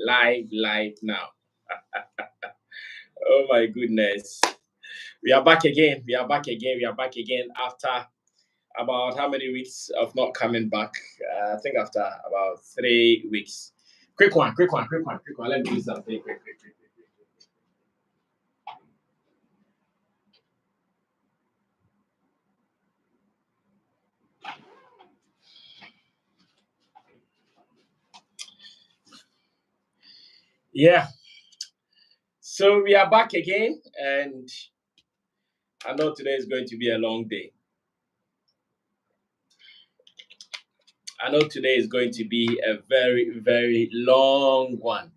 live now. Oh my goodness. We are back again. We are back again. We are back again after about how many weeks of not coming back? I think after about 3 weeks. Quick one, quick one, quick one, quick one. Let me do something quick. Yeah. So we are back again, and I know today is going to be a long day. I know today is going to be a very long one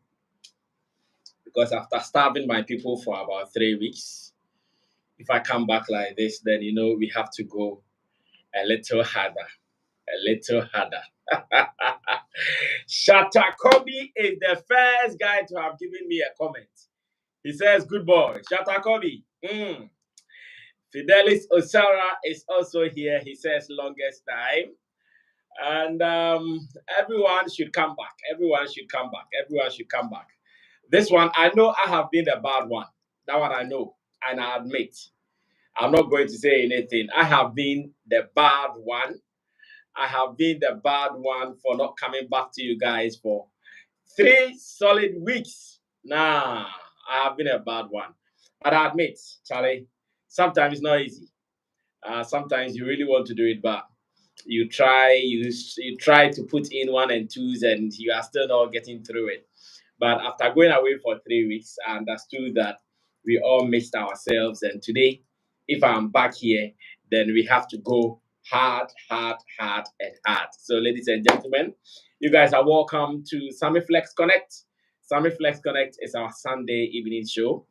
because after starving my people for about 3 weeks, if I come back like this, then we have to go a little harder. A little harder. Shatakobi is the first guy to have given me a comment. He says, "Good boy, Shatakobi." Fidelis Osara is also here. He says, "Longest time." And everyone should come back. Everyone should come back. Everyone should come back. This one, I know I have been the bad one. That one I know, and I admit. I'm not going to say anything. I have been the bad one. I have been the bad one for not coming back to you guys for 3 solid weeks. Nah, I have been a bad one. But I admit, Charlie, sometimes it's not easy. Sometimes you really want to do it, but you try to put in one and twos, and you are still not getting through it. But after going away for 3 weeks, I understood that we all missed ourselves. And today, if I'm back here, then we have to go hard, and hard. So, ladies and gentlemen, you guys are welcome to Sammy Flex Connect. Sammy Flex Connect is our Sunday evening show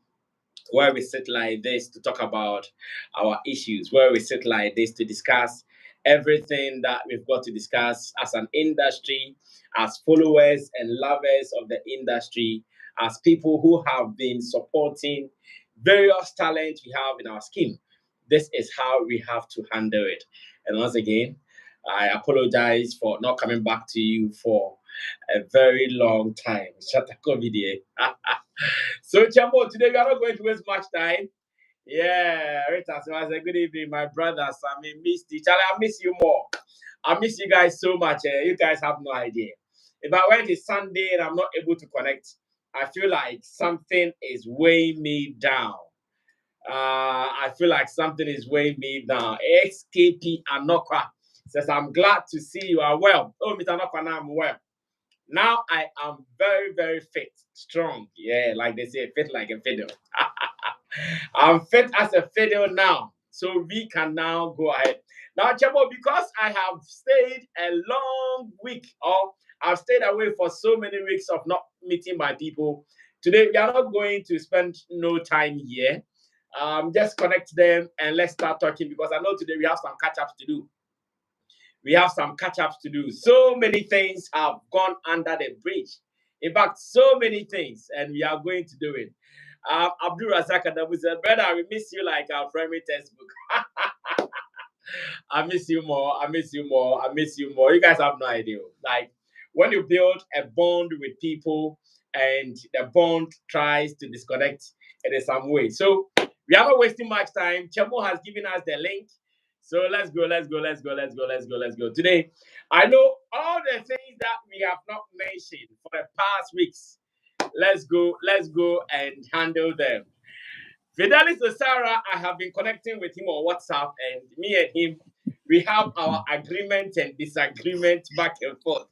where we sit like this to talk about our issues, where we sit like this to discuss everything that we've got to discuss as an industry, as followers and lovers of the industry, as people who have been supporting various talents we have in our scheme. This is how we have to handle it. And once again, I apologize for not coming back to you for a very long time. Shut up, COVID. So, Chambo, today we are not going to waste much time. Yeah, Rita, so I said, good evening, my brother Sammy, Misty. Charlie, I miss you more. I miss you guys so much. You guys have no idea. If I went it's Sunday and I'm not able to connect, I feel like something is weighing me down. I feel like something is weighing me down. XKP Anokwa says, I'm glad to see you are well. Oh, Mr. Anokwa, now I'm well. Now I am very fit, strong. Yeah, like they say, fit like a fiddle. I'm fit as a fiddle now. So we can now go ahead. Now, Chabo, because I have stayed a long week, or I've stayed away for so many weeks of not meeting my people, today we are not going to spend no time here. Just connect them and let's start talking because I know today we have some catch-ups to do. We have some catch-ups to do. So many things have gone under the bridge. In fact, so many things, and we are going to do it. Abdul Razak Adamu said, brother, we miss you like our primary textbook. I miss you more. I miss you more. I miss you more. You guys have no idea. Like when you build a bond with people and the bond tries to disconnect in some way. So we are not wasting much time. Chemo has given us the link. So let's go. Today, I know all the things that we have not mentioned for the past weeks. Let's go and handle them. Fidelis Osara, I have been connecting with him on WhatsApp, and me and him, we have our agreement and disagreement back and forth.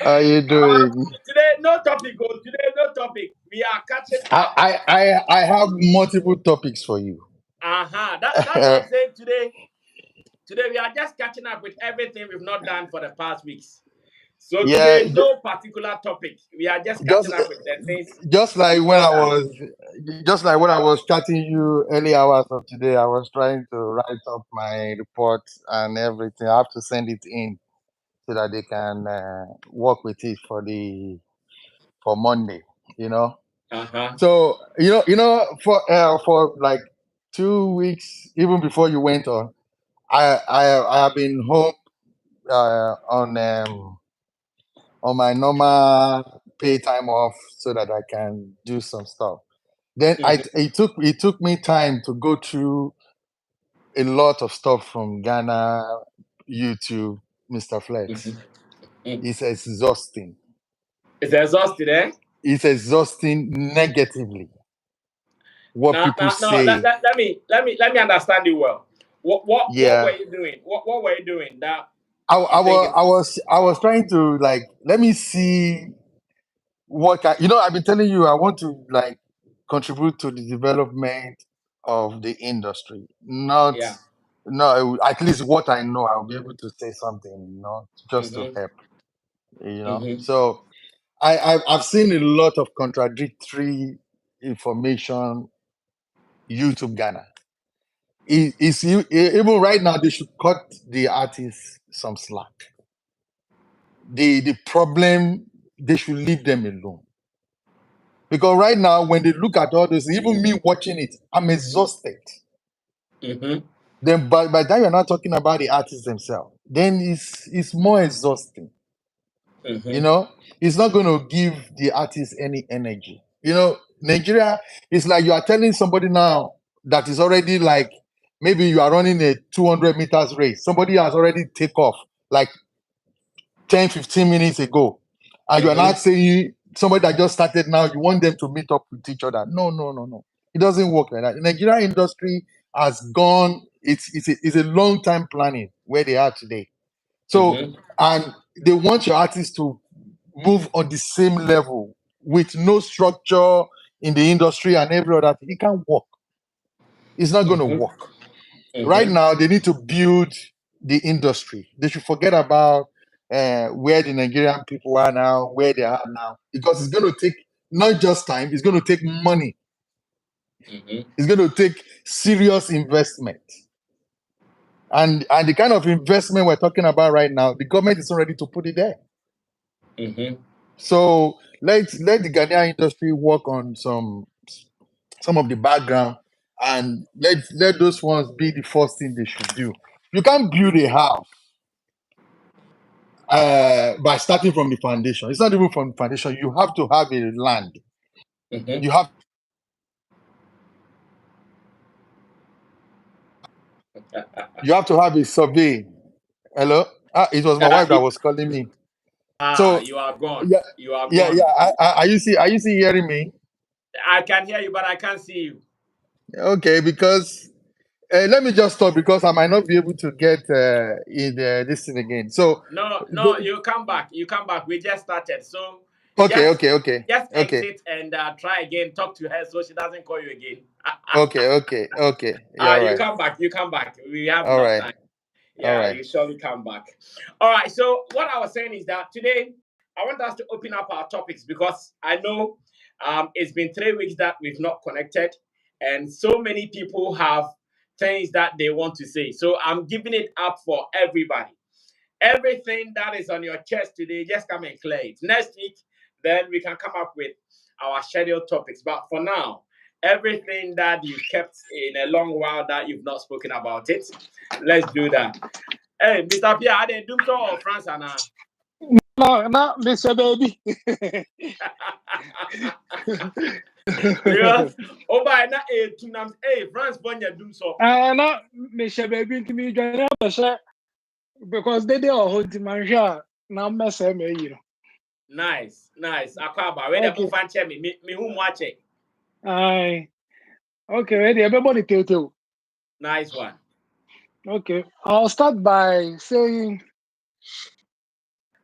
How you doing? Today, no topic. Today, no topic. We are catching up. I have multiple topics for you. That's what I'm saying today. Today, we are just catching up with everything we've not done for the past weeks. So Yeah, today, no particular topic. We are just just catching up with the things just like we've when not I done. was just like when I was chatting you early hours of today, I was trying to write up my report and everything. I have to send it in so that they can work with it for Monday. You know. Uh-huh. So for like 2 weeks, even before you went on, I have been home on on my normal pay time off so that I can do some stuff. Then it took me time to go through a lot of stuff from Ghana, YouTube, Mr. Flex. It's exhausting. It's exhausted, eh? It's exhausting negatively. What people No. say. Let me understand you well. What were Yeah. you doing? What were you doing that I you think is was trying to like let me see what I've been telling you I want to like contribute to the development of the industry. Not yeah. no at least what I know I'll be able to say something, just to Mm-hmm. help. Mm-hmm. So I've seen a lot of contradictory information YouTube Ghana. Even right now they should cut the artists some slack. The problem, they should leave them alone. Because right now, when they look at all this, even me watching it, I'm exhausted. Mm-hmm. Then by the time you're not talking about the artists themselves, then it's more exhausting. You Mm-hmm. know, it's not going to give the artist any energy. Nigeria is like you are telling somebody now that is already like maybe you are running a 200 meters race. Somebody has already take off like 10-15 minutes ago, and you are not saying somebody that just started now, you want them to meet up with each other. No, no, no, no. It doesn't work like that. The Nigerian industry has gone, it's a long time planning where they are today. So, Mm-hmm. and they want your artists to move on the same level with no structure in the industry and every other thing. It can't work. It's not going to Mm-hmm. work. Right Mm-hmm. now, they need to build the industry. They should forget about where the Nigerian people are now, where they are now, because it's going to take not just time, it's going to take money. Mm-hmm. It's going to take serious investment. And the kind of investment we're talking about right now, the government is not ready to put it there. Mm-hmm. So let the Ghanaian industry work on some of the background, and let those ones be the first thing they should do. You can't build a house by starting from the foundation. It's not even from the foundation. You have to have a land. Mm-hmm. You have to have a survey. Hello? It was my wife that was calling me. So You are gone. yeah, You are yeah, yeah. gone. Are you see hearing me? I can hear you, but I can't see you. Okay, because let me just stop because I might not be able to get in this thing again. So No, you come back. You come back. We just started. So okay, just okay, okay, just okay, exit and try again. Talk to her so she doesn't call you again. okay, okay, okay. Yeah, all You right, come back. You come back. We have all enough right, time. all Yeah, right. you surely come back. All right. So what I was saying is that today I want us to open up our topics because I know it's been 3 weeks that we've not connected, and so many people have things that they want to say. So I'm giving it up for everybody. Everything that is on your chest today, just come and clear it. Next week, then we can come up with our scheduled topics. But for now, everything that you've kept in a long while that you've not spoken about it, let's do that. Hey, Mr. Pierre, are they doom or France Anna? No, no, Mr. Baby. Because over na tunam France Bonya doom so. No, Mr. Baby, to me, because they are holding my share. Now, mess me. Nice. Akwaba, where the Okay. move and me who watch it. Aye. Okay, ready. Everybody, tell. Nice one. Okay. I'll start by saying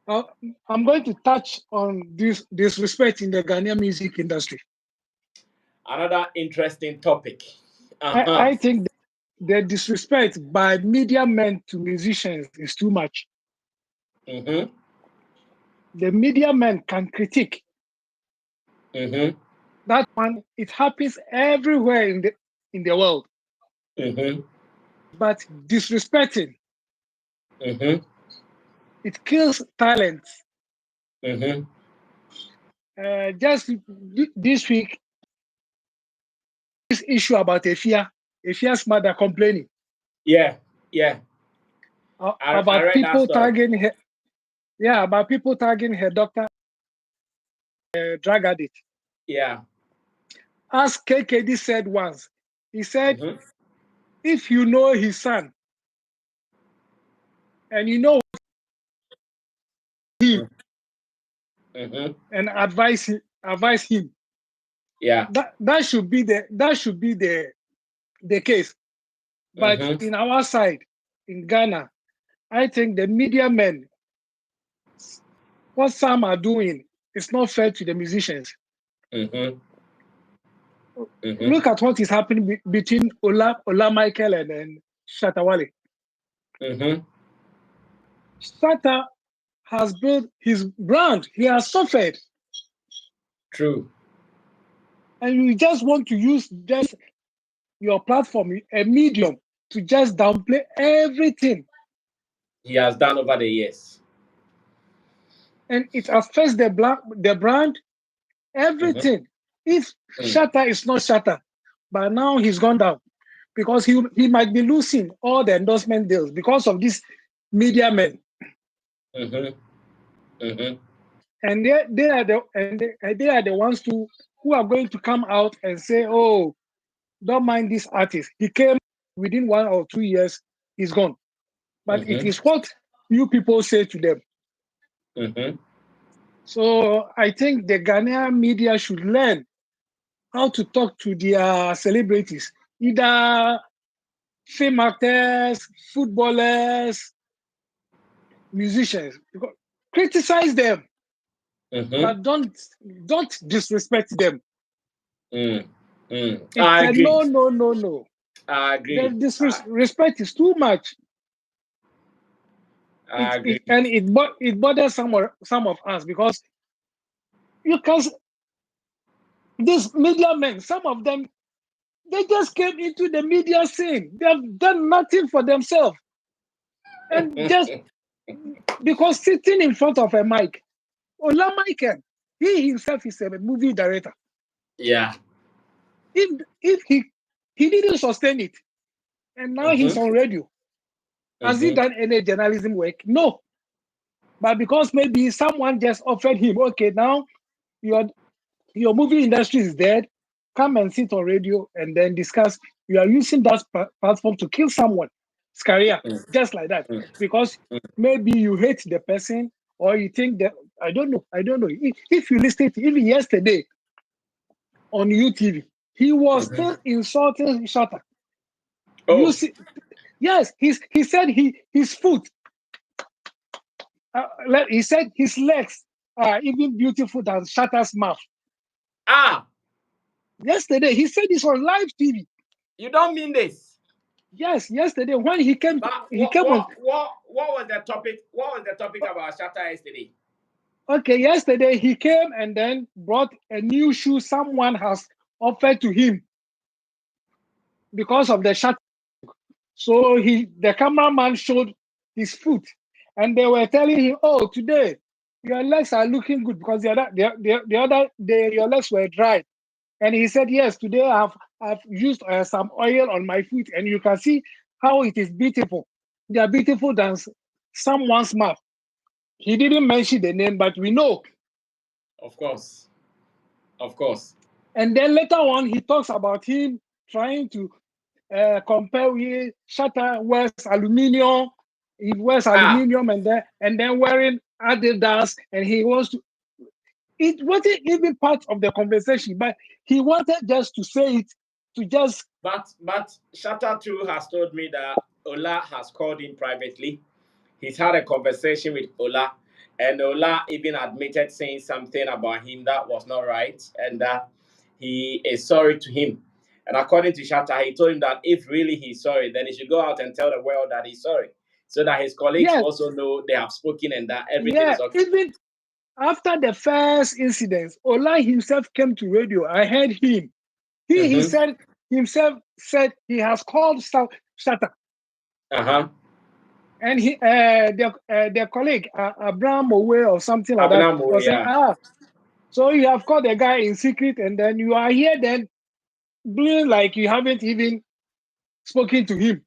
uh, I'm going to touch on this disrespect in the Ghanaian music industry. Another interesting topic. I think the disrespect by media men to musicians is too much. Mm-hmm. The media men can critique. Mm-hmm. That one, it happens everywhere in the world. Mm-hmm. But disrespecting, Mm-hmm. it kills talent. Mm-hmm. Just this week, this issue about Efia's mother complaining Yeah. I about read that people story. tagging her. Yeah, about people tagging her doctor, drug addict. Yeah. As KKD said once, he said, Mm-hmm. if you know his son and you know him Mm-hmm. and advise him, Yeah. that should be the case. But Mm-hmm. in our side, in Ghana, I think the media men, what some are doing is not fair to the musicians. Mm-hmm. Mm-hmm. Look at what is happening between Ola Michael and Shatta Wale. Mm-hmm. Shatta has built his brand. He has suffered. True. And you just want to use just your platform, a medium, to just downplay everything. He has done over the years. And it affects the brand, Mm-hmm. everything. If Mm. Shatta is not Shatta, but now he's gone down because he might be losing all the endorsement deals because of these media men. Mm-hmm. Mm-hmm. And they are the ones who are going to come out and say, "Oh, don't mind this artist. He came within 1 or 2 years, he's gone." But it Mm-hmm. is what you people say to them. Mm-hmm. So I think the Ghanaian media should learn how to talk to their celebrities, either film actors, footballers, musicians. Criticize them, Mm-hmm. but don't disrespect them. Mm. Mm. It's I a agree. no, no, no, no. I The agree. disrespect is too much. I agree. It bothers some of us because you can these media men, some of them, they just came into the media scene. They have done nothing for themselves, and just because sitting in front of a mic, Ola Michael, he himself is a movie director. Yeah. If he didn't sustain it, and now he's Mm-hmm. on radio, has he Mm-hmm. done any journalism work? No. But because maybe someone just offered him, okay, now your movie industry is dead. Come and sit on radio and then discuss. You are using that platform to kill someone's career, just like that, because maybe you hate the person or you think that I don't know. I don't know. If you listen to even yesterday on UTV, he was Mm-hmm. still insulting Shatta. You Oh. see, yes, he said his foot. He said his legs are even beautiful than Shatta's mouth. Ah. Yesterday, he said this on live TV. You don't mean this. Yes, yesterday when he came, But he came on. what was the topic? What was the topic about Shatta yesterday? Okay, yesterday he came and then brought a new shoe someone has offered to him because of the shut. So the cameraman showed his foot, and they were telling him, "Oh, today your legs are looking good because the other day your legs were dry." And he said, "Yes, today I've used some oil on my foot, and you can see how it is beautiful. They are beautiful than someone's mouth." He didn't mention the name, but we know. Of course. Of course. And then later on, he talks about him trying to compare with Shatta wears aluminium. He wears Ah. aluminium and then wearing Adidas, and he wants to. It wasn't even part of the conversation, but he wanted just to say it to just. But Shatta too has told me that Ola has called him privately. He's had a conversation with Ola, and Ola even admitted saying something about him that was not right, and that he is sorry to him. And according to Shatta, he told him that if really he's sorry, then he should go out and tell the world that he's sorry, so that his colleagues Yes, also know they have spoken and that everything yeah. is okay. Even after the first incident, Ola himself came to radio. I heard him. He Mm-hmm. said himself said he has called Shatta. Uh-huh. And their colleague Abraham Owe or something like that Abinamo, was saying, yeah. so you have called the guy in secret, and then you are here then doing like you haven't even spoken to him.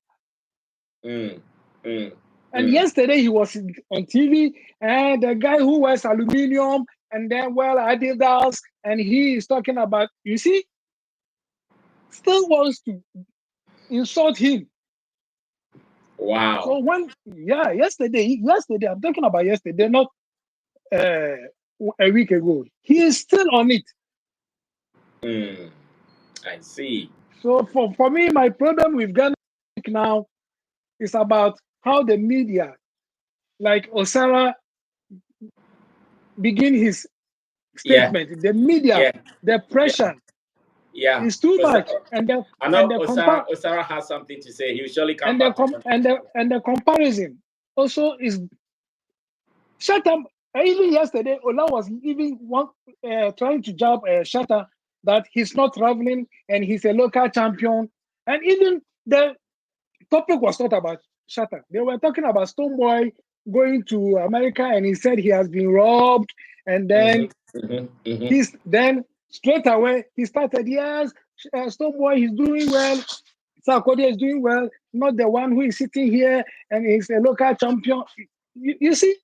Mm. Mm. And yesterday he was on TV, and the guy who wears aluminium and then Adidas, and he is talking about, you see, still wants to insult him. Wow. So yesterday, I'm talking about yesterday, not a week ago. He is still on it. I see. So for me, my problem with Ghana now is about how the media, like Osara, begin his Yeah. statement. The media, Yeah. the Yeah. pressure Yeah. is too much, and I and know the Osara, compa- Osara has something to say. He'll surely come and the back to com- and the and the comparison also is shut up. Even yesterday, Ola was even trying to jab Shatta that he's not traveling and he's a local champion. And even the topic was not about Shatta. They were talking about Stoneboy going to America, and he said he has been robbed. And then then straight away he started, yes, Stoneboy is doing well. Sarkodie is doing well, not the one who is sitting here and he's a local champion. You see?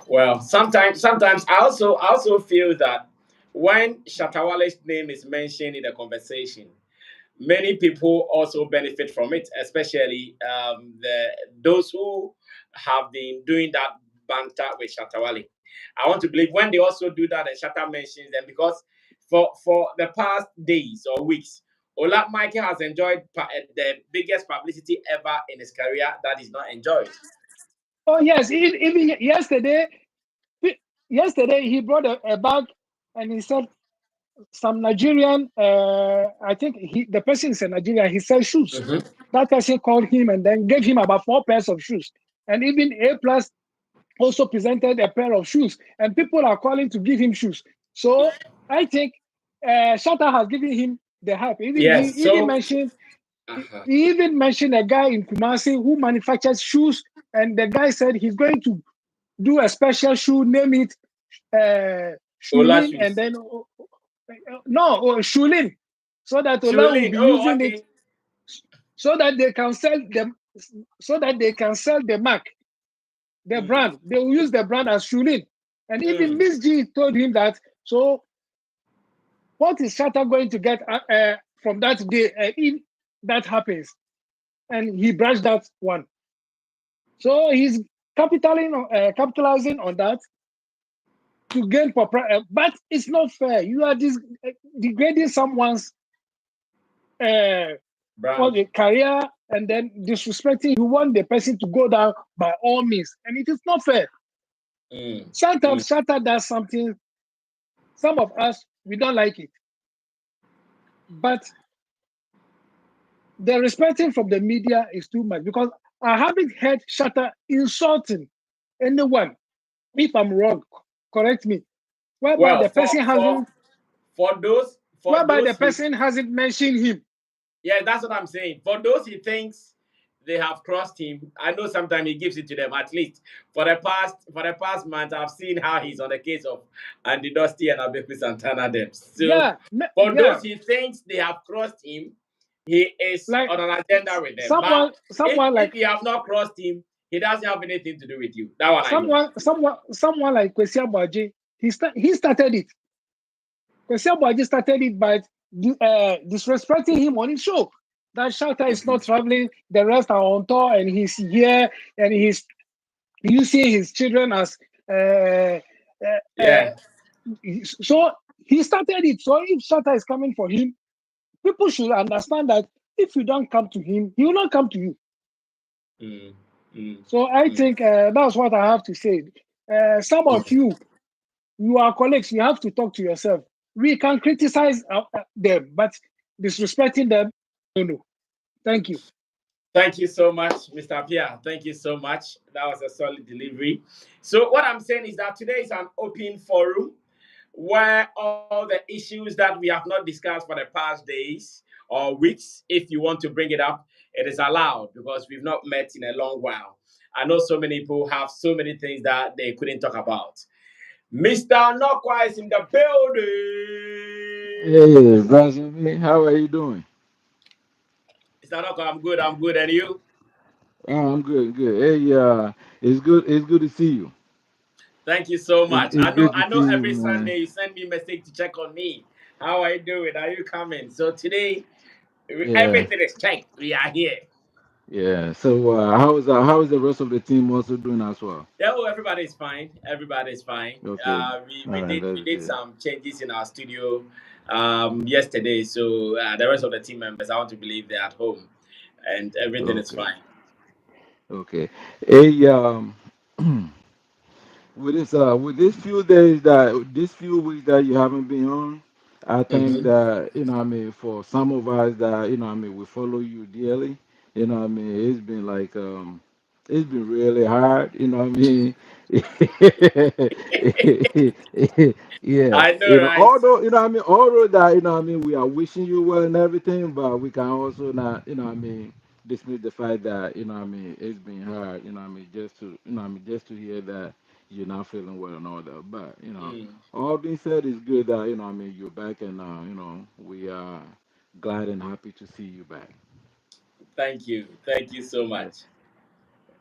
Well, sometimes I also feel that when Shatawale's name is mentioned in the conversation, many people also benefit from it, especially those who have been doing that banter with Shatawale. I want to believe when they also do that, and Shatta mentions them, because for the past days or weeks, Ola Michael has enjoyed the biggest publicity ever in his career that is not enjoyed. Oh yes, even yesterday he brought a bag and he said some Nigerian, I think the person is a Nigerian, he sells shoes. That person called him and then gave him about 4 pairs of shoes. And even A Plus also presented a pair of shoes, and people are calling to give him shoes. So I think Shatta has given him the hype. Even he Yes, even so mentioned he even mentioned a guy in Kumasi who manufactures shoes, and the guy said he's going to do a special shoe, name it Ola Shulin, and shoes. then no, Shulin, so that Ola will Shulin, be oh, using it okay. so that they can sell them, so that they can sell the mark, the brand. They will use the brand as Shulin. And even Miss G told him that. So what is Shatta going to get from that day if that happens? And he brushed that one. So he's capitalizing on that to gain but it's not fair. You are degrading someone's Brand. career and then disrespecting. You want the person to go down by all means, and it is not fair. Shatta does something. Some of us we don't like it, but the respecting from the media is too much because I haven't heard Shatta insulting anyone. If I'm wrong, correct me. Whereby Well, the person hasn't for those for whereby the those he person hasn't mentioned him. yeah, that's what I'm saying. For those he thinks they have crossed him, I know sometimes he gives it to them. At least for the past month, I've seen how he's on the case of Andy Dusty and Abeku Santana them. So Yeah, for yeah. those he thinks they have crossed him, he is Like on an agenda with them. But someone if like you have not crossed him, he doesn't have anything to do with you. That one I know. someone like Kwesi Abuaji, he started it. Kwesi Abuaji started it by disrespecting him on his show. That Shatta is not traveling, the rest are on tour, and he's here, and he's using his children as. Yeah. So he started it. So if Shatta is coming for him, people should understand that if you don't come to him, he will not come to you. So I think that's what I have to say. Some of you are colleagues, you have to talk to yourself. We can criticize them, but disrespecting them, no. Thank you. Thank you so much, Mr. Pia. Thank you so much. That was a solid delivery. So, what I'm saying is that today is an open forum where all the issues that we have not discussed for the past days or weeks, if you want to bring it up, it is allowed because we've not met in a long while. I know so many people have so many things that they couldn't talk about. Mr. Nokwa is in the building. Hey, Brazil, how are you doing? Mr. Nokwa, I'm good. I'm good. And you? Oh, I'm good, good. Hey, it's good. It's good to see you. Thank you so much. It's good to I see know you, every man. Sunday you send me a message to check on me. How are you doing? Are you coming? So today Yeah, everything is checked. We are here. yeah. So, how is the rest of the team also doing as well? Yeah, oh, everybody is fine. Everybody is fine. Okay. We All right, did that's good. some changes in our studio yesterday. So the rest of the team members, I want to believe they're at home, and everything is Okay. fine. Okay. Hey, with this few days that this few weeks that you haven't been on, I think Hmm. that what I mean for some of us that what I mean we follow you dearly, what I mean it's been like it's been really hard, what I mean. Yeah, I know, right? although what I mean, although that what I mean we are wishing you well and everything, but we can also not what I mean dismiss the fact that what I mean it's been hard, what I mean just to what I mean just to hear that you're not feeling well and all that. But Mm, all being said, it's good that I mean you're back, and we are glad and happy to see you back. thank you so Yeah. much.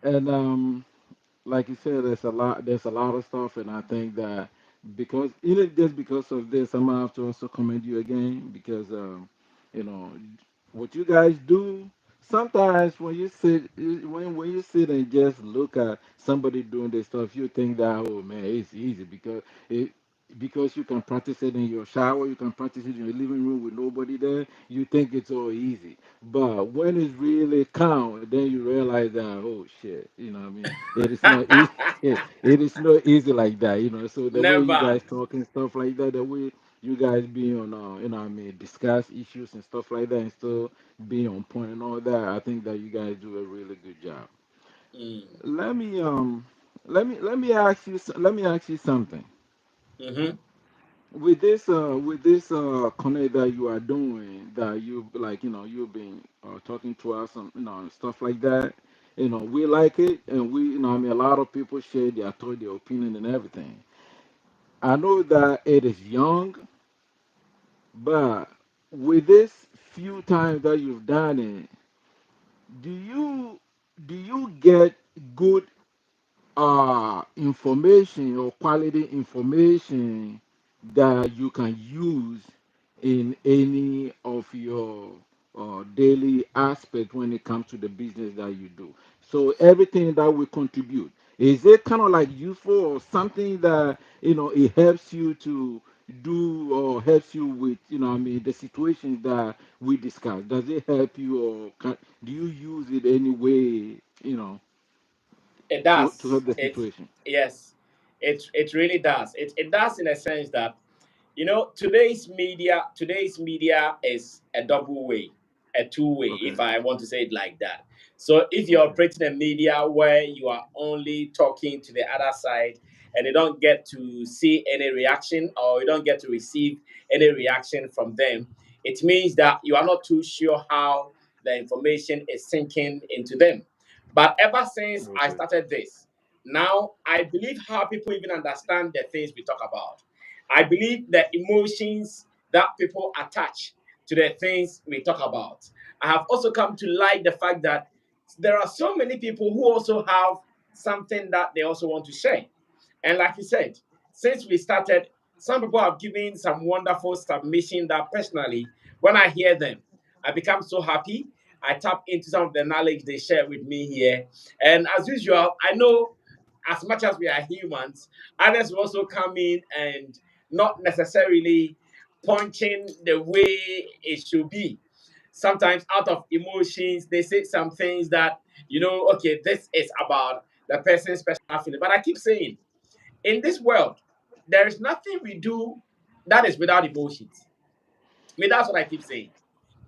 And like you said, there's a lot of stuff, and I think that because just because of this, I'm gonna have to also commend you again because you know what you guys do. Sometimes when you sit when you sit and just look at somebody doing this stuff, you think that oh man, it's easy it because you can practice it in your shower, you can practice it in your living room with nobody there. You think it's all easy, but when it's really count, then you realize that oh shit, what I mean, it is not easy. It is not easy like that, So the way you Never. guys talk and stuff like that, the way you guys be on, what I mean, discuss issues and stuff like that, and still be on point and all that. I think that you guys do a really good job. Mm. Let me let me ask you something. Mm-hmm. With this connect that you are doing, that you like, you've been talking to us and and stuff like that. We like it, and we, I mean, a lot of people share their thought, their opinion, and everything. I know that it is young, but with this few times that you've done it, do you get good information or quality information that you can use in any of your daily aspect when it comes to the business that you do. So everything that we contribute, is it kind of like useful or something that it helps you to do or helps you with I mean the situations that we discuss? Does it help you or do you use it anyway? It To does. help the It situation. yes, it really does. It does in a sense that today's media is a double way, a two-way, if Okay. I want to say it like that. So if you're Okay. operating a media where you are only talking to the other side and you don't get to see any reaction or you don't get to receive any reaction from them, it means that you are not too sure how the information is sinking into them. But ever since I Okay. started this, now I believe how people even understand the things we talk about. I believe the emotions that people attach to the things we talk about. I have also come to like the fact that there are so many people who also have something that they also want to share. And like you said, since we started, some people have given some wonderful submission that personally, when I hear them, I become so happy. I tap into some of the knowledge they share with me here. And as usual, I know as much as we are humans, others will also come in and not necessarily punching the way it should be. Sometimes out of emotions, they say some things that, okay, this is about the person's personal feeling. But I keep saying, in this world, there is nothing we do that is without emotions. I mean, that's what I keep saying.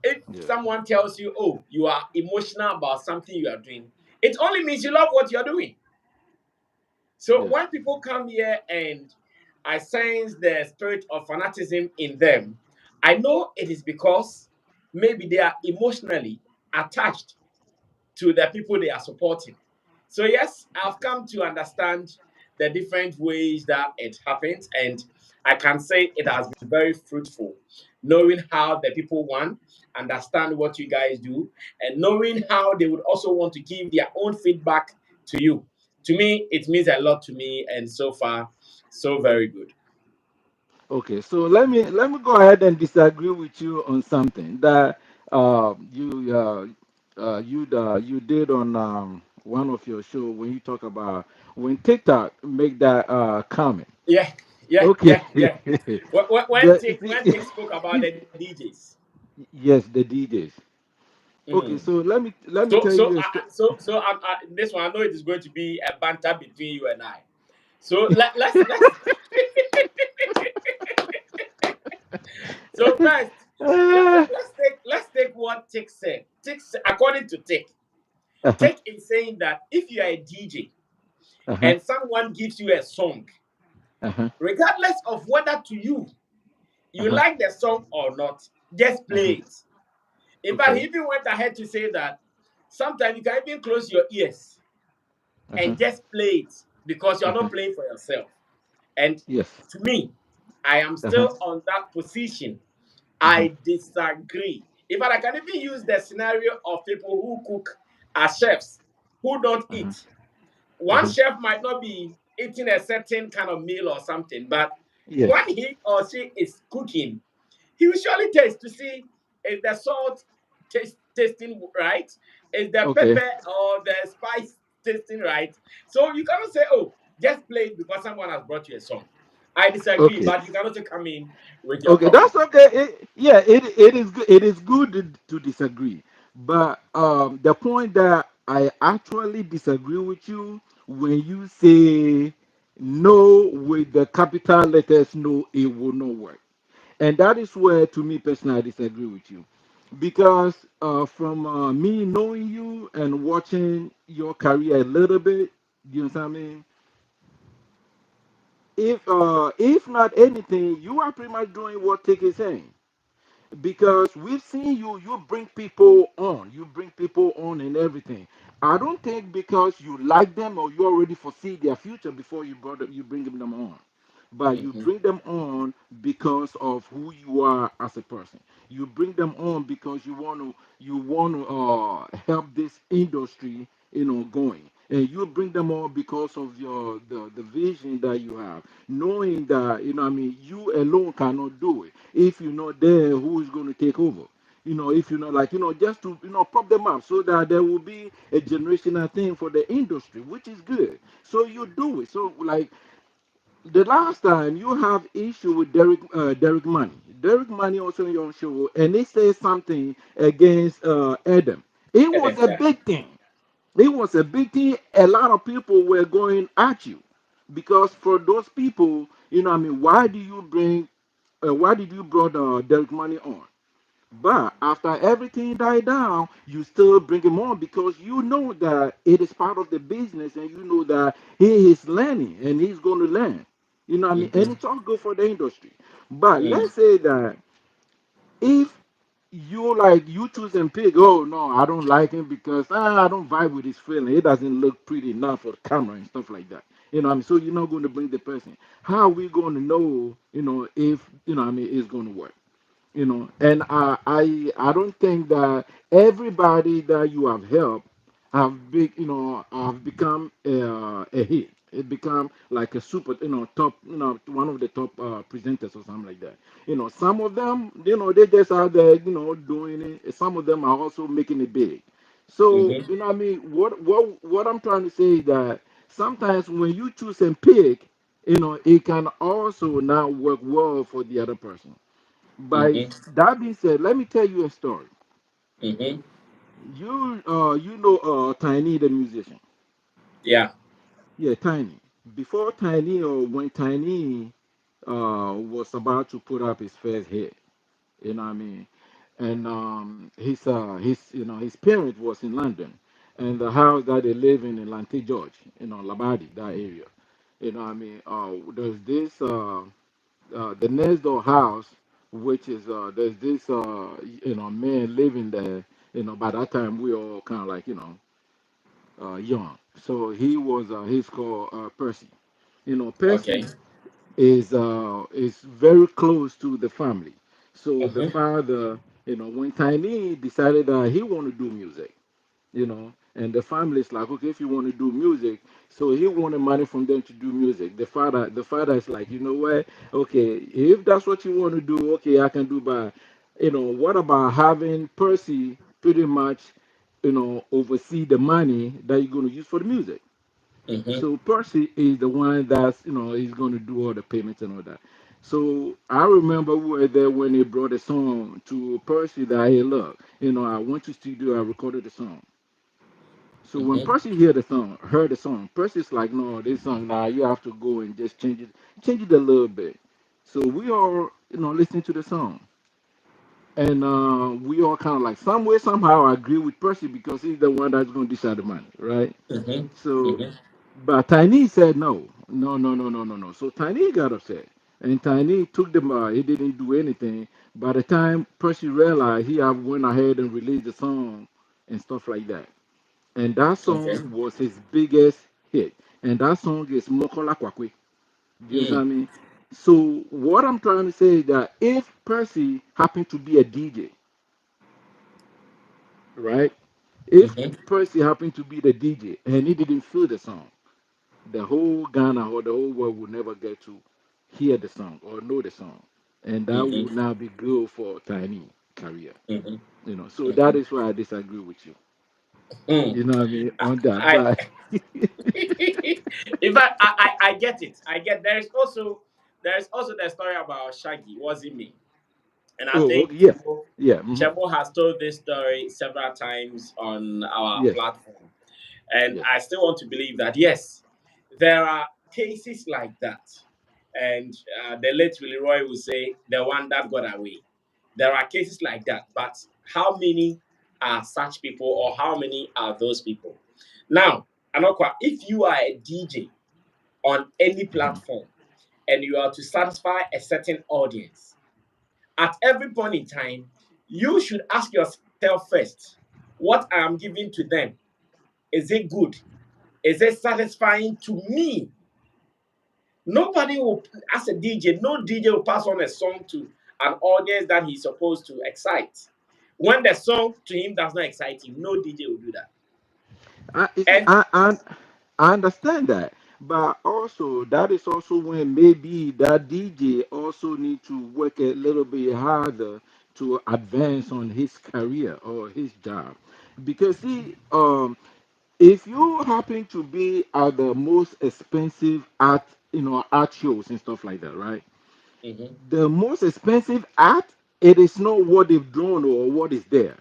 If Yeah. someone tells you, oh, you are emotional about something you are doing, it only means you love what you're doing. So Yes. when people come here and I sense the spirit of fanaticism in them, I know it is because maybe they are emotionally attached to the people they are supporting. So, yes, I've come to understand the different ways that it happens, and I can say it has been very fruitful. knowing how the people want, understand what you guys do, and knowing how they would also want to give their own feedback to you. To me, it means a lot to me, and so far, so very good. Okay, so let me go ahead and disagree with you on something that you did on one of your show when you talk about when TikTok make that comment. Yeah, yeah, Okay, yeah, yeah. When the Tick spoke about the DJs. yes, the DJs. Okay, Mhm. so let me So tell so you a I, story. this one I know it is going to be a banter between you and I. So let's so first let's take what Tick said. According to Tick, Uh-huh, Tick is saying that if you are a DJ uh-huh, and someone gives you a song, uh-huh, regardless of whether to you you uh-huh, like the song or not, just play uh-huh. it. In fact, he Okay. even went ahead to say that sometimes you can even close your ears Uh-huh. and just play it because you're Uh-huh. not playing for yourself. And Yes. to me, I am Uh-huh. still on that position. Uh-huh. I disagree. In fact, I can even use the scenario of people who cook as chefs who don't Uh-huh. eat. One Uh-huh. chef might not be eating a certain kind of meal or something, but Yes. when he or she is cooking, he will surely taste to see is the salt tasting right, is the Okay. pepper or the spice tasting right. So you cannot say, "Oh, just play it because someone has brought you a song." I disagree, Okay. but you can also come in with your Okay, comment. that's okay. Yeah, it is good. It is good to disagree, but the point that I actually disagree with you when you say no with the capital letters, no, it will not work, and that is where, to me personally, I disagree with you, because from me knowing you and watching your career a little bit, you know what I mean. If not anything, you are pretty much doing what Tick is saying, because we've seen you bring people on, and everything. I don't think because you like them or you already foresee their future before you bring them on, but you Mhm, bring them on because of who you are as a person. You bring them on because you want to help this industry, going, and you bring them on because of the vision that you have, knowing that, I mean, you alone cannot do it. If you're not there, who is going to take over? If you're not, like, just to, prop them up so that there will be a generational thing for the industry, which is good. So you do it. So, like, the last time you have issue with Derek Money. Derek Money also on your show, and they say something against Adam. It was a yeah. big thing. It was a big thing. A lot of people were going at you because for those people, I mean, why did you brought Derek Money on? But after everything died down, you still bring him on because you know that it is part of the business, and you know that he is learning and he's going to learn. I mean, and Mhm, it's all good for the industry. But mm, let's say that if you choose and pick, oh no, I don't like him because I don't vibe with his feeling. It doesn't look pretty enough for the camera and stuff like that. I mean, so you're not going to bring the person. How are we going to know, if, I mean, it's going to work? And I don't think that everybody that you have helped have become a hit. It become like a super, top, one of the top presenters or something like that. Some of them, they just out there, doing it. Some of them are also making it big. So, mhm, I mean, what I'm trying to say is that sometimes when you choose and pick, it can also now work well for the other person. By mhm, that being said, let me tell you a story. mhm. You know Tiny the musician. Yeah. Yeah, Tiny. Before Tiny, or when Tiny was about to put up his first hit, you know what I mean? And his parent was in London, and the house that they live in Lante George, Labadi, that area. You know what I mean? There's this the next door house, which is there's this man living there. By that time we all kind of like young. So he's called Percy. Okay. Percy is very close to the family. So the Mhm. father, when Tiny decided that he want to do music, and the family's like, okay, if you want to do music, so he wanted money from them to do music. The father is like, you know what? Okay, if that's what you want to do, okay, I can do. But what about having Percy pretty much, oversee the money that you're going to use for the music? Mhm. So Percy is the one that's he's going to do all the payments and all that. So I remember we were there when they brought a song to Percy that, hey, look, I went to studio, I recorded the song. So when Mhm. Percy heard the song, Percy's like, no, this song, nah, you have to go and just change it a little bit. So we all, listening to the song, and we all kind of like some way somehow agree with Percy because he's the one that's going to decide the money, right? Mhm. So, Mhm. but Tiny said no, no, no, no, no, no, no. So Tiny got upset, and Tiny took them. He didn't do anything. By the time Percy realized, he have went ahead and released the song and stuff like that. And that Okay. song was his biggest hit. And that song is Mokola Kwakwe. Do you Mm. understand me? So what I'm trying to say is that if Percy happened to be a DJ, right? If Mhm. Percy happened to be the DJ and he didn't feel the song, the whole Ghana or the whole world would never get to hear the song or know the song. And that Mhm. would now be good for Tiny career. Mhm. So that Mhm. is why I disagree with you. Mm. You know what I mean? On that. I, But in fact, I get it. I get there is also the story about Shaggy, wasn't me? And I oh, think okay, yes. Yeah. Chemo has told this story several times on our Yes. platform. And Yes. I still want to believe that, yes, there are cases like that. And the late Willie Roy will say, the one that got away. There are cases like that. But how many are such people, or how many are those people? Now, Anokwa, if you are a DJ on any Mhm. platform and you are to satisfy a certain audience, at every point in time, you should ask yourself first, what I am giving to them, is it good? Is it satisfying to me? Nobody will, as a DJ, no DJ will pass on a song to an audience that he's supposed to excite. When the song to him does not excite him, no DJ will do that. You see, And I understand that, but also that is also when maybe that DJ also need to work a little bit harder to advance on his career or his job, because see, if you happen to be at the most expensive art shows and stuff like that, right? mhm, The most expensive art, it is not what they've drawn or what is there,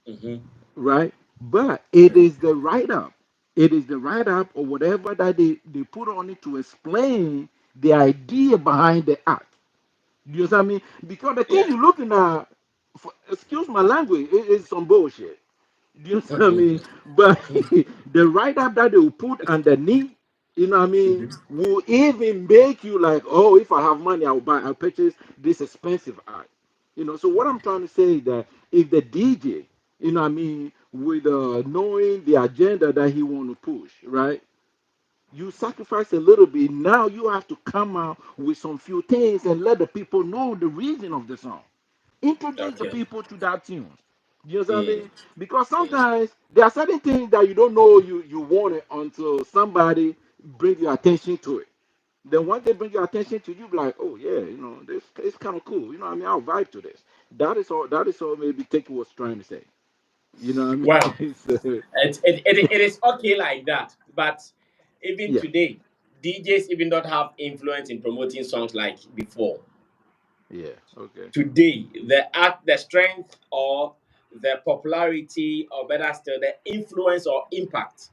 mhm, right? But it is the write up. It is the write up or whatever that they put on it to explain the idea behind the art. Do you understand me? Because the thing yeah, you're looking at, excuse my language, it is some bullshit. Do you understand mhm, me? But the write up that they will put underneath, mhm, will even make you like, oh, if I have money, I'll purchase this expensive art. So what I'm trying to say is that if the DJ, with knowing the agenda that he want to push, right? You sacrifice a little bit. Now you have to come out with some few things and let the people know the reason of the song. Introduce the okay, people to that tune. You know what I mm, mean? Because mm, sometimes there are certain things that you don't know you want it until somebody bring your attention to it. Then once they bring your attention to you, be like, oh yeah, this is kind of cool. You know what I mean? I'll vibe to this. That is all maybe Teki was trying to say. You know what I well, mean? So, it is okay like that. But even yeah, today, DJs even don't have influence in promoting songs like before. yeah, okay. Today, the strength or the popularity, or better still, the influence or impact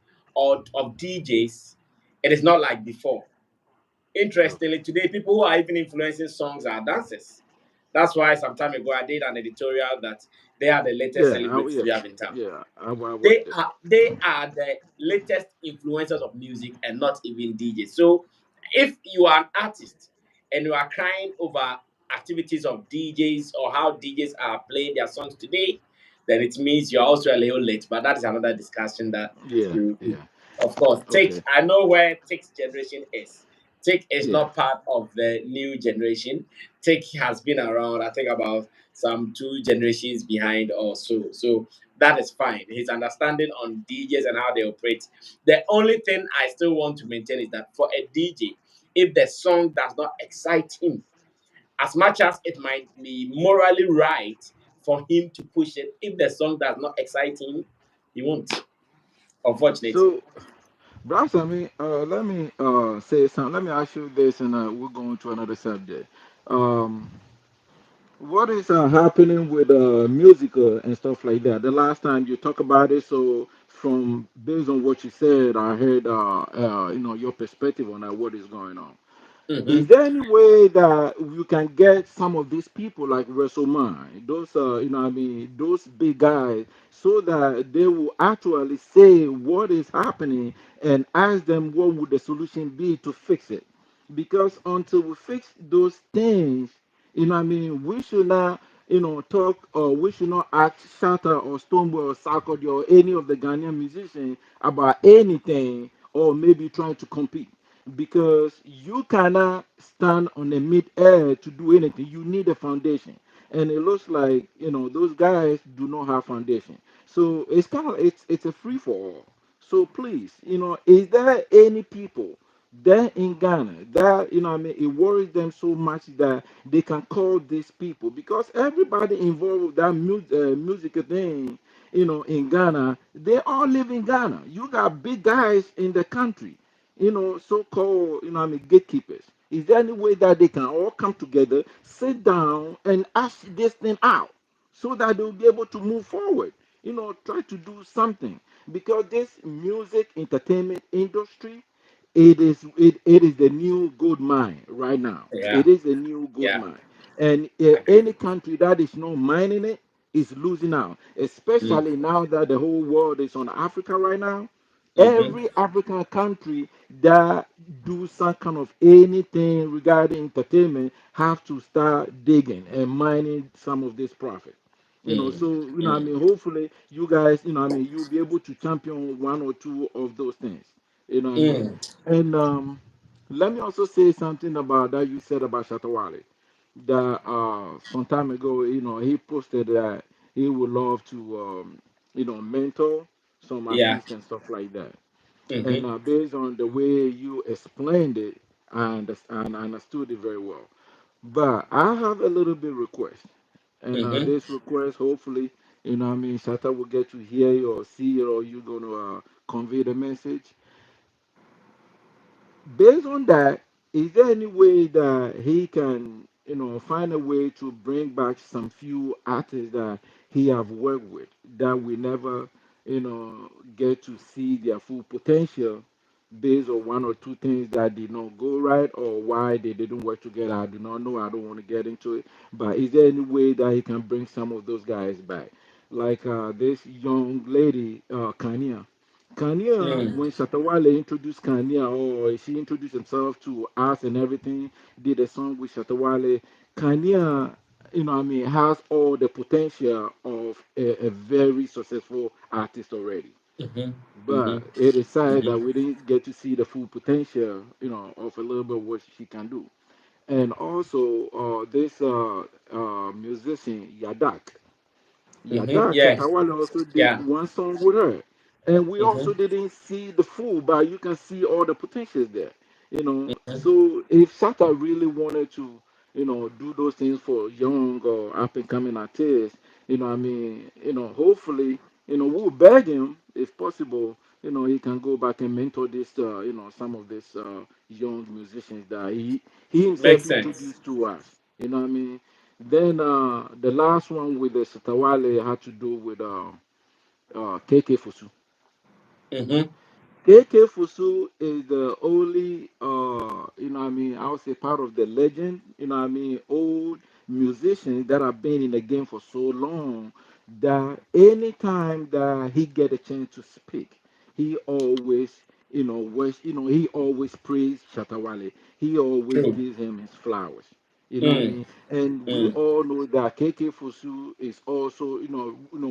of DJs, it is not like before. Okay. Interestingly, today people who are even influencing songs are dancers. That's why some time ago I did an editorial that they are the latest Yeah, celebrities yeah, we have in town. yeah. I They watched it. are they are the latest influencers of music and not even DJs. So if you are an artist and you are crying over activities of DJs or how DJs are playing their songs today, then it means you're also a little late. But that is another discussion that Yeah, you yeah. of course take. Okay. I know where takes generation is. Tick is Yes. not part of the new generation. Tick has been around, I think, about some two generations behind or so. So that is fine. His understanding on DJs and how they operate. The only thing I still want to maintain is that for a DJ, if the song does not excite him, as much as it might be morally right for him to push it, if the song does not excite him, he won't. Unfortunately. So, Brother Sammy, let me say something. Let me ask you this, and we'll go on to another subject. Um, what is happening with music and stuff like that? The last time you talk about it, so from based on what you said, I heard your perspective on what is going on. Is Mm-hmm. there any way that you can get some of these people like WrestleMania, those what I mean, those big guys, so that they will actually say what is happening and ask them what would the solution be to fix it? Because until we fix those things, what I mean, we should not, talk, or we should not ask Shatta or Stonebwoy or Sarkodie or any of the Ghanaian musicians about anything, or maybe trying to compete, because you cannot stand on the mid-air to do anything. You need a foundation, and it looks like those guys do not have foundation. So it's kind of it's a free for all. So please, is there any people there in Ghana that what I mean, it worries them so much that they can call these people, because everybody involved with that music thing, in Ghana, they all live in Ghana. You got big guys in the country, so-called, I mean, gatekeepers. Is there any way that they can all come together, sit down, and ash this thing out, so that they'll be able to move forward? Try to do something, because this music entertainment industry, it is the new gold mine right now. Yeah. It is a new gold Yeah. mine, and Agree. any country that is not mining it is losing out. Mm. Especially now that the whole world is on Africa right now. Mm-hmm. Every African country that do some kind of anything regarding entertainment have to start digging and mining some of this profit. Mm. So I Mm. mean, hopefully you guys, I mean, you'll be able to champion one or two of those things. What I mean? Mm. And let me also say something about that you said about Shatawale. That some time ago, he posted that he would love to mentor some Yeah. artists and stuff like that. And Mm-hmm. based on the way you explained it, I understood it very well. But I have a little bit request, and Mm-hmm. this request, hopefully, I mean, Shata will get to hear it or see it, or you're gonna convey the message. Based on that, is there any way that he can, find a way to bring back some few artists that he have worked with that we never, get to see their full potential, based on one or two things that did not go right or why they didn't work together? I do not know. I don't want to get into it. But is there any way that he can bring some of those guys back? Like this young lady, Kania. Kania, Mm. when Shatawale introduced Kania, or she introduced himself to us and everything, did a song with Shatawale. Kania, I mean, has all the potential of a very successful artist already. Mm-hmm. Mm-hmm. But it is sad Mm-hmm. that we didn't get to see the full potential, of a little bit of what she can do. And also, this musician, Yadak. Mm-hmm. Yada Yes. Shatawale also did Yeah. one song with her. And we Mm-hmm. also didn't see the full, but you can see all the potentials there. Mm-hmm. So if Shata really wanted to, do those things for young or up and coming artists, I mean, hopefully, we'll beg him if possible, he can go back and mentor this, some of these young musicians that he himself Makes sense. introduced to us. What I mean? Then the last one with the Satawale had to do with KK Fusu. Mm-hmm. KK Fusu is the only, what I mean, I would say part of the legend, what I mean, old musicians that have been in the game for so long, that anytime that he get a chance to speak, he always, he always praise Shatawale. He always True. gives him his flowers. You know what I Mm, mean? And we mm, all know that KK Fosu is also,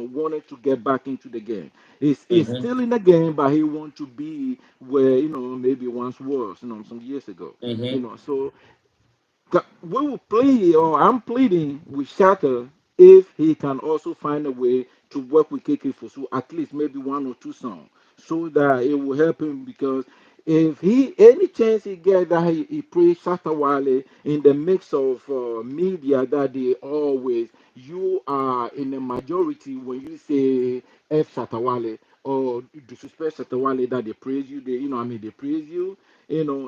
wanted to get back into the game. He's mm-hmm, still in the game, but he want to be where, maybe once was, some years ago. mm-hmm. So we will play, or I'm pleading with Shatter if he can also find a way to work with KK Fosu, at least maybe one or two songs, so that it will help him. Because if he any chance he get that he plays Shatter Wale in the mix of media that they always, you are in the majority when you say F Shatter Wale or disrespect Shatter Wale, that they praise you, they praise you.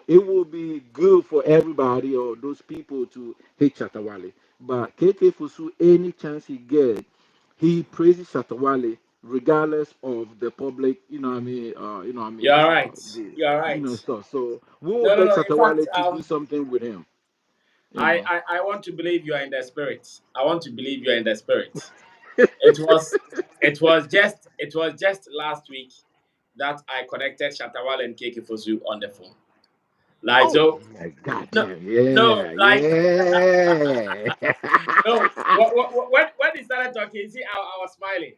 It will be good for everybody or those people to hate Shatawale. But KK Fusu, any chance he get, he praises Shatawale regardless of the public, You're right. the You're right. stuff. So we will No, no, beg no. In fact, Shatawale to do something with him. You I, know. I, I want to believe you are in the spirit. I want to believe you are in the spirit. It was, it was just last week that I connected Shatawal and Keke Fosu on the phone. Like Oh so, yeah, goddamn, no, no, yeah, like yeah, no. When he started talking, see, I was smiling.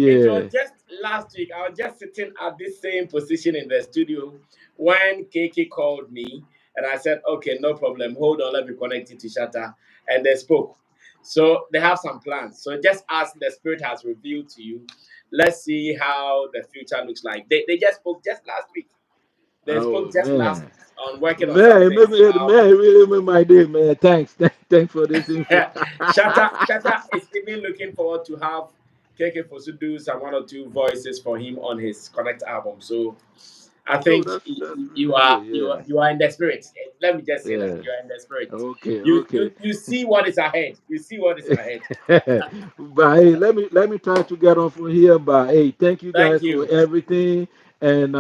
It was yeah. just last week. I was just sitting at this same position in the studio when KK called me, and I said, "Okay, no problem. Hold on, let me connect you to Shatta." And they spoke. So they have some plans. So just as the Spirit has revealed to you, let's see how the future looks like. They just spoke just last week. They Oh spoke just last man. week on working on Man, something. maybe man, it really made my day, man. Thanks, thanks for this info. Shatta is even looking forward to have KK Fosu do some one or two voices for him on his Connect album. So I Oh, think that's you really are good. you are Yeah, you are in the spirit. Let me just say that yeah. you are in the spirit. Okay, You okay. you you see what is ahead. You see what is ahead. But hey, let me try to get off from here. But hey, thank you Thank guys for you. everything, and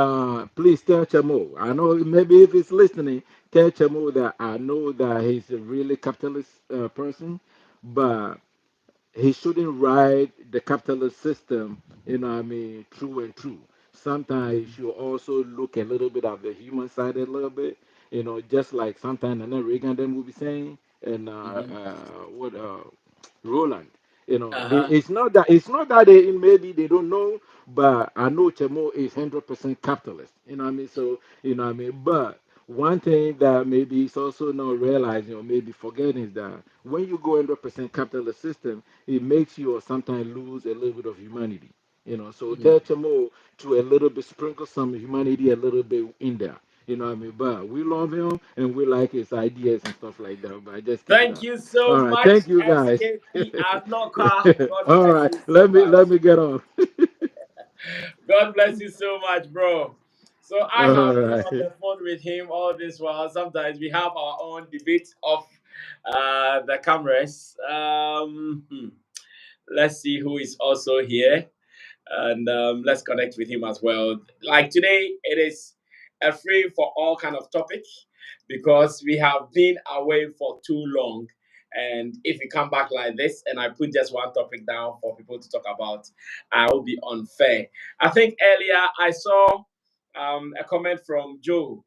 please tell Chamo. I know maybe if he's listening, tell Chamo that I know that he's a really capitalist person, but he shouldn't ride the capitalist system, true and true. Sometimes you should also look a little bit of the human side a little bit, just like sometimes Nana Reagan them will be saying, and Hmm. what Roland. Uh-huh. It's not that they maybe they don't know, but I know Chemo is 100% capitalist. So but one thing that maybe is also not realizing or maybe forgetting is that when you go 100% capitalist system, it makes you or sometimes lose a little bit of humanity. So tell Chemo to a little bit sprinkle some humanity a little bit in there. But we love him and we like his ideas and stuff like that. But just keep it Thank up. you so All right, much, thank you guys. SKP Anoka. God All bless right, you so let much. me get off. God bless you so much, bro. So I All have been on right. the phone with him all this while. Sometimes we have our own debate of the cameras. Let's see who is also here, and let's connect with him as well. Like today, it is a free for all kind of topic because we have been away for too long. And if we come back like this and I put just one topic down for people to talk about, I will be unfair. I think earlier I saw a comment from Joe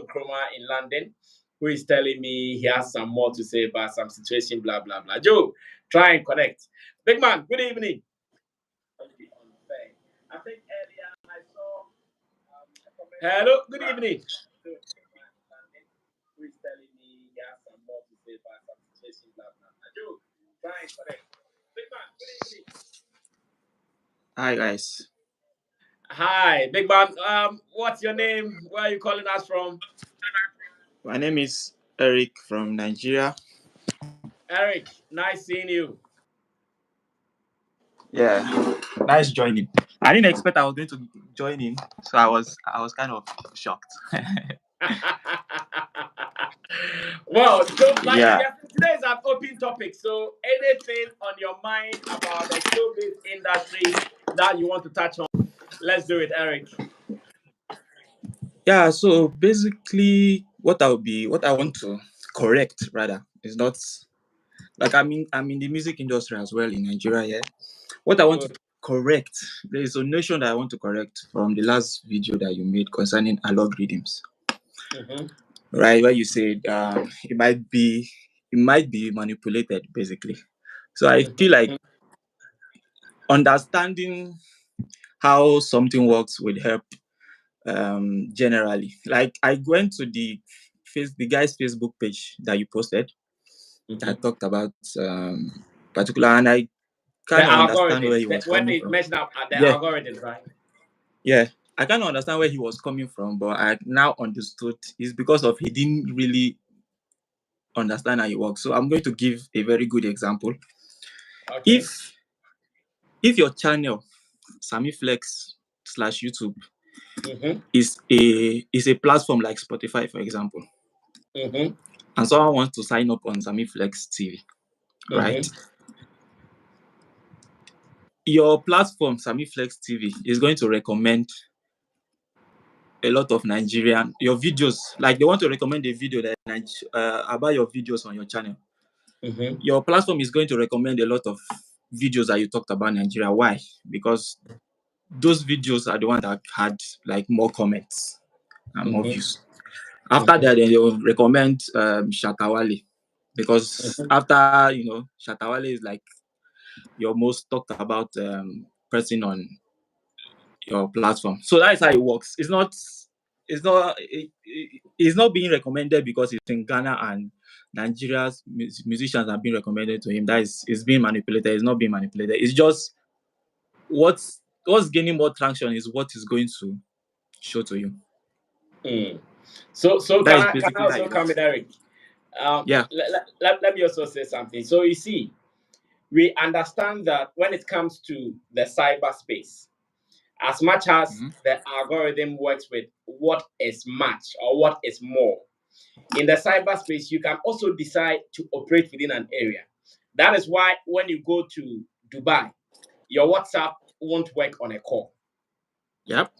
Nkrumah in London, who is telling me he has some more to say about some situation, blah, blah, blah. Joe, try and connect. Big man, good evening. Be unfair. I think earlier I saw a comment. Hello, good evening. Who is telling me he has some more to say about some situation, blah blah blah. Joe, try and connect. Big man, good evening. Hi guys, Hi, big man. What's your name? Where are you calling us from? my name is Eric from Nigeria. Eric, nice seeing you. Yeah, nice joining. I didn't expect I was going to join in, so I was kind of shocked. Well, so like Yeah. yeah, today is an open topic. So anything on your mind about the showbiz industry that you want to touch on, let's do it, Eric. Yeah, so basically what I want to correct rather is not like I'm in the music industry as well in Nigeria, yeah. What I want to Good. correct, there is a notion that I want to correct from the last video that you made concerning algorithms. Mm-hmm. Right, where you said it might be it might be manipulated, basically. So I feel like understanding how something works would help generally. Like I went to the guy's Facebook page that you posted that talked about particular, and I The kind of understand where he algorithms. was When coming it from. mentioned the Yeah, algorithms, right? yeah. I kind of understand where he was coming from, but I now understood it's because of he didn't really understand how it works. So I'm going to give a very good example. Okay. If your channel, Sammy Flex slash YouTube, Mm-hmm. is a platform like Spotify, for example, Mm-hmm. and someone wants to sign up on Sammy Flex TV, right? Mm-hmm. Your platform, Sammy Flex TV, is going to recommend a lot of Nigerian your videos. Like they want to recommend a video that about your videos on your channel. Mm-hmm. Your platform is going to recommend a lot of videos that you talked about Nigeria. Why? Because those videos are the ones that had like more comments and more Mm-hmm. views. After that, then they will recommend Shatawale, because after Shatawale is like your most talked about person on your platform. So that is how it works. It's not being recommended because it's in Ghana and Nigeria's musicians are being recommended to him. That is being manipulated. It's not being manipulated. It's just what's gaining more traction is what is going to show to you. Mm. So That can is I basically how also it come works. with Eric? Yeah. Let me also say something. So you see, we understand that when it comes to the cyberspace, as much as the algorithm works with what is much or what is more, in the cyberspace, you can also decide to operate within an area. That is why when you go to Dubai, your WhatsApp won't work on a call Yep.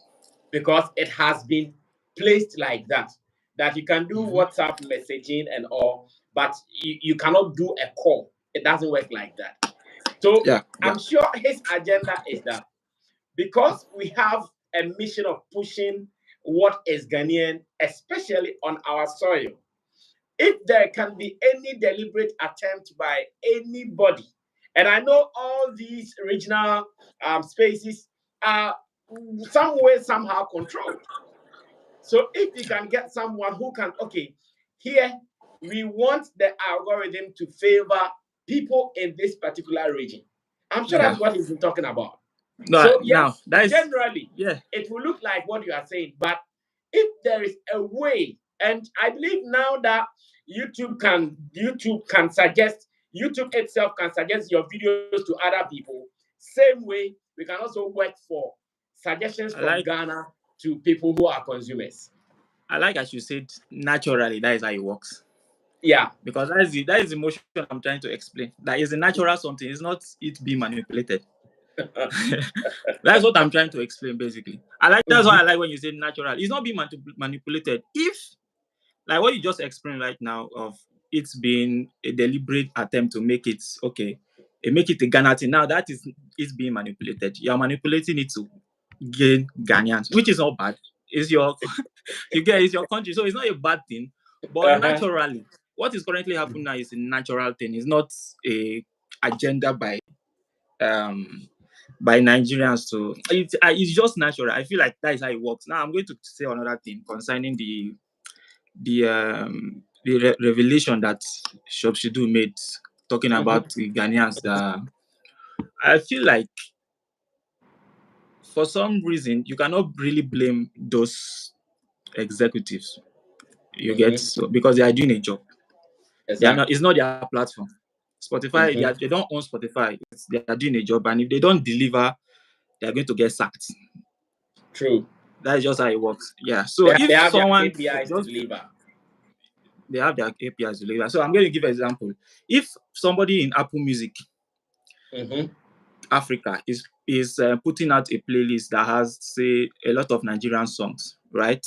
because it has been placed like that. That you can do WhatsApp messaging and all, but you cannot do a call. It doesn't work like that. So Yeah. I'm sure his agenda is that because we have a mission of pushing what is Ghanaian, especially on our soil, if there can be any deliberate attempt by anybody, and I know all these regional spaces are some way, somehow controlled. So if we can get someone who can, okay, here we want the algorithm to favor people in this particular region. I'm sure Yeah. that's what he's been talking about. No, So now yes, that is generally, yeah. it will look like what you are saying, but if there is a way, and I believe now that YouTube can suggest, YouTube itself can suggest your videos to other people. Same way, we can also work for suggestions I from like Ghana to people who are consumers. as you said, naturally that is how it works. Yeah. Because that is the motion I'm trying to explain. That is a natural something. It's not it being manipulated. That's what I'm trying to explain, basically. That's why I like when you say natural. It's not being manipulated. If like what you just explained right now of it's being a deliberate attempt to make it okay, make it a Ghana thing. Now that is it's being manipulated. You're manipulating it to gain Ghanaians, which is not bad. It's your it's your country, so it's not a bad thing. But naturally, what is currently happening now is a natural thing. It's not a agenda by Nigerians. So it's just natural. I feel like that is how it works. Now I'm going to say another thing concerning the revelation that Shopshidu made, talking about the Ghanaians. That I feel like for some reason you cannot really blame those executives. You get so because they are doing a job. They are not. Exactly. It's not their platform. Spotify. They don't own Spotify. They are doing a job, and if they don't deliver, they are going to get sacked. True. That is just how it works. Yeah. So if They have their someone KPIs to just deliver. they have their APIs to deliver. So I'm going to give an example. If somebody in Apple Music Africa is putting out a playlist that has say a lot of Nigerian songs, right?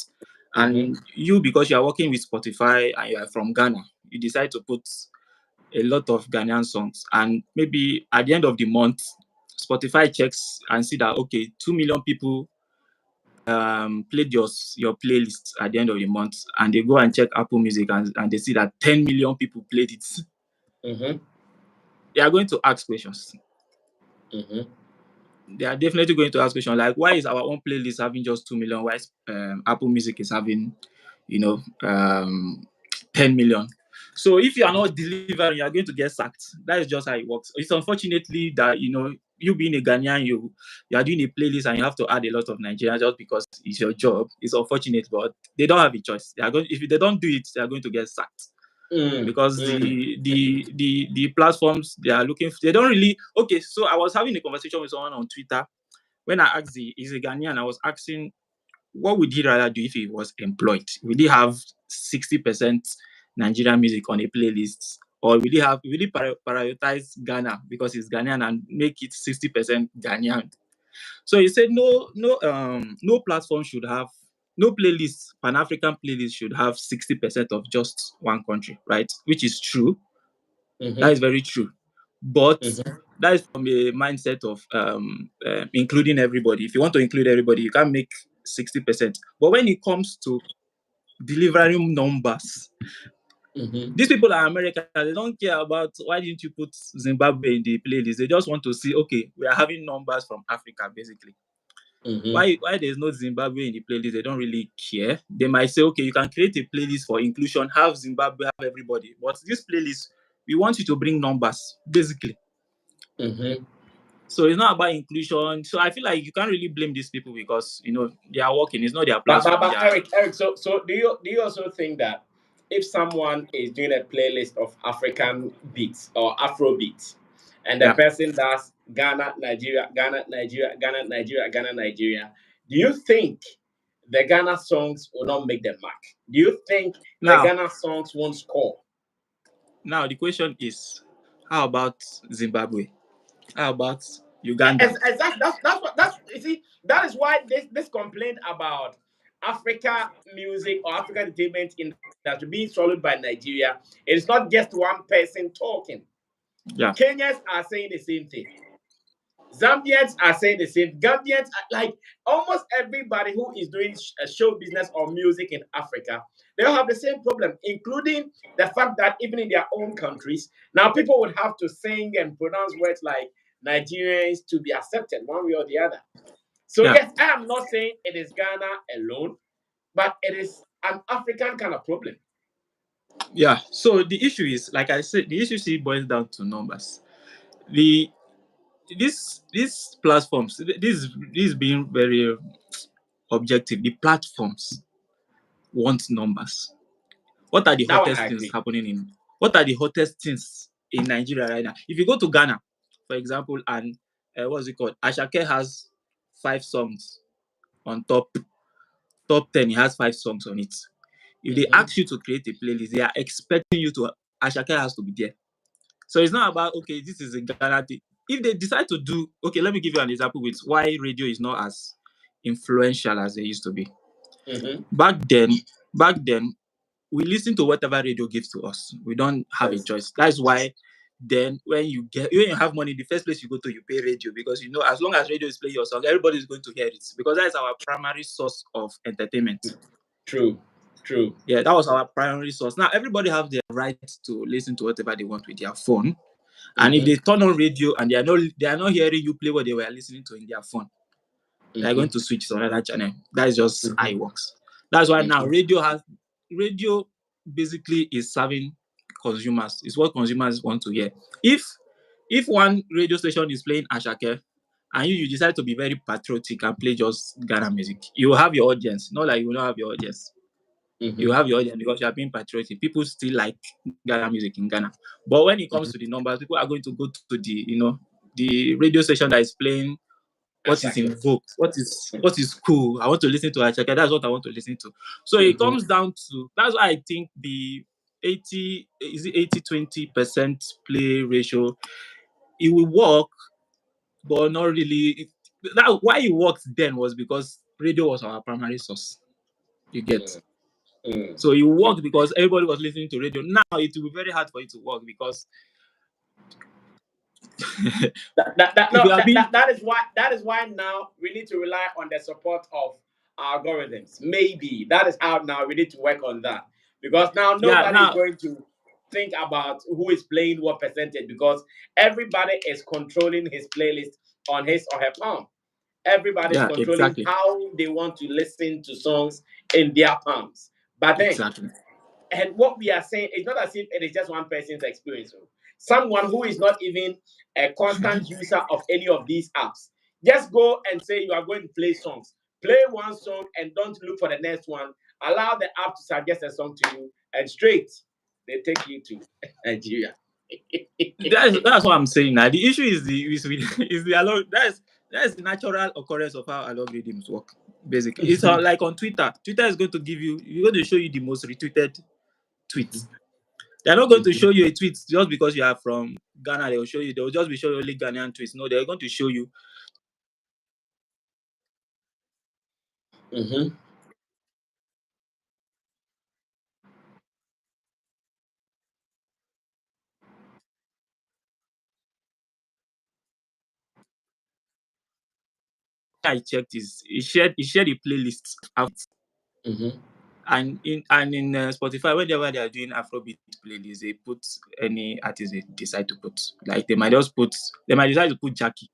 And you, because you are working with Spotify and you are from Ghana, you decide to put a lot of Ghanaian songs, and maybe at the end of the month, Spotify checks and see that okay, 2 million people played your playlist at the end of the month, and they go and check Apple Music and they see that 10 million people played it. Mm-hmm. They are going to ask questions. Mm-hmm. They are definitely going to ask questions like, why is our own playlist having just 2 million? Why Apple Music is having, 10 million? So if you are not delivering, you are going to get sacked. That is just how it works. It's unfortunately that, you being a Ghanaian, you are doing a playlist and you have to add a lot of Nigerians just because it's your job. It's unfortunate, but they don't have a choice. They are going, if they don't do it, they are going to get sacked. Because the platforms they are looking for, they don't really. Okay, so I was having a conversation with someone on Twitter when I asked he's a Ghanaian. I was asking, what would he rather do if he was employed? Would he have 60% Nigerian music on a playlist, or will he prioritize Ghana because he's Ghanaian and make it 60% Ghanaian? So he said no platform should have, no playlist, Pan-African playlist should have 60% of just one country, right? Which is true. That is very true. But that is from a mindset of including everybody. If you want to include everybody, you can't make 60%. But when it comes to delivering numbers, these people are American. They don't care about why didn't you put Zimbabwe in the playlist. They just want to see, okay, we are having numbers from Africa, basically. Why there's no Zimbabwe in the playlist, they don't really care. They might say, okay, you can create a playlist for inclusion, have Zimbabwe, have everybody. But this playlist, we want you to bring numbers, basically. So it's not about inclusion. So I feel like you can't really blame these people because they are working. It's not their platform. But Eric, so do you also think that if someone is doing a playlist of African beats or Afro beats, and the person does Ghana, Nigeria, Ghana, Nigeria, Ghana, Nigeria, Ghana, Nigeria, do you think the Ghana songs will not make the mark? Do you think the Ghana songs won't score? Now the question is, how about Zimbabwe? How about Uganda? That's you see, that is why this complaint about Africa music or African entertainment industry being swallowed by Nigeria, it is not just one person talking. Yeah. Kenyans are saying the same thing. Zambians are saying the same. Gambians, like almost everybody who is doing show business or music in Africa, they all have the same problem, including the fact that even in their own countries, now people would have to sing and pronounce words like Nigerians to be accepted one way or the other. So yes, I am not saying it is Ghana alone, but it is an African kind of problem. Yeah. So the issue is, like I said, the issue boils down to numbers. These platforms, this being very objective, the platforms want numbers. What are the hottest things happening in? What are the hottest things in Nigeria right now? If you go to Ghana, for example, and what's it called? Ashake has 5 songs on top 10. He has 5 songs on it. If they ask you to create a playlist, they are expecting you to. Ashake has to be there. So it's not about, okay, this is a Ghana thing. If they decide to do, okay, let me give you an example with why radio is not as influential as they used to be. Back then, we listen to whatever radio gives to us. We don't have a choice. That's why then when you have money, the first place you go to, you pay radio, because as long as radio is playing your song, everybody is going to hear it, because that is our primary source of entertainment. True. Yeah, that was our primary source. Now everybody have the right to listen to whatever they want with their phone. And if they turn on radio and they are not hearing you play what they were listening to in their phone, they are going to switch to another channel. That is just how it works. That's why now radio basically is serving consumers. It's what consumers want to hear. If one radio station is playing Ashake and you decide to be very patriotic and play just Ghana music, you will have your audience. Not like you will not have your audience. You have your audience because you are being patriotic. People still like Ghana music in Ghana. But when it comes to the numbers, people are going to go to the radio station that is playing what is in vogue, what is cool. I want to listen to Achaka. That's what I want to listen to. So it comes down to, that's why I think the 80-20% play ratio, it will work, but not really. Why it worked then was because radio was our primary source. You get. So it worked because everybody was listening to radio. Now it will be very hard for it to work because that is why now we need to rely on the support of algorithms. Maybe that is how now we need to work on that, because now nobody is going to think about who is playing what percentage because everybody is controlling his playlist on his or her palm. Everybody's Yeah, controlling exactly. how they want to listen to songs in their palms. But then, Exactly. and what we are saying is not as if it is just one person's experience. Someone who is not even a constant user of any of these apps, just go and say you are going to play songs. Play one song and don't look for the next one. Allow the app to suggest a song to you, and straight they take you to Nigeria. That's what I'm saying. Now the issue is is the that's the natural occurrence of how algorithms work. Basically, it's like on Twitter. Twitter is going to give you, you're going to show you the most retweeted tweets. They're not going to show you a tweet just because you are from Ghana. They will show you. They will just be showing only Ghanaian tweets. No, they're going to show you. Mm-hmm. I checked is he shared a playlist out, Mm-hmm. and in Spotify, whenever they are doing Afrobeat playlist, they put any artist they decide to put. Like they might decide to put Jackie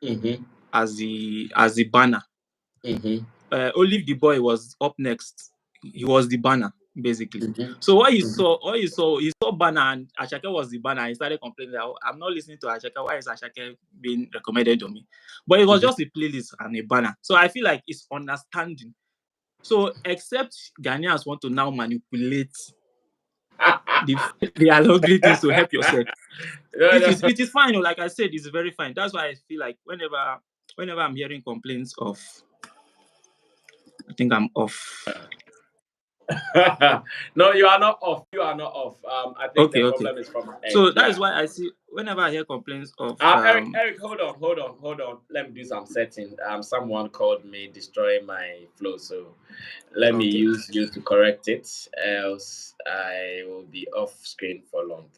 Mm-hmm. as the banner. Mm-hmm. Olive the Boy was up next. He was the banner basically. Mm-hmm. So he saw banner and Ashake was the banner. He started complaining that, "Oh, I'm not listening to Ashake. Why is Ashake being recommended to me?" But it was just a playlist and a banner. So I feel like it's understanding. So except Ghanaians want to now manipulate the the algorithms to help yourself. No, no. It is fine. Like I said, it's very fine. That's why I feel like whenever I'm hearing complaints of, I think I'm off. No, you are not off. You are not off. I think the Okay, okay. problem is from my end. So that is Yeah. why I see whenever I hear complaints of Eric, hold on. Let me do some setting. Someone called me destroying my flow, so let me okay. use you to correct it, else I will be off screen for long.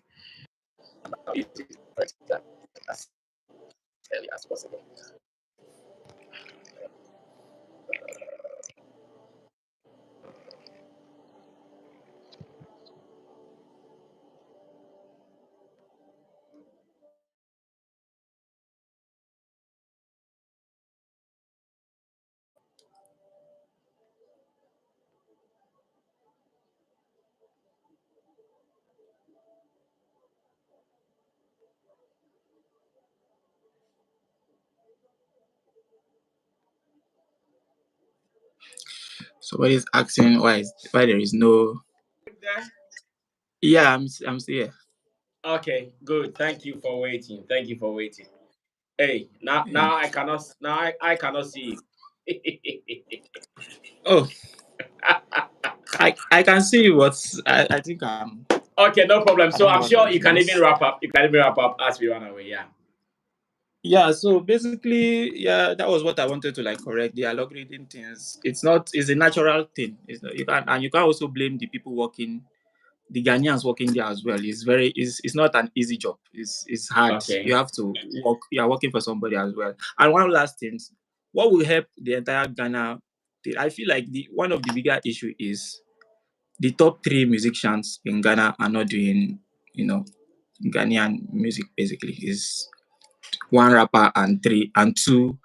As early as possible. Somebody's asking why there is no. There? Yeah, I'm still here. Okay, good. Thank you for waiting. Thank you for waiting. Hey, Yeah. I cannot see you. Oh, I can see you, but I think Okay, no problem. I So don't know I'm what the sure you issue can even is. wrap up. You can even wrap up as we run away. Yeah. Yeah, so basically, yeah, that was what I wanted to like correct the algorithm things. It's a natural thing. You can also blame the people working, the Ghanaians working there as well. It's not an easy job. It's hard. You Okay. have to work. You are working for somebody as well. And one last thing, what will help the entire Ghana? I feel like the one of the bigger issue is the top three musicians in Ghana are not doing, you know, Ghanaian music. Basically, is one rapper and two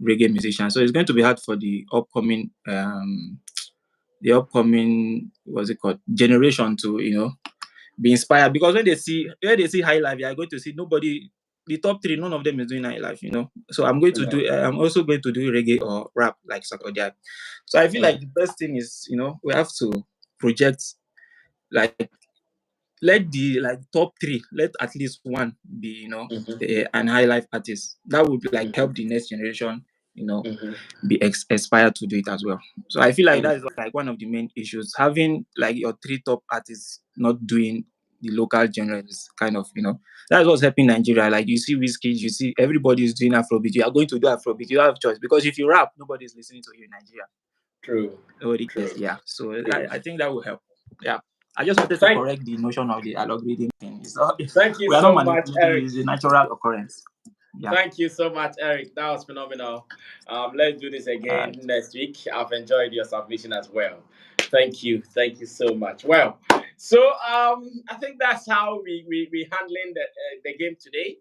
reggae musicians. So it's going to be hard for the upcoming what's it called generation to be inspired, because when they see high life, you are going to see nobody. The top three, none of them is doing high life. So No. I'm also going to do reggae or rap like Sakodia. So I feel like the best thing is, we have to project, like, let the like top three, let at least one be, Mm-hmm. an high life artist. That would like Mm-hmm. help the next generation, Mm-hmm. be inspired to do it as well. So I feel like that Mm. is like one of the main issues. Having like your three top artists not doing the local genre is kind of, that's what's happening in Nigeria. Like, you see Whiskey, you see everybody is doing Afrobeat. You are going to do Afrobeat. You don't have choice, because if you rap, nobody is listening to you in Nigeria. True. Nobody cares. True. Yeah. So True. I think that will help. Yeah. I just wanted to Thank correct the notion of the algorithm thing. It's not, thank you we are not so much, manipulating it. Eric. It's a natural occurrence. Yeah. Thank you so much, Eric. That was phenomenal. Let's do this All again right. next week. I've enjoyed your submission as well. Thank you. Thank you so much. Well, So I think that's how we handling the game today.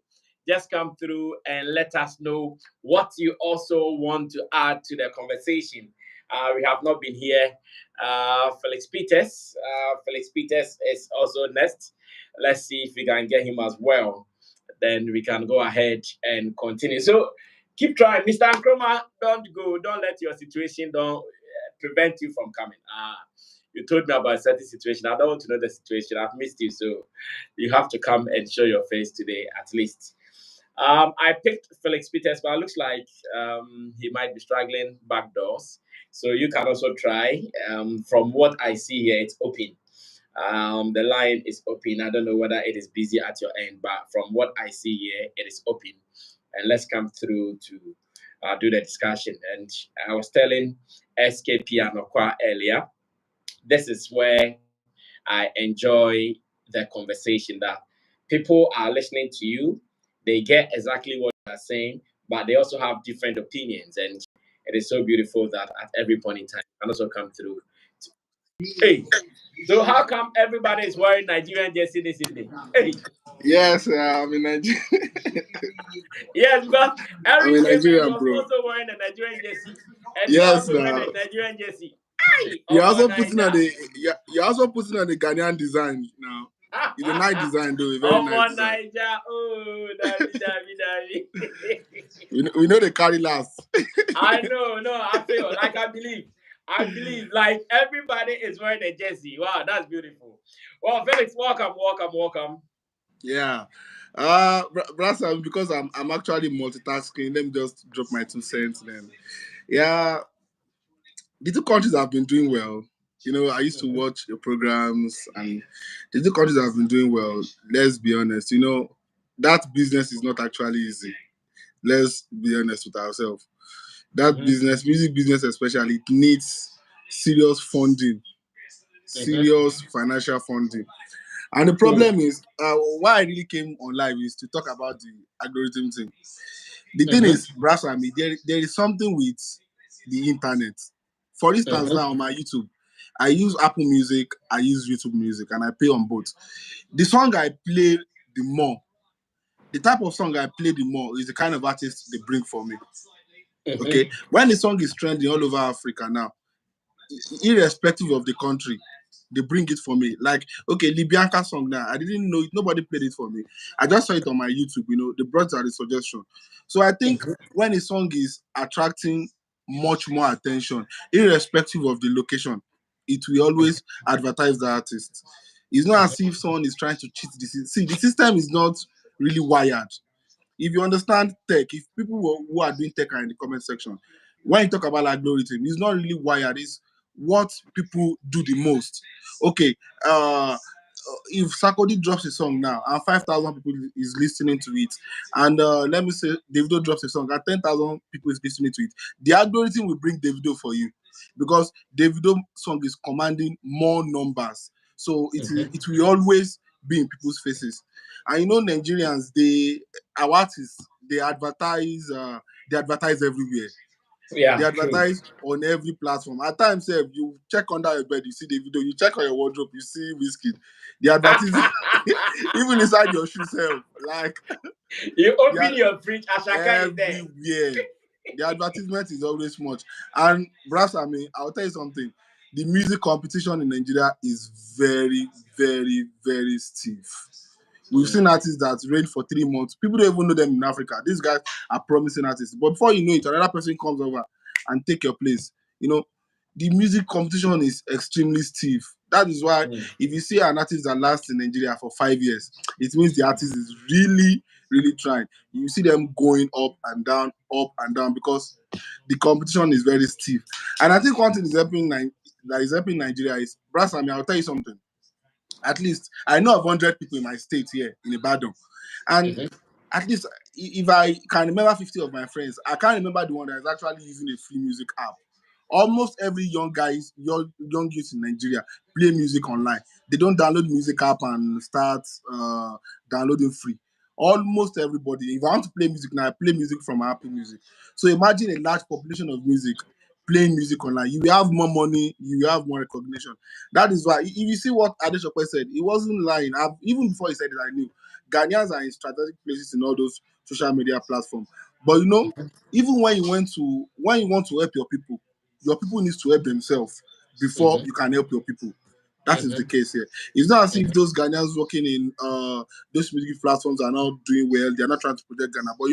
Just come through and let us know what you also want to add to the conversation. We have not been here. Felix Peters. Felix Peters is also next. Let's see if we can get him as well. Then we can go ahead and continue. So keep trying, Mr. Nkrumah. Don't go. Don't let your situation don't prevent you from coming. You told me about a certain situation. I don't want to know the situation. I've missed you, so you have to come and show your face today at least. I picked Felix Peters, but it looks like he might be struggling back doors. So you can also try. From what I see here, it's open. The line is open. I don't know whether it is busy at your end, but from what I see here, it is open. And let's come through to do the discussion. And I was telling SKP and Okwa earlier, this is where I enjoy the conversation that people are listening to you. They get exactly what you are saying, but they also have different opinions. And it is so beautiful that at every point in time, you can also come through. Hey, so how come everybody is wearing Nigerian jersey this evening? Hey, Yes, I'm in Nigeria. yes, because I'm Eric in came and Nigeria, was bro. also wearing a Nigerian jersey, and you are Yes, also wearing now a Nigerian jersey. Hey, you're Omo also putting on Niger. the you're also putting on the Ghanaian design now. It's a nice design, though. A very nice Omo design. Niger. Oh, Davi. We know they carry last. I know, no, I feel like I believe, like everybody is wearing a jersey. Wow, that's beautiful. Well, Felix, welcome. Yeah. Brasa, because I'm actually multitasking. Let me just drop my 2 cents then. Yeah, the two countries have been doing well. I used to watch your programs, and the two countries have been doing well. Let's be honest. That business is not actually easy. Let's be honest with ourselves. That Mm-hmm, business, music business especially, it needs serious funding, mm-hmm, serious financial funding. And the mm, problem is, why I really came on live is to talk about the algorithm thing. The thing mm-hmm, is, Brass and me, there is something with the internet. For instance, mm-hmm, now on my YouTube, I use Apple Music, I use YouTube Music, and I pay on both. The song I play the more, the type of song I play the more is the kind of artist they bring for me. mm-hmm, Okay, when the song is trending all over Africa now, irrespective of the country, they bring it for me. Like, okay, Libyanka song now, I didn't know it, nobody played it for me. I just saw it on my YouTube, they brought out the suggestion. So I think mm-hmm, when a song is attracting much more attention, irrespective of the location, it will always advertise the artist. It's not as if someone is trying to cheat the system. See, the system is not really wired. If you understand tech, if people who are doing tech are in the comment section, when you talk about algorithm, it's not really wired. It's what people do the most. Okay, if Sarkodie drops a song now and 5,000 people is listening to it, and let me say Davido drops a song and 10,000 people is listening to it, the algorithm will bring Davido for you because Davido song is commanding more numbers. So it will always be in people's faces. And Nigerians, our artists, they advertise everywhere. They yeah, true. advertise on every platform. At times, you check under your bed, you see the video. You check on your wardrobe, you see whiskey. The advertise even inside your shoe self, like You they are open your fridge, Ashaka is there. everywhere. The advertisement is always much. And brass, I'll tell you something. The music competition in Nigeria is very, very, very stiff. We've Mm, seen artists that range for 3 months. People don't even know them in Africa. These guys are promising artists. But before you know it, another person comes over and take your place. The music competition is extremely stiff. That is why mm, if you see an artist that lasts in Nigeria for 5 years, it means the artist is really, really trying. You see them going up and down because the competition is very stiff. And I think one thing that is helping Nigeria is, Brass, I'll tell you something. At least I know of 100 people in my state here in Ibadan. And mm-hmm, at least if I can remember 50 of my friends, I can't remember the one that is actually using a free music app. Almost every young youth in Nigeria play music online. They don't download music app and start downloading free. Almost everybody. If I want to play music now, I play music from Apple Music. So imagine a large population of music playing music online. You will have more money, you will have more recognition. That is why, if you see what Adesope said, he wasn't lying. Even before he said it, I knew. Ghanaians are in strategic places in all those social media platforms. But even when you want to help your people needs to help themselves before you can help your people. That is the case here. It's not as if those Ghanaians working in those music platforms are not doing well. They are not trying to protect Ghana. But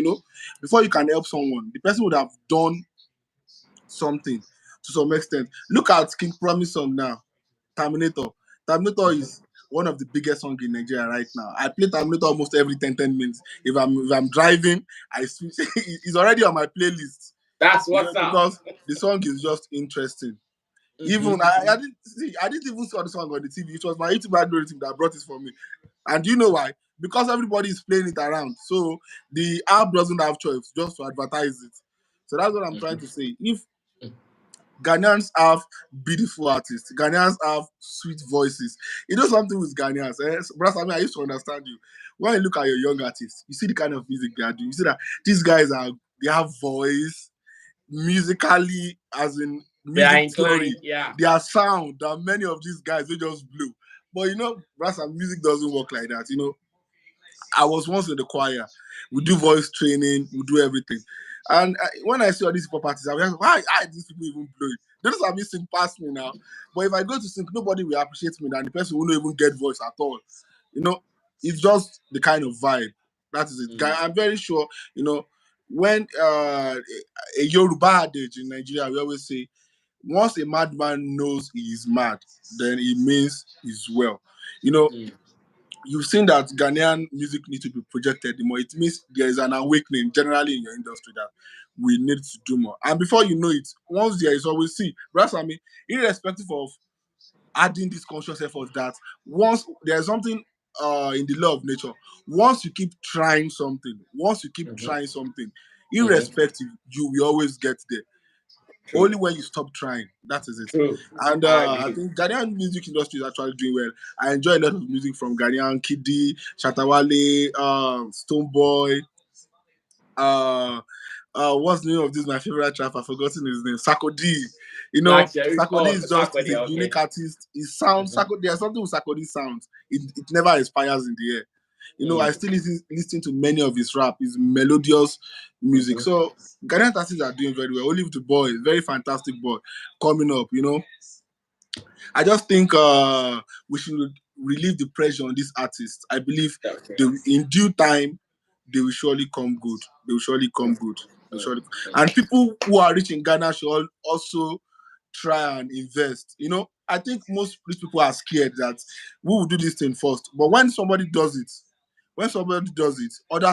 before you can help someone, the person would have done something to some extent. Look at King Promise song now, Terminator. Terminator is one of the biggest songs in Nigeria right now. I play Terminator almost every 10 minutes. If I'm driving, I switch. It's already on my playlist. That's what's up. Because the song is just interesting. Even I didn't even saw the song on the TV. It was my YouTube algorithm that brought it for me. And do you know why? Because everybody is playing it around. So the app doesn't have choice just to advertise it. So that's what I'm trying to say. If Ghanaians have beautiful artists, Ghanaians have sweet voices. Something with Ghanaians. Brother Sammy, I used to understand you. When you look at your young artists, you see the kind of music they are doing. You see that these guys they have voice, musically, as in music theory, their sound. There are many of these guys they just blew. But Brasa, music doesn't work like that. I was once in the choir. We do voice training, we do everything. And when I see all these pop artists, I'm like, why these people even blow it? They just have me sing past me now. But if I go to sing, nobody will appreciate me, and the person will not even get voice at all. It's just the kind of vibe. That is it. I'm very sure, when a Yoruba adage in Nigeria, we always say, once a madman knows he is mad, then it means he's well. You've seen that Ghanaian music needs to be projected more. It means there is an awakening generally in your industry that we need to do more. And before you know it, once there is always Brasami, irrespective of adding this conscious effort, that once there's something in the law of nature, once you keep trying something, irrespective, you will always get there. True. Only when you stop trying. That is it. True. And I think Ghanaian music industry is actually doing well. I enjoy a lot of music from Ghanaian, Kiddy, Shatawale, Stoneboy. What's the name of this? My favorite chap, I've forgotten his name. Sakodi. Sakodi is just a unique artist. His sound, there's something with Sakodi's sounds. It never expires in the air. I still listen to many of his rap, his melodious music. So Ghanaian artists are doing very well. Olive the Boy, very fantastic boy, coming up. I just think we should relieve the pressure on these artists. I believe in due time they will surely come good. They will surely come good. And people who are rich in Ghana should also try and invest. I think most rich people are scared that we will do this thing first. But when somebody does it, others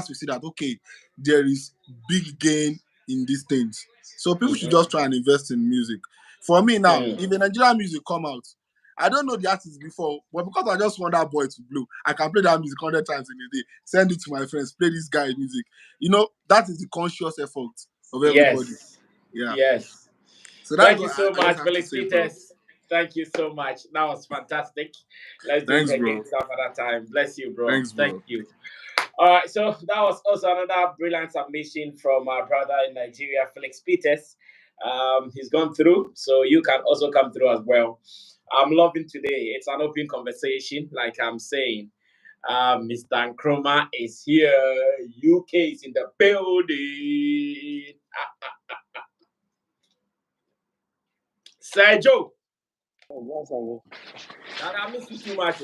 will see that, okay, there is big gain in these things. So people should just try and invest in music. For me now, if a Nigerian music come out, I don't know the artist before, but because I just want that boy to blow, I can play that music 100 times in a day, send it to my friends, play this guy music. That is the conscious effort of everybody. Yes. So that's thank you so much, Felix Peters. Thank you so much. That was fantastic. Let's do it again some other time. Bless you, bro. Thanks, bro. Thank you. All right, so that was also another brilliant submission from our brother in Nigeria, Felix Peters. He's gone through, so you can also come through as well. I'm loving today. It's an open conversation, like I'm saying. Mr. Nkrumah is here. UK is in the building. Sergio. Oh, I miss you too much.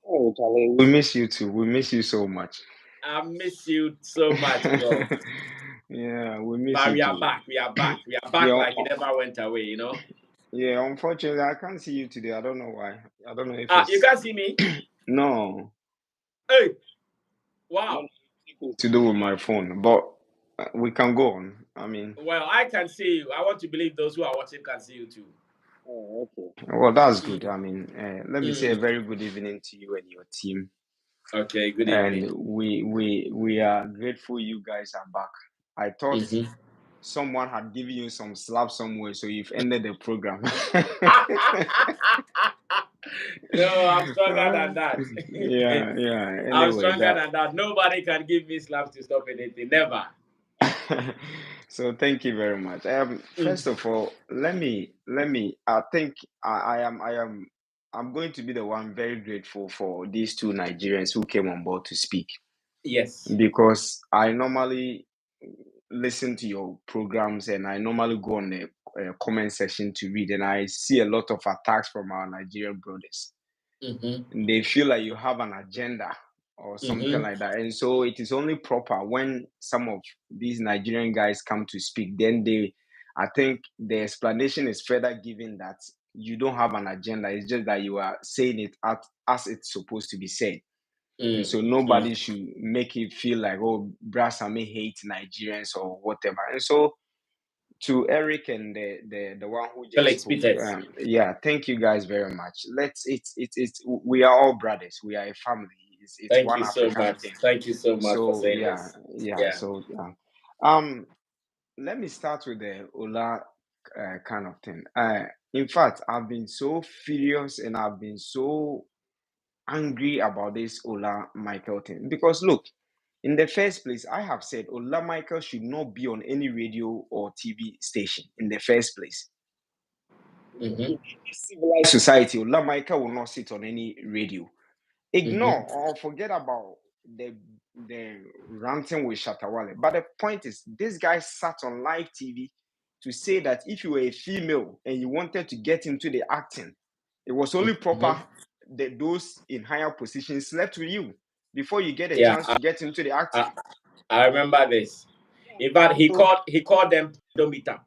Oh, Charlie, we miss you too. We miss you so much. I miss you so much, bro. Yeah, we miss but you we are too. back. We are back. We are back like it never went away, Yeah, unfortunately, I can't see you today. I don't know why. I don't know if you can't see me? No. Hey. Wow. To do with my phone, but we can go on. I mean, well, I can see you. I want to believe those who are watching can see you too. Oh, okay. Well, that's good. I mean, let me say a very good evening to you and your team. Okay, good evening. And we are grateful you guys are back. I thought someone had given you some slap somewhere, so you've ended the program. No, I'm stronger than that. Yeah. Anyway, I'm stronger than that. Nobody can give me slaps to stop anything. Never. So thank you very much. First of all, let me. I think I'm going to be the one very grateful for these two Nigerians who came on board to speak, Yes. because I normally listen to your programs and I normally go on the comment section to read, and I see a lot of attacks from our Nigerian brothers. They feel like you have an agenda or something like that, and so it is only proper when some of these Nigerian guys come to speak, then I think the explanation is further given that you don't have an agenda, it's just that you are saying it as it's supposed to be said. And so nobody should make it feel like, oh, Brasame hate Nigerians or whatever. And so to Eric and the one who just Felix spoke, Peters. yeah, thank you guys very much. It's we are all brothers. We are a family. It's Thank one you so African much. thing. Thank you so much for So saying yeah, this. yeah. So yeah. Let me start with the Ola kind of thing. In fact, I've been so furious and I've been so angry about this Ola Michael thing, because look, in the first place, I have said Ola Michael should not be on any radio or TV station in the first place. In a civilized society, Ola Michael will not sit on any radio. Ignore or forget about the ranting with Shatawale. But the point is, this guy sat on live TV to say that if you were a female and you wanted to get into the acting, it was only proper that those in higher positions slept with you before you get a chance to get into the acting. I remember this. In fact, he called them predometer,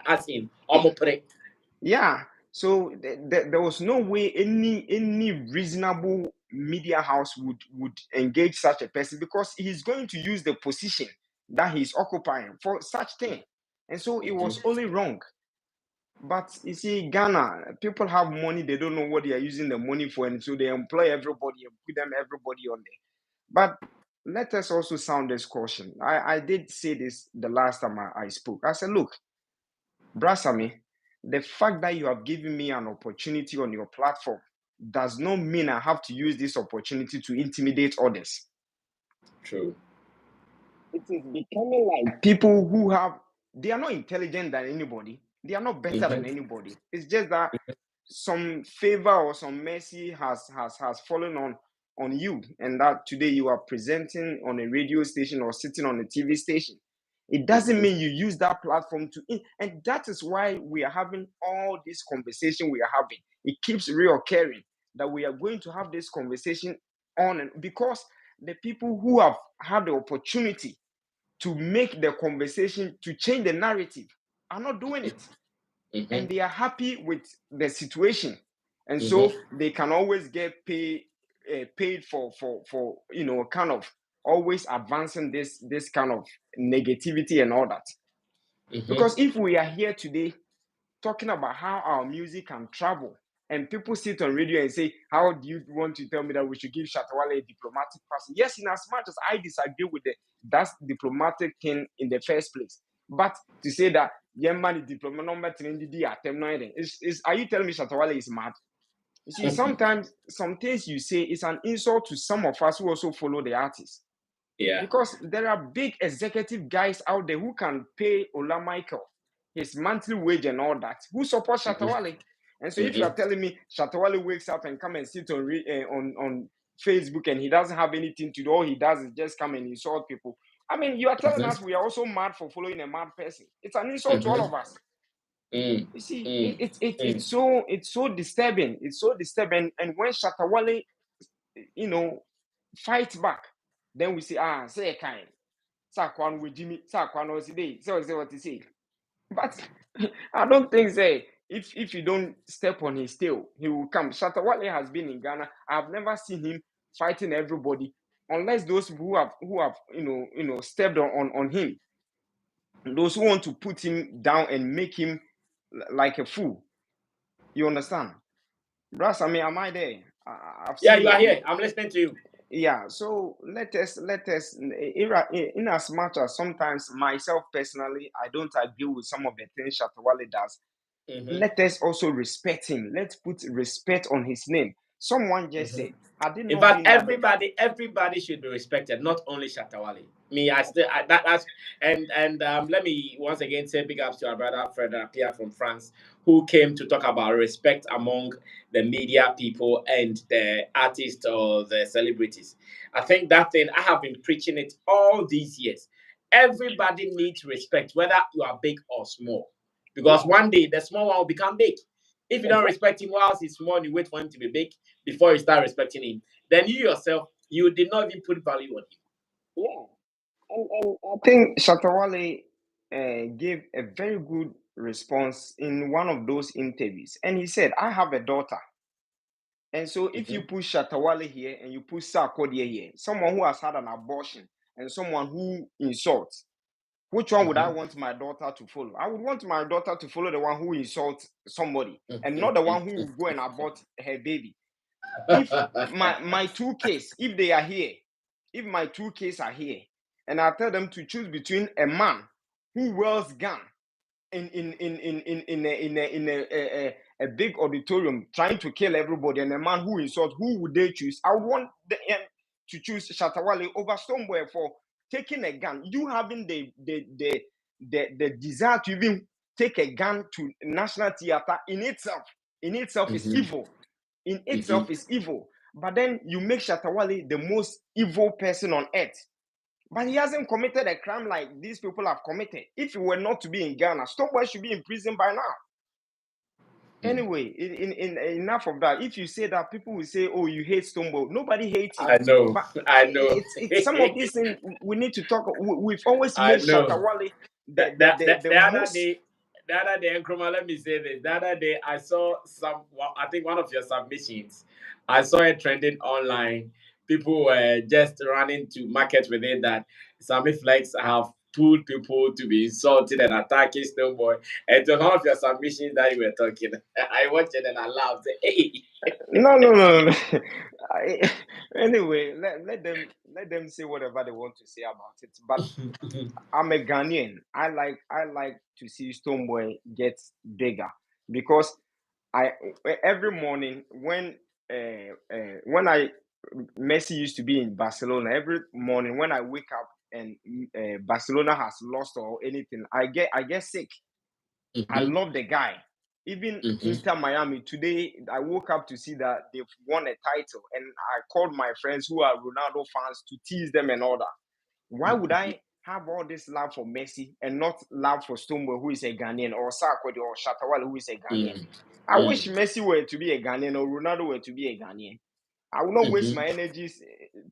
as in omopre. Yeah. So there was no way any reasonable media house would engage such a person, because he's going to use the position that he's occupying for such thing. And so it was only wrong. But you see, Ghana, people have money, they don't know what they are using the money for, and so they employ everybody and put everybody on there. But let us also sound this caution. I did say this the last time I spoke. I said, look, Brasame, the fact that you have given me an opportunity on your platform does not mean I have to use this opportunity to intimidate others. True. It is becoming like people who they are not intelligent than anybody. They are not better than anybody. It's just that some favor or some mercy has fallen on you, and that today you are presenting on a radio station or sitting on a TV station. It doesn't mean you use that platform and that is why we are having all this conversation we are having. It keeps reoccurring that we are going to have this conversation on, and because the people who have had the opportunity to make the conversation, to change the narrative, are not doing it. And they are happy with the situation, and so they can always get paid for kind of always advancing this kind of negativity and all that. Because if we are here today talking about how our music can travel, and people sit on radio and say, how do you want to tell me that we should give Shatawale a diplomatic pass? Yes, in as much as I disagree with that diplomatic thing in the first place. But to say that Yemani diplomat number are you telling me Shatawale is mad? You see, sometimes some things you say is an insult to some of us who also follow the artist. Yeah. Because there are big executive guys out there who can pay Ola Michael his monthly wage and all that, who support Shatawale. And so if you are telling me Shatawale wakes up and come and sit on Facebook and he doesn't have anything to do, all he does is just come and insult people. I mean, you are telling us we are also mad for following a mad person. It's an insult to all of us. You see, it's so disturbing. It's so disturbing. And when Shatawale, fight back, then we say, say a kind. Sakwan with Jimmy, Sakwan was today. So what to say. But I don't think say if you don't step on his tail, he will come. Shatawale has been in Ghana. I've never seen him fighting everybody, unless those who have stepped on him. Those who want to put him down and make him like a fool. You understand? Brass, I mean, am I there? I've Yeah, seen you are here. I'm listening to you. Yeah, so let us in as much as sometimes myself personally I don't agree with some of the things Shatawale does. Let us also respect him. Let's put respect on his name. Someone just said, had it In not fact, been that everybody should be respected, not only Shatawale. Me, that's and let me once again say big ups to our brother Frederick Pierre from France, who came to talk about respect among the media people and the artists or the celebrities. I think that thing I have been preaching it all these years. Everybody needs respect, whether you are big or small, because one day the small one will become big. If you don't respect him whilst he's small, and you wait for him to be big before you start respecting him, then you yourself, you did not even put value on him. Yeah. And I think Shatawale gave a very good response in one of those interviews. And he said, I have a daughter. And so if you put Shatawale here and you put Sarkodie here, someone who has had an abortion and someone who insults, which one would I want my daughter to follow? I would want my daughter to follow the one who insults somebody and not the one who will go and abort her baby. If my two kids, if they are here, if my two kids are here, and I tell them to choose between a man who wields gun in a big auditorium trying to kill everybody and a man who insults, who would they choose? I would want them to choose Shatawale over Stonebwoy for taking a gun. You having the desire to even take a gun to national theater in itself is evil. In itself is evil. But then you make Shatawale the most evil person on earth. But he hasn't committed a crime like these people have committed. If he were not to be in Ghana, Stonebwoy should be in prison by now. Anyway, enough of that. If you say that, people will say, "Oh, you hate Stonebwoy." Nobody hates him. I know, But I know. it's some of these things we need to talk. We've always I made know. Shatawale The, the the, the the, the, the the other most. day, Nkrumah, let me say this. The other day, I saw I think one of your submissions. I saw it trending online. People were just running to market with it that Sammy Flex have told people to be insulted and attacking Stonebwoy. And to one of your submissions that you were talking, I watched it and I laughed. Hey. No. Anyway, let them say whatever they want to say about it. But I'm a Ghanaian. I like to see Stonebwoy get bigger because every morning when Messi used to be in Barcelona, every morning when I wake up and Barcelona has lost or anything, I get sick. I love the guy. Even Inter Miami today, I woke up to see that they've won a title, and I called my friends who are Ronaldo fans to tease them and all that. Why would I have all this love for Messi and not love for Stonebwoy, who is a Ghanaian, or Sarkodie or Shatawale, who is a Ghanaian? I wish Messi were to be a Ghanaian or Ronaldo were to be a Ghanaian. I will not waste my energies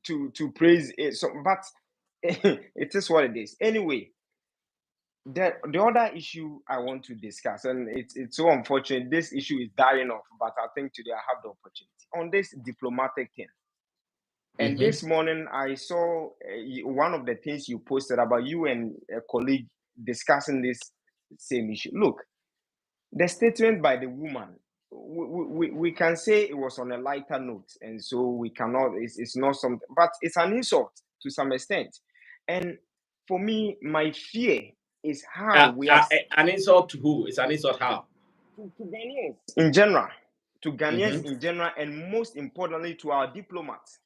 to praise it. So, but it is what it is. Anyway, the other issue I want to discuss, and it's so unfortunate, this issue is dying off, but I think today I have the opportunity on this diplomatic thing. And this morning I saw one of the things you posted about you and a colleague discussing this same issue. Look, the statement by the woman, we can say it was on a lighter note, and so we cannot, it's not something, but it's an insult to some extent. And for me, my fear is how we are An insult to who? It's an insult how? to Ghanaians in general, to Ghanaians in general, and most importantly to our diplomats.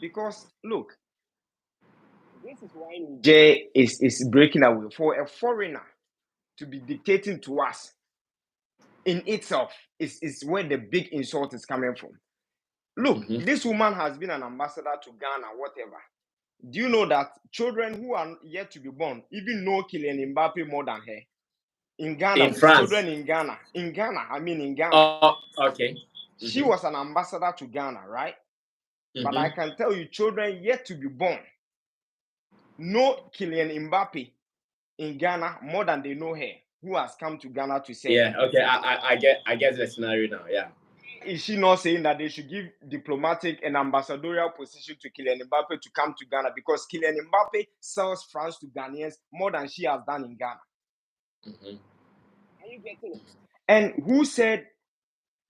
Because look, this is why Niger is breaking away. For a foreigner to be dictating to us in itself is where the big insult is coming from. Look, this woman has been an ambassador to Ghana, whatever. Do you know that children who are yet to be born even know Kylian Mbappe more than her? In Ghana, In France. children in Ghana. In Ghana. Oh, okay. She was an ambassador to Ghana, right? But I can tell you, children yet to be born know Kylian Mbappe in Ghana more than they know her, who has come to Ghana to serve. Yeah, okay. I get the scenario now. Yeah. Is she not saying that they should give diplomatic and ambassadorial position to Kylian Mbappe to come to Ghana because Kylian Mbappe sells France to Ghanaians more than she has done in Ghana? Are you getting it? And who said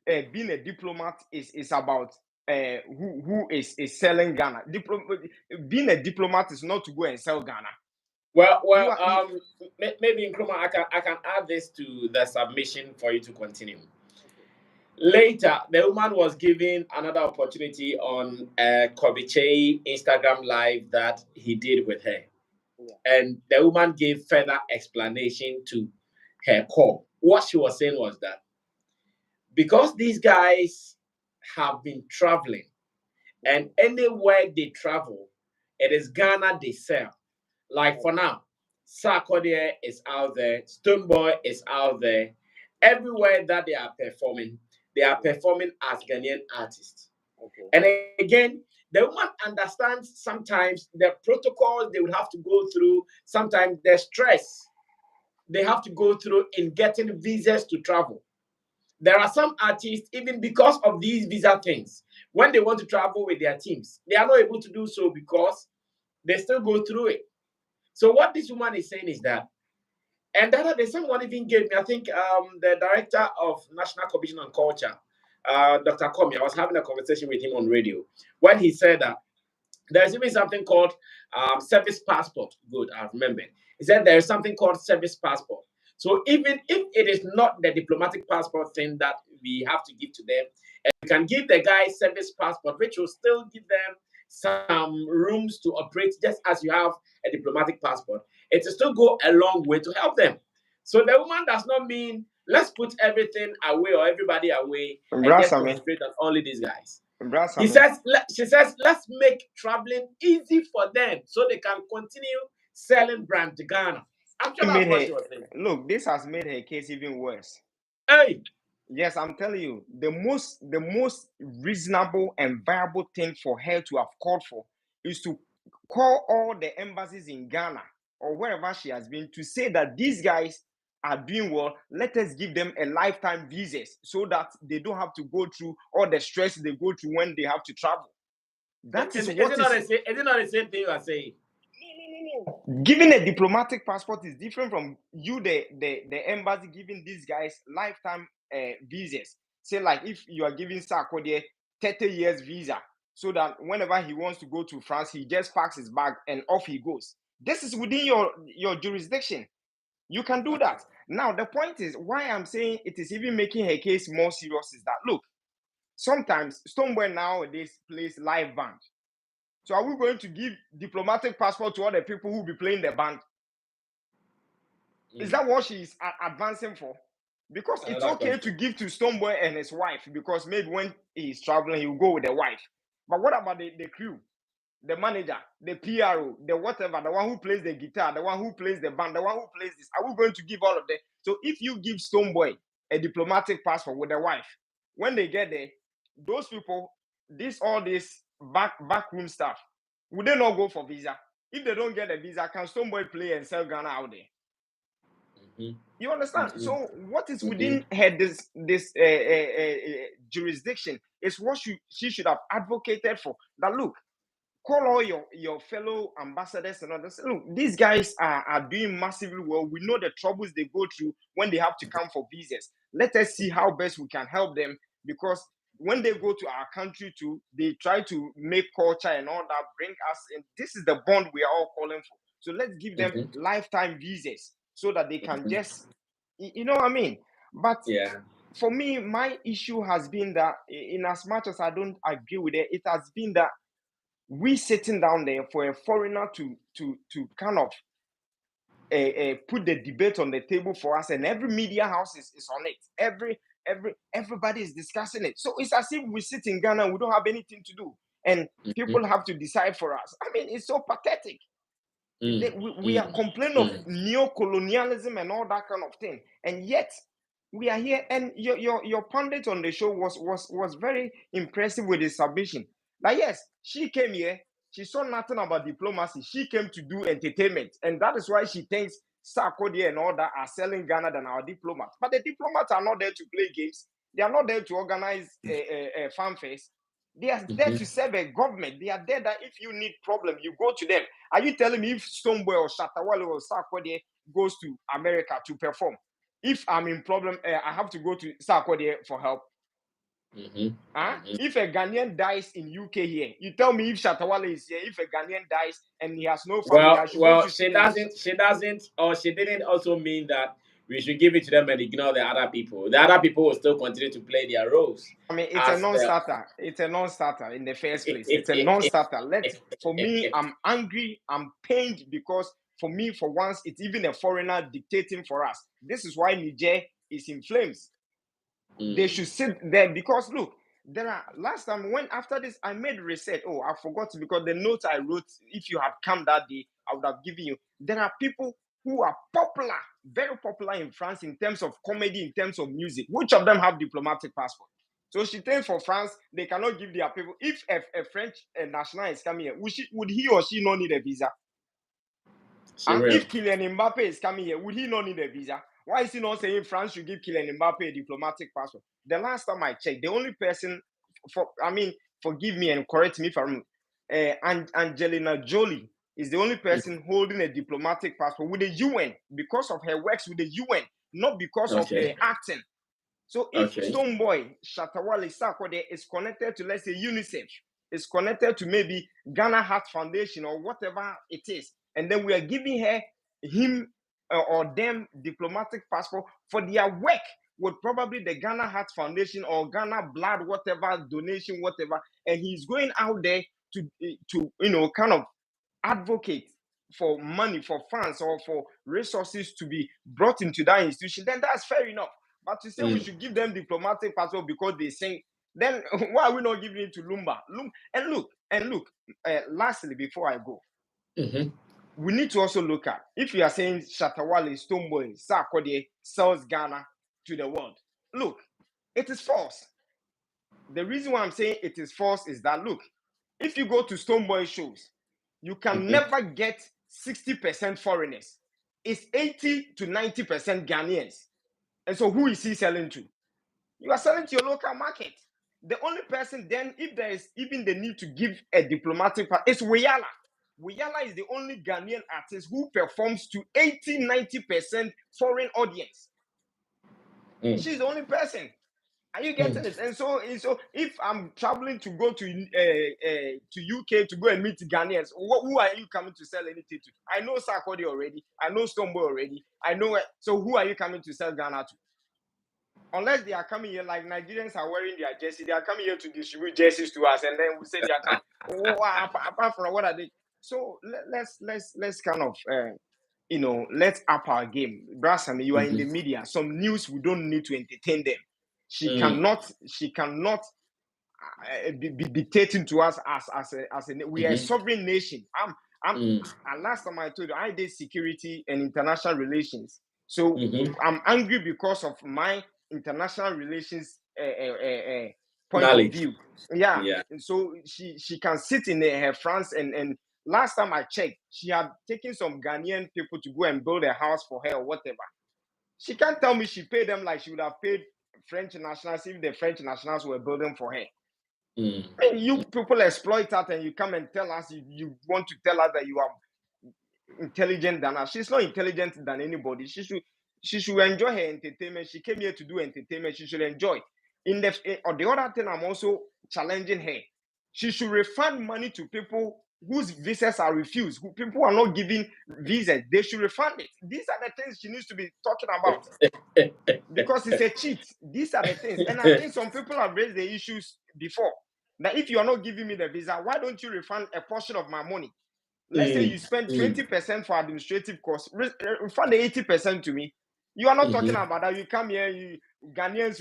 being a diplomat is about who is selling Ghana? Being a diplomat is not to go and sell Ghana. Well, maybe Nkrumah, I can add this to the submission for you to continue. Later, the woman was given another opportunity on Kobiche Instagram Live that he did with her. Yeah. And the woman gave further explanation to her call. What she was saying was that because these guys have been traveling, and anywhere they travel, it is Ghana they sell. Like for now, Sarkodie is out there, Stoneboy is out there. Everywhere that they are performing as Ghanaian artists. Okay. And again, the woman understands sometimes the protocols they would have to go through, sometimes the stress they have to go through in getting visas to travel. There are some artists, even because of these visa things, when they want to travel with their teams, they are not able to do so because they still go through it. So what this woman is saying is that, and that the someone even gave me, I think the director of National Commission on Culture, Dr. Komi, I was having a conversation with him on radio when he said that there's even something called service passport. Good, I remember. He said there is something called service passport. So even if it is not the diplomatic passport thing that we have to give to them, we can give the guy service passport, which will still give them some rooms to operate just as you have a diplomatic passport. It will still go a long way to help them. So the woman does not mean let's put everything away or everybody away and just Brasame. concentrate on only these guys. She Brasame. says, let's make traveling easy for them so they can continue selling brand to Ghana. Actually, that's what she was saying. Look, this has made her case even worse. Hey, Yes, I'm telling you, the most reasonable and viable thing for her to have called for is to call all the embassies in Ghana or wherever she has been to say that these guys are doing well. Let us give them a lifetime visas so that they don't have to go through all the stress they go through when they have to travel. That is what is it not the same thing you are saying? Giving a diplomatic passport is different from you, the embassy, giving these guys lifetime visas. Say, like if you are giving Sarkodie 30 years visa, so that whenever he wants to go to France, he just packs his bag and off he goes. This is within your jurisdiction. You can do that. Now, the point is why I'm saying it is even making her case more serious is that, look, sometimes Stonewall nowadays plays live band. So are we going to give diplomatic passport to all the people who will be playing the band? Is that what she's advancing for? Because it's okay to give to Stoneboy and his wife, because maybe when he's traveling, he'll go with the wife. But what about the crew, the manager, the PRO, the whatever, the one who plays the guitar, the one who plays the band, the one who plays this? Are we going to give all of them? So if you give Stoneboy a diplomatic passport with the wife, when they get there, those people, all this backroom stuff, would they not go for visa? If they don't get a visa, can Stoneboy play and sell Ghana out there? You understand? So what is within her this jurisdiction is what she should have advocated for. That look, call all your fellow ambassadors and others. Look, these guys are doing massively well. We know the troubles they go through when they have to come for visas. Let us see how best we can help them, because when they go to our country too, they try to make culture and all that bring us in. This is the bond we are all calling for. So let's give them lifetime visas so that they can just, you know what I mean? But for me, my issue has been that, in as much as I don't agree with it, it has been that we sitting down there for a foreigner to kind of put the debate on the table for us, and every media house is on it. Everybody is discussing it. So it's as if we sit in Ghana and we don't have anything to do, and people have to decide for us. I mean, it's so pathetic. We are complaining of neo-colonialism and all that kind of thing, and yet we are here. And your pundit on the show was very impressive with his submission. Like, yes, she came here, she saw nothing about diplomacy, she came to do entertainment, and that is why she thinks Sarkodie and all that are selling Ghana than our diplomats. But the diplomats are not there to play games. They are not there to organize fanfares. They are there to serve a government. They are there that if you need problem, you go to them. Are you telling me if Stoneboy or Shatawale or Sarkodie goes to America to perform, if I'm in problem, I have to go to Sarkodie for help? If a Ghanaian dies in UK here, you tell me if Shatawale is here, if a Ghanaian dies and he has no family, I should go to she doesn't, or she didn't also mean that we should give it to them and ignore the other people. The other people will still continue to play their roles. I mean, it's a non-starter. It's a non-starter in the first place. It's a non-starter. For me, I'm angry. I'm pained because for me, for once, it's even a foreigner dictating for us. This is why Niger is in flames. They should sit there because look, there are last time when after this I made research. Oh, I forgot because the notes I wrote, if you had come that day, I would have given you. There are people who are popular, very popular in France in terms of comedy, in terms of music. Which of them have diplomatic passport? So she thinks for France, they cannot give their people. If a French national is coming here, would he or she not need a visa? And if Kylian Mbappe is coming here, would he not need a visa? Why is he not saying France should give Kylian Mbappe a diplomatic passport? The last time I checked, the only person, forgive me and correct me if I'm wrong, and Angelina Jolie is the only person holding a diplomatic passport with the UN because of her works with the UN, not because of her acting. So if Stoneboy Shatawale Sarkodie is connected to, let's say, UNICEF, is connected to maybe Ghana Heart Foundation or whatever it is, and then we are giving him or them diplomatic passport for their work with probably the Ghana Heart Foundation or Ghana Blood, whatever donation, whatever, and he's going out there to kind of advocate for money, for funds, or for resources to be brought into that institution, then that's fair enough. But to say we should give them diplomatic passport because they sing, then why are we not giving it to Lumba? And look. Lastly, before I go, we need to also look at, if you are saying Shatawale, Stoneboy, Sarkodie sells Ghana to the world, look, it is false. The reason why I'm saying it is false is that, look, if you go to Stoneboy shows, you can never get 60% foreigners. It's 80 to 90% Ghanaians. And so who is he selling to? You are selling to your local market. The only person then, if there is even the need to give a diplomatic part, is Wiyala. Wiyala is the only Ghanaian artist who performs to 80-90% foreign audience. She's the only person. Are you getting it? And so if I'm traveling to go to UK to go and meet Ghanaians, who are you coming to sell anything to? I know Sarkodie already. I know Stoneboy already. I know it. So who are you coming to sell Ghana to? Unless they are coming here, like Nigerians are wearing their jersey, they are coming here to distribute jerseys to us, and then we say they are coming. Apart from what are they? So let's kind of let's up our game. Brasami, you are in the media. Some news, we don't need to entertain them. She cannot be dictating to us as a we are a sovereign nation. And last time I told you, I did security and international relations. So I'm angry because of my international relations point of view. Yeah. And so she can sit in her France and last time I checked, she had taken some Ghanaian people to go and build a house for her or whatever. She can't tell me she paid them like she would have paid French nationals if the French nationals were building for her. I mean, you people exploit that and you come and tell us you want to tell us that you are intelligent than us. She's not intelligent than anybody. She should enjoy her entertainment. She came here to do entertainment. She should enjoy. Or the other thing, I'm also challenging her. She should refund money to people whose visas are refused. Who people are not giving visas. They should refund it. These are the things she needs to be talking about because it's a cheat. These are the things, and I think some people have raised the issues before. That if you are not giving me the visa, why don't you refund a portion of my money? Let's say you spend 20% for administrative costs, refund the 80% to me. You are not talking about that. You come here, you Ghanaians,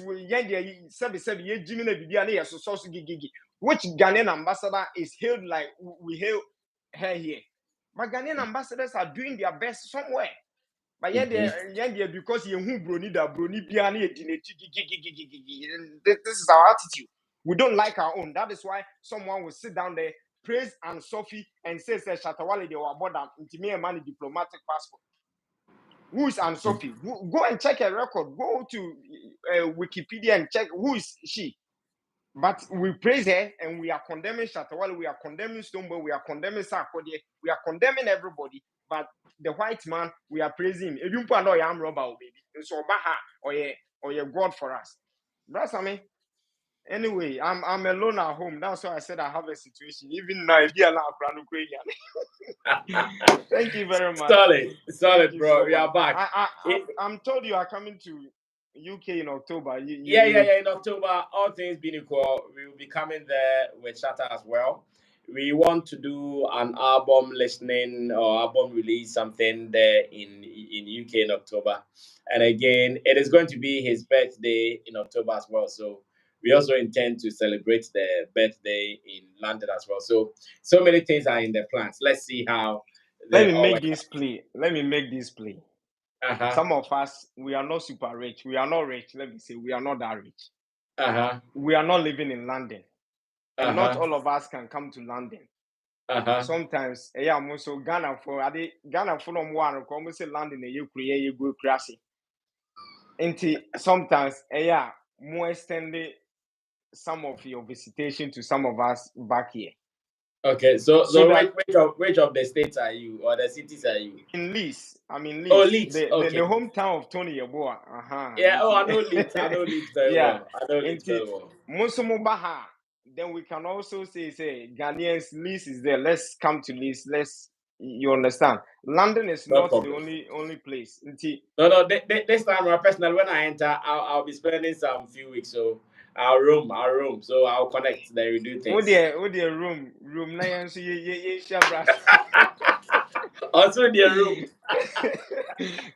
which Ghanaian ambassador is hailed like we hail her here? But Ghanaian ambassadors are doing their best somewhere. But because you brony this is our attitude. We don't like our own. That is why someone will sit down there, praise and Sophie, and say Shatawale they were about that intimate money diplomatic passport. Who is Anne Sophie? Go and check her record. Go to Wikipedia and check who is she. But we praise her and we are condemning Shatawale, we are condemning Stoneboy, we are condemning Sarkodie, we are condemning everybody. But the white man, we are praising him. If you put another arm rubber, baby, it's Obaha or your God for us. That's I mean. Anyway, I'm alone at home. That's why I said I have a situation. Even now, if you allow Thank you very much. Solid, Thank you bro. so We are much. back. I'm told you are coming to UK in October. Yeah. In October, all things being equal, we will be coming there with Shatter as well. We want to do an album listening or album release something there in UK in October. And again, it is going to be his birthday in October as well. So we also intend to celebrate the birthday in London as well. So many things are in the plans. Let's see how Let they me all make work. this play. Let me make this play. Uh-huh. Some of us, we are not super rich. We are not rich. Let me say, we are not that rich. Uh-huh. We are not living in London. And not Uh-huh. all of us can come to London. Uh-huh. Sometimes, yeah, so Ghana for no one, come say London, you create, you go crazy. And sometimes, yeah, more extend some of your visitation to some of us back here. Okay, so So that which of the states are you or the cities are you? in Leeds, I mean Oh, Leeds, Leeds. the Okay. hometown of Tony Yeboah. Yeah. Oh, I know Leeds. I know Leeds very Yeah. well. I know And Leeds very well. Musumubaha. Then we can also say Ghanaians, Leeds is there. Let's come to Leeds. You understand? London is No not the problem. only place. No. This time, personally, when I enter, I'll be spending some few weeks. So I'll room. So I'll connect. Then we do Oh things. dear, room na so ye shabras. Also, the room.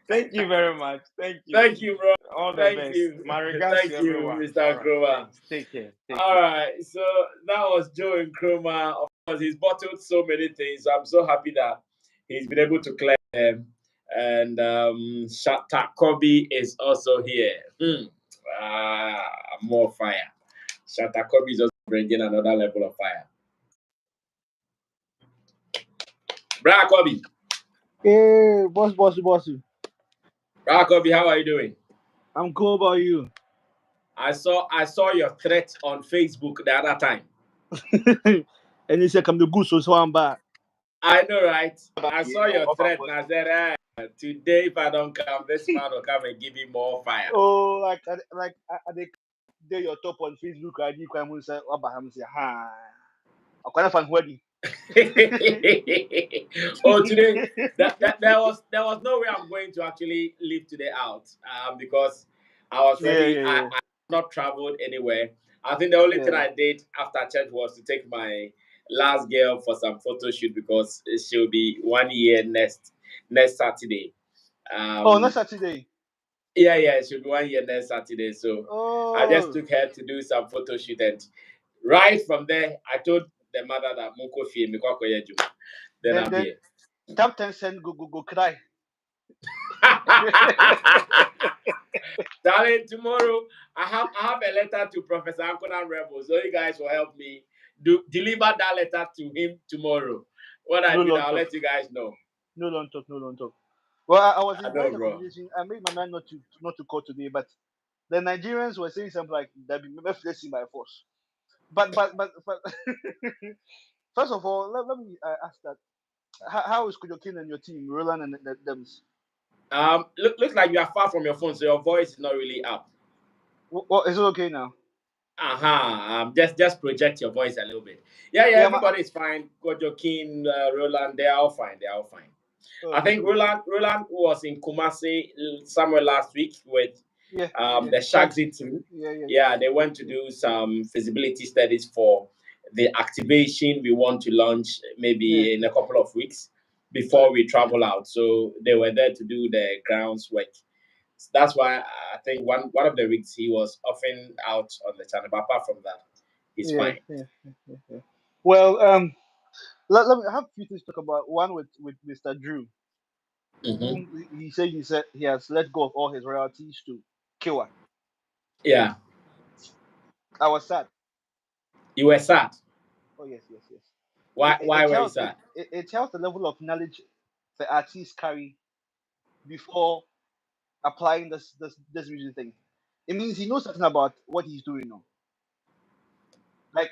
Thank you very much. Thank you. Thank you, bro. All the Thank best. you. My regards to Thank you, everyone. Mr. All right. Kroma. Thanks. Take care. All right, so that was Joe and Kroma. Of course, he's bottled so many things. I'm so happy that he's been able to clear them. And Shatta Kobe is also here. More fire. Shatta Kobe is also bringing another level of fire. Bra Kobe. Hey, boss. Bra Kobe, how are you doing? I'm cool about you. I saw your threat on Facebook the other time. And he said, "Come to goose, so I'm back." I know, right? I Yeah, saw your offer threat and I said, today if I don't come, this man will come and give me more fire. Oh, they your top on Facebook. I did come and say, "Abraham say hi." I can't find wedding. Oh, today that there was no way I'm going to actually leave today out because I was ready. I not traveled anywhere. I think the only thing I did after church was to take my last girl for some photo shoot because she'll be 1 year next Saturday. Not Saturday. Yeah, she'll be 1 year next Saturday. So I just took her to do some photo shoot, and right from there, I told the mother that Munko Fie then I'm here. Tap 10 cent go cry. Darling, tomorrow I have a letter to Professor Ankonan Rebel, so you guys will help me deliver that letter to him tomorrow. What I do, I'll let you guys know. No long talk. Well, I was in know, quite a bro. conversation. I made my mind not to call today, but the Nigerians were saying something like that be flexing by force. But first of all, let me ask that: how is Kujokin and your team, Roland and them? Looks like you are far from your phone, so your voice is not really up. Well, is it okay now? Just project your voice a little bit. Yeah, everybody is fine. Kojokin, Roland, they are all fine. I think Roland was in Kumasi somewhere last week with the Shagsy team. Yeah, they went to do some feasibility studies for the activation we want to launch maybe in a couple of weeks before we travel out. So they were there to do the grounds work. That's why I think one of the weeks he was often out on the channel. But apart from that, he's fine. Yeah. Well, let me have a few things to talk about. One with Mr. Drew. Whom he said he has let go of all his royalties to Kiwa. Yeah. I was sad. You were sad? Oh, yes. Why were you sad? It tells the level of knowledge the artists carry before applying this music thing. It means he knows something about what he's doing now. Like,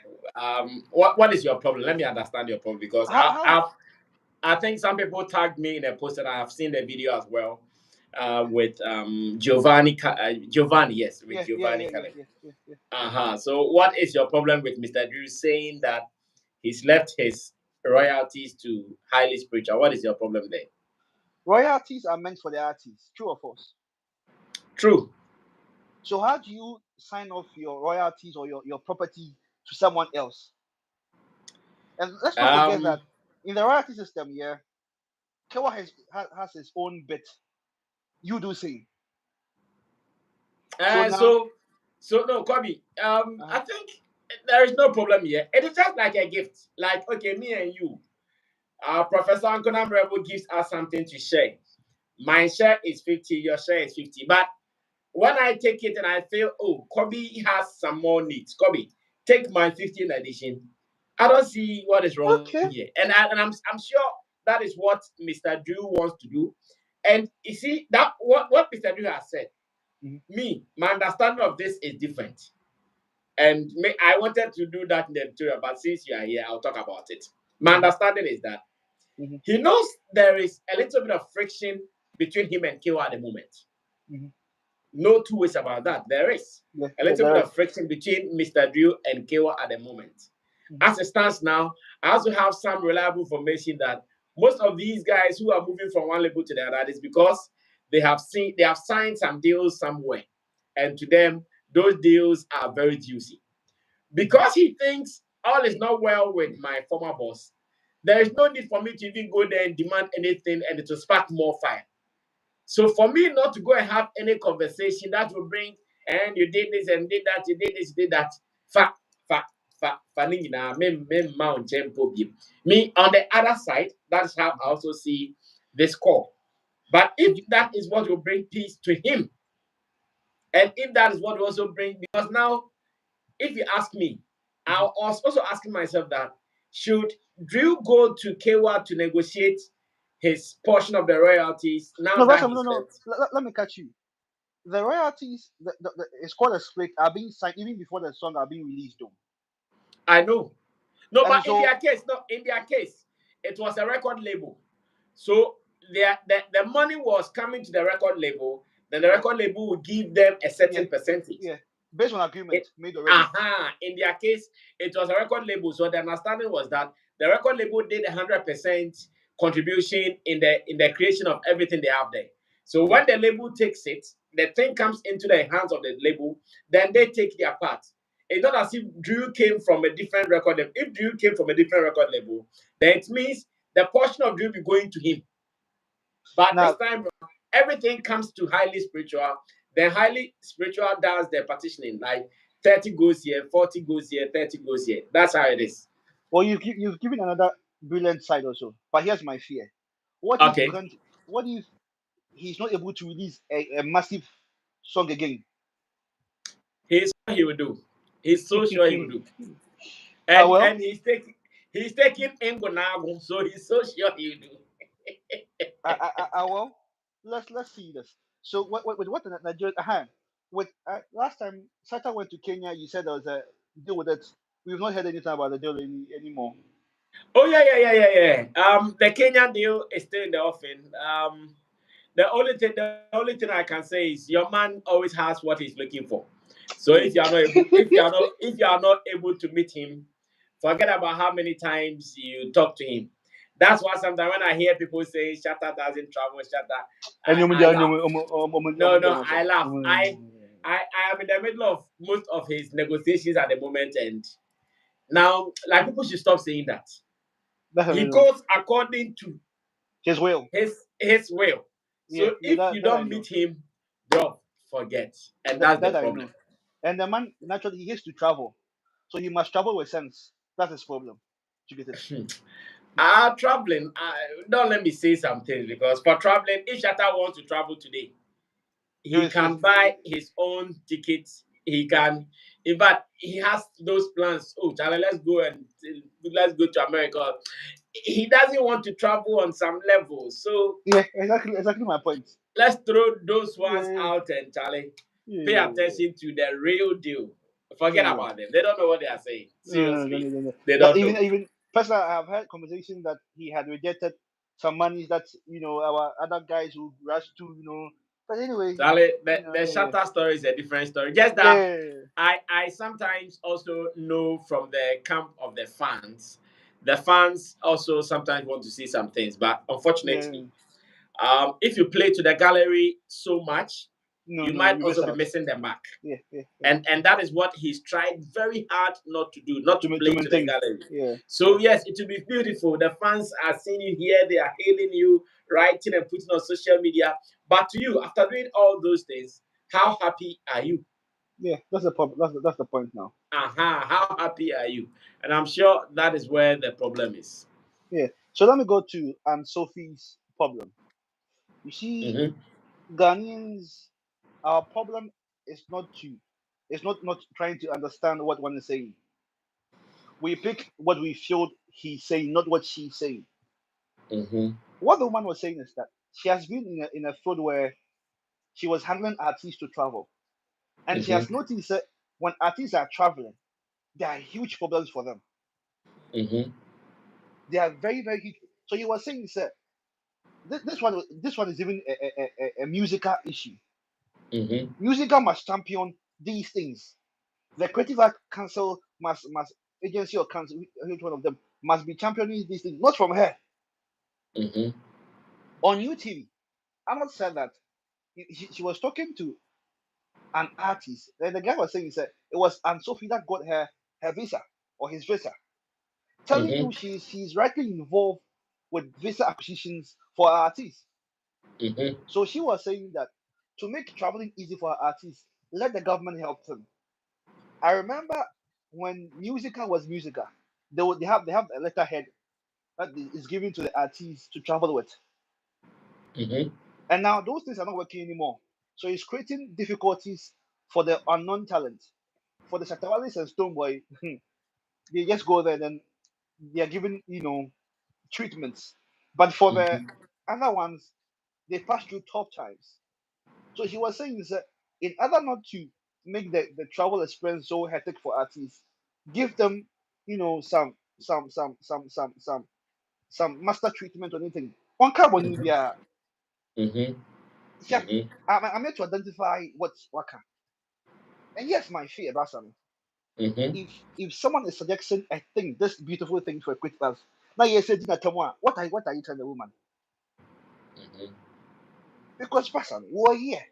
what is your problem? Let me understand your problem because I think some people tagged me in a post and I have seen the video as well with Giovanni. Giovanni, yes, with Giovanni. So what is your problem with Mr. Drew saying that he's left his royalties to highly spiritual? What is your problem there? Royalties are meant for the artists, true or false? True. So how do you sign off your royalties or your property to someone else? And let's not forget Um. that in the royalty system, yeah, Kewa has his own bit. You do same. So now, So no, Kobe. uh, I think there is no problem here. It is just like a gift. Like, okay, me and you. Professor Ankonam Rebel gives us something to share. My share is 50, your share is 50. But when I take it and I feel, oh, Kobe has some more needs. Kobe, take my 15th edition. I don't see what is wrong here. okay. And I'm sure that is what Mr. Drew wants to do. And you see, that what Mr. Drew has said, Mhm, me, my understanding of this is different. And I wanted to do that in the tutorial, but since you are here, I'll talk about it. My mhm, understanding is that mhm, he knows there is a little bit of friction between him and Kiwa at the moment. mhm. No two ways about that. There is Yeah, a yeah, little bit there is. of friction between Mr. Drew and Kiwa at the moment. Mhm, As it stands now, I also have some reliable information that most of these guys who are moving from one label to the other is because they have signed some deals somewhere. And to them, those deals are very juicy. mhm. Because he thinks all is not well with my former boss, there is no need for me to even go there and demand anything and it will spark more fire. So for me not to go and have any conversation that will bring, and you did this and did that, you did this, you did that. Fa, fa, ni nyinaa, mema wo nkyɛn mpo bio. Me on the other side, that's how I also see this call. But if that is what will bring peace to him, and if that is what will also bring, because now, if you ask me, I was also asking myself that should Drew go to Kewa to negotiate his portion of the royalties now No, that Russell, no, he's no. left? Let me catch you. The royalties, it's called a split, are being signed even before the song are being released, though. I know. No, And but in so, their case, no, in their case, it was a record label. So the money was coming to the record label, then the yeah, record label would give them a yeah, certain percentage. yeah, based on agreement It, made already. in their case, it was a record label. So the understanding was that the record label did 100% contribution in the creation of everything they have there. So Yeah. when the label takes it, the thing comes into the hands of the label, then they take their part. It's not as if Drew came from a different record label. If Drew came from a different record label, then it means the portion of Drew be going to him. But this Now, time, everything comes to highly spiritual. Then highly spiritual does the partitioning. Like 30 goes here, 40 goes here, 30 goes here. That's how it is. well, you've given another brilliant side also. But here's my fear: what if you Okay. can't? What if he's not able to release a massive song again? He's sure he will do. He's so sure he will do. Ah And well, and he's taking Ngonago, so he's so sure he will do. well. Let's see this. So with what the Nigeria? With last time Sata went to Kenya, you said there was a deal with it. We've not heard anything about the deal anymore. Oh yeah. The Kenyan deal is still in the offing. The only thing I can say is your man always has what he's looking for. So Hmm. if you are not able to meet him, forget about how many times you talk to him. That's why sometimes when I hear people say Shatta doesn't travel, Shatta, I laugh. No, I laugh. I am in the middle of most of his negotiations at the moment, and now like people should stop saying that. That's a He real goes according to his will. his will. Yeah, So yeah, if that you that I don't know. meat him, bro, forget. And that's the That I problem. know. And the man naturally he has to travel, so he must travel with sense. That's his problem. You get it? Traveling. Don't let me say something because for traveling, if Shatta wants to travel today, he It's can buy his own tickets. He can, in fact, he has those plans. Oh, Charlie, let's go to America. He doesn't want to travel on some level. So yeah, exactly my point. let's throw those ones Yeah, out and Charlie, pay yeah, attention to the real deal. Forget yeah. about them. They don't know what they are saying. Seriously, No. they That don't know. even personally, I've had conversations that he had rejected some monies that our other guys who rushed to But anyway, Charlie, the yeah, Shatter story is a different story. Just yeah, that yeah. I sometimes also know from the camp of the fans the fans also sometimes want to see some things, but Yeah. unfortunately, if you play to the gallery so much, No, you no, might you miss also be out. missing the mark. Yeah, yeah, yeah. And that is what he's tried very hard not to do, not to To play to the maintain. gallery. Yeah. So yes, it will be beautiful. The fans are seeing you here, they are hailing you, writing and putting on social media. But to you, after doing all those things, how happy are you? Yeah, that's the problem. That's the point now. How happy are you? And I'm sure that is where the problem is. Yeah. So let me go to Sophie's problem. You see, Mm-hmm. Ghanaians, our problem is not trying to understand what one is saying. We pick what we feel he's saying, not what she's saying. Mm-hmm. What the woman was saying is that she has been in a field where she was handling artists to travel, and she Mm-hmm. has noticed that when artists are traveling, there are huge problems for them. Mm-hmm. They are very, very huge. So you were saying, sir, this one is even a musical issue. Mm-hmm. Musical must champion these things. The Creative Art Council must agency or council, each one of them must be championing these things, not from her. Mm-hmm. On UTV, Ahmad said that she was talking to an artist. Then the guy was saying, he said it was Anne Sophie that got her visa or his visa, telling Mm-hmm. you she's rightly involved with visa acquisitions for our artists. Mm-hmm. So she was saying that to make traveling easy for our artists, let the government help them. I remember when Musica was Musica, they have a letterhead that is given to the artists to travel with, Mm-hmm. and now those things are not working anymore. So it's creating difficulties for the unknown talent, for the Shatawalis and Stoneboy. They just go there, then they are given treatments, but for the Mm-hmm. other ones, they pass through tough times. So he was saying is that in order not to make the travel experience so hectic for artists, give them, some master treatment or anything. On carbon, Mm-hmm. yeah, Mm-hmm. yeah. I'm here to identify what's waka. And yes, my fear about something. Mm-hmm. If someone is suggesting a thing, this beautiful thing for a quick pass, now you're saying that what are you telling the woman? Mm-hmm. Because person, we're here.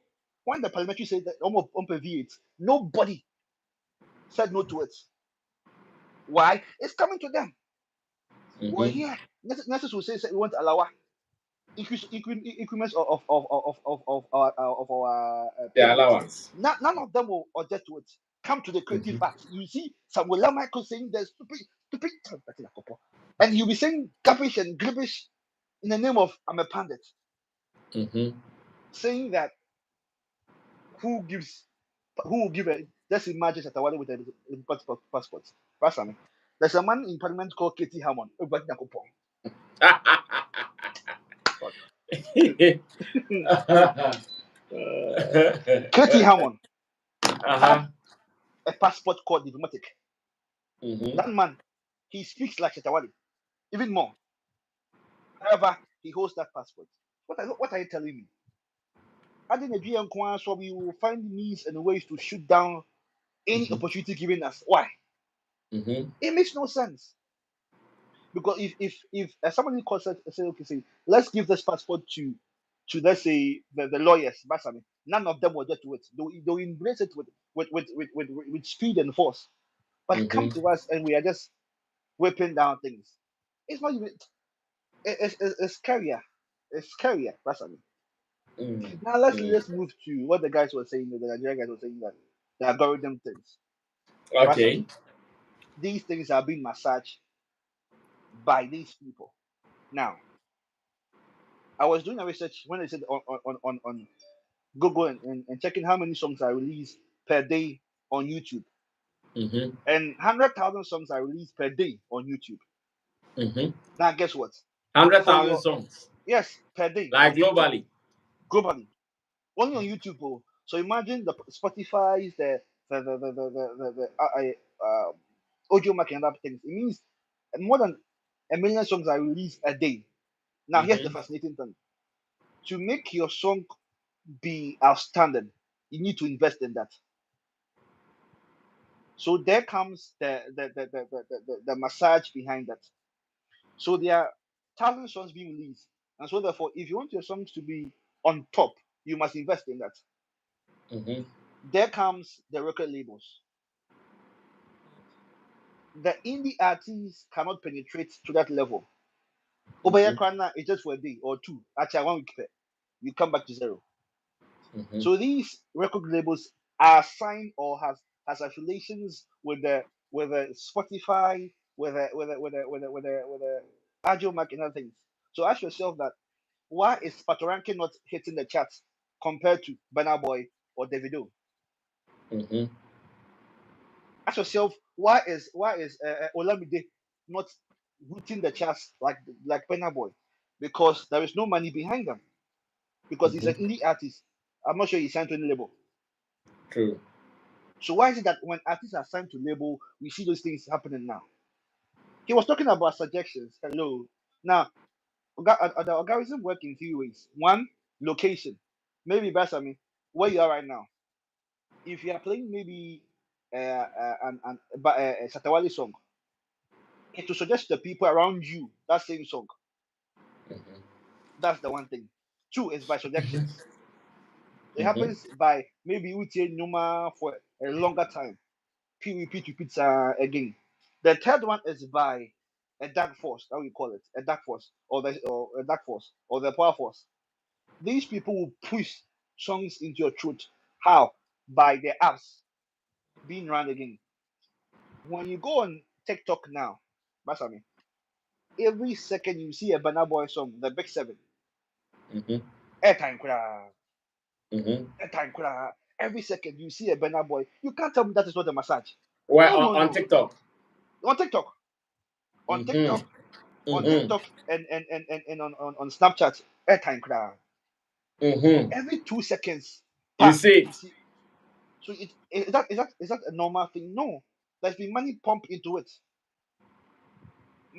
When the parliamentary said that almost on it, nobody said no to it. Why? It's coming to them. We're Mm-hmm. here. Nurses will say we want to allow increments of our The payments. allowance. None of them will object to it. Come to the creative Mm-hmm. act. You see Samuel Michael saying there's stupid, and he'll be saying garbage and garbage in the name of I'm a pandit, Mm-hmm. saying that who gives who will give a just imagine Shatawale with a passport. Personally, there's a man in parliament called Katie Hammond. Everybody know God. Katie Hammond had Uh-huh. a passport called diplomatic. Mm-hmm. That man, he speaks like Shatawale, even more. However, he holds that passport. What are you telling me? Adding a GM Kwan, so we will find means and ways to shoot down any Mm-hmm. opportunity given us. Why? Mm-hmm. It makes no sense. Because if somebody calls it say okay, say let's give this passport to let's say the lawyers, basically, none of them will get to it. They'll embrace it with speed and force. But come Mm-hmm. to us and we are just whipping down things. It's not even it's scarier. It's scarier, personally. Now Mm-hmm. let's move to what the guys were saying, the Nigerian guys were saying that the algorithm things. Personally, Okay. these things are being massaged by these people. Now, I was doing a research when I said on Google and checking how many songs are released per day on YouTube. Mm-hmm. And 100,000 songs are released per day on YouTube. Mm-hmm. Now, guess what? For 100,000 your, songs. yes, per day Like on YouTube, globally. globally. Only on YouTube. Oh. So imagine the Spotify's, the audio market and other things. It means more than a million songs are released a day. Now, here's the Mm-hmm. fascinating thing. To make your song be outstanding, you need to invest in that. So there comes the massage behind that. So there are 1,000 songs being released, and so therefore, if you want your songs to be on top, you must invest in that. Mm-hmm. There comes the record labels. The indie artists cannot penetrate to that level. Obaya Krana is just for a day or two. Actually, 1 week, you come back to zero. Mm-hmm. So these record labels are signed or has affiliations with the Spotify, with the Agile Mac and other things. So ask yourself that why is Patoranking not hitting the charts compared to Burna Boy or Davido? Mm-hmm. Ask yourself why is Olamide not hitting the charts like Burna Boy? Because there is no money behind them. Because he's Mm-hmm. an indie artist. I'm not sure he's signed to any label. True. So why is it that when artists are signed to label, we see those things happening now? He was talking about suggestions. Hello. Now, the algorithm work in 3 ways. One, location. Maybe Basami, where you are right now. If you are playing maybe a Satawali song, it will suggest to the people around you that same song. Mm-hmm. That's the one thing. Two is by suggestions. It Mm-hmm. happens by maybe you take Numa for a longer time. Repeat again. The third one is by a dark force, how we call it, a dark force, or a dark force, or the power force. These people will push songs into your throat. How? By the apps being run again. When you go on TikTok now, Basami, every second you see a Burna Boy song, the Big Seven, Mm-hmm. airtime kura, Mm-hmm. airtime kura. Every second you see a Burna Boy, you can't tell me that is not a massage. Well, No, no, on no. TikTok. On TikTok, on Mm-hmm. TikTok, on Mm-hmm. TikTok and on Snapchat, airtime kura. Mm-hmm. Every 2 seconds, You pa, see you it. see. So is that a normal thing? No, there's been money pumped into it.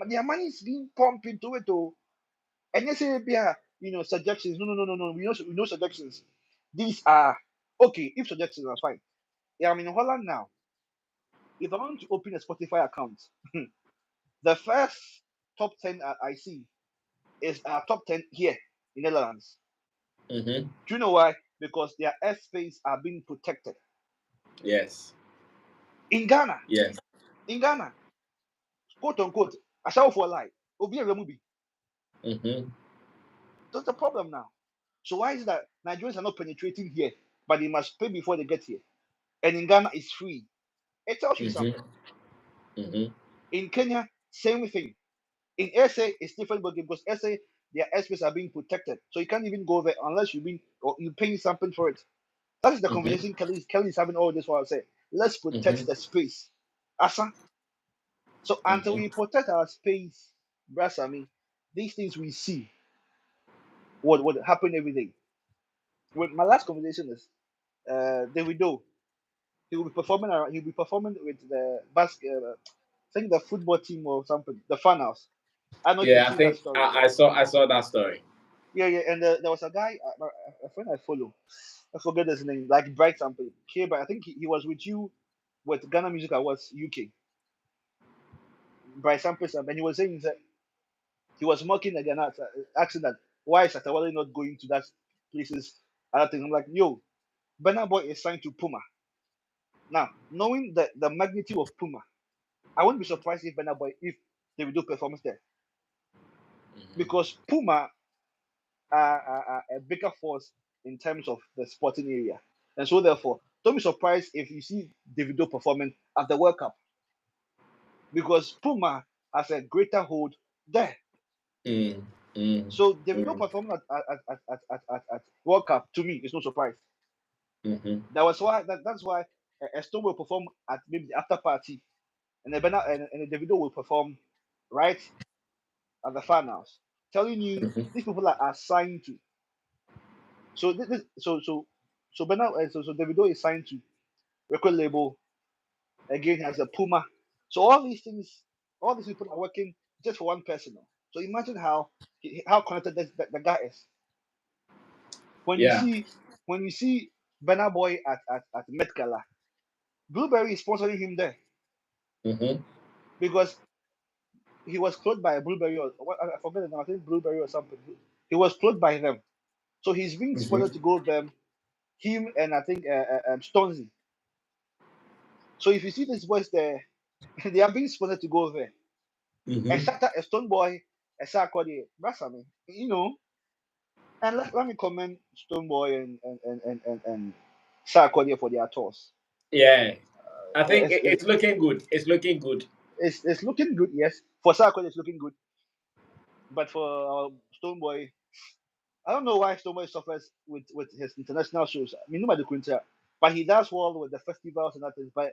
Their money is being pumped into it. Oh, and you say, yeah, suggestions. No, no, no, no, no. We know suggestions. These are okay. If suggestions are fine. Yeah, I'm in Holland now. If I want to open a Spotify account, the first top 10 I see is our top 10 here in Netherlands. Mm-hmm. Do you know why? Because their airspace are being protected. Yes. In Ghana, Yes. in Ghana, quote unquote, I shall for a lie. Obi a movie. Mm-hmm. That's the problem now. So why is it that Nigerians are not penetrating here, but they must pay before they get here? And in Ghana, it's free. It tells you Mm-hmm. something. Mm-hmm. In Kenya, same thing. In SA, it's different because SA, their airspace are being protected. So you can't even go there unless you paying something for it. That is the Mm-hmm. conversation Kelly is having all this while I say, let's protect Mm-hmm. the space. Asa. So until Mm-hmm. we protect our space, Brasami, these things we see what happen every day. Well, my last conversation is Davido. He'll be performing with the I think the football team or something, the fan house. I don't know if you've Yeah, I seen that think story. I saw that story. Yeah, yeah. And there was a guy, a friend I follow. I forget his name, like Bright something. Here, but I think he was with you with Ghana Music Awards UK. Bright Samples, and he was saying that he was mocking the Ghana, asking that why is Atawale not going to that places? Other thing. I'm like, yo, Burna Boy is signed to Puma. Now, knowing the magnitude of Puma, I wouldn't be surprised if Burna Boy if they will do performance there Mm-hmm. because Puma are a bigger force in terms of the sporting area. And so therefore, don't be surprised if you see Davido performing at the World Cup because Puma has a greater hold there. Mm. Mm. So Davido Mm. performing at World Cup to me is no surprise. Mm-hmm. That's why a Stone will perform at maybe the after party, and the Davido will perform right at the finals, telling you Mm-hmm. these people are signed to. So this so Bernard so Davido is signed to record label again he has a Puma. So all these people are working just for one person. So imagine how connected the guy is. When you Yeah. see when you see Burna Boy at Met Gala, Blueberry is sponsoring him there Mm-hmm. because he was clothed by a Blueberry or what, I forget the name. I think Blueberry or something. He was clothed by them, so he's being sponsored to go with them. Him and I think Stonesy. So if you see these boys there, they are being sponsored to go there. And Mm-hmm. shut up a Stone Boy, a Sarkodie, Brassamy, you know. And let me commend Stone Boy and Sarkodie for their tours. Yeah, I think It's, it's looking good. It's looking good. it's looking good, yes. For Sarkodie, it's looking good. But for Stone Boy, I don't know why Stone Boy suffers with his international shows. I mean, nobody could tell. But he does well with the festivals and that things. But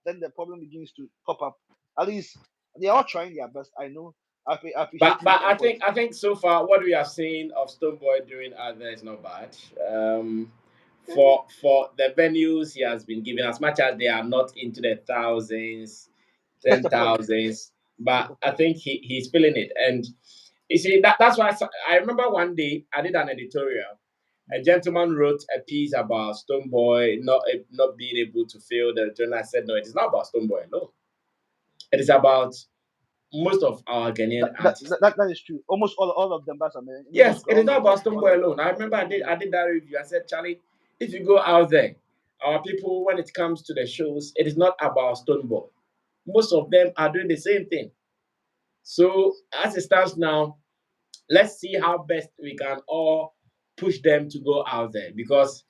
then the problem begins to pop up. At least they are all trying their best. I know. I appreciate his But effort. I think so far what we have seen of Stoneboy doing out there is not bad. For the venues he has been given, as much as they are not into the thousands, That's ten the point. thousands, That's but the I point. think he's feeling it. And you see that's why I remember one day I did an editorial. A gentleman wrote a piece about Stoneboy not being able to fill the journal. I said no, it is not about Stoneboy alone. It is about most of our Ghanaian artists. That is true. Almost all of them, but I mean, Yes, almost it is all not of them. about All of Stoneboy them. alone. I remember Mm. I did that review. I said, Charlie, if you go out there, our people, when it comes to the shows, it is not about Stoneboy. Most of them are doing the same thing. So as it stands now, let's see how best we can all push them to go out there because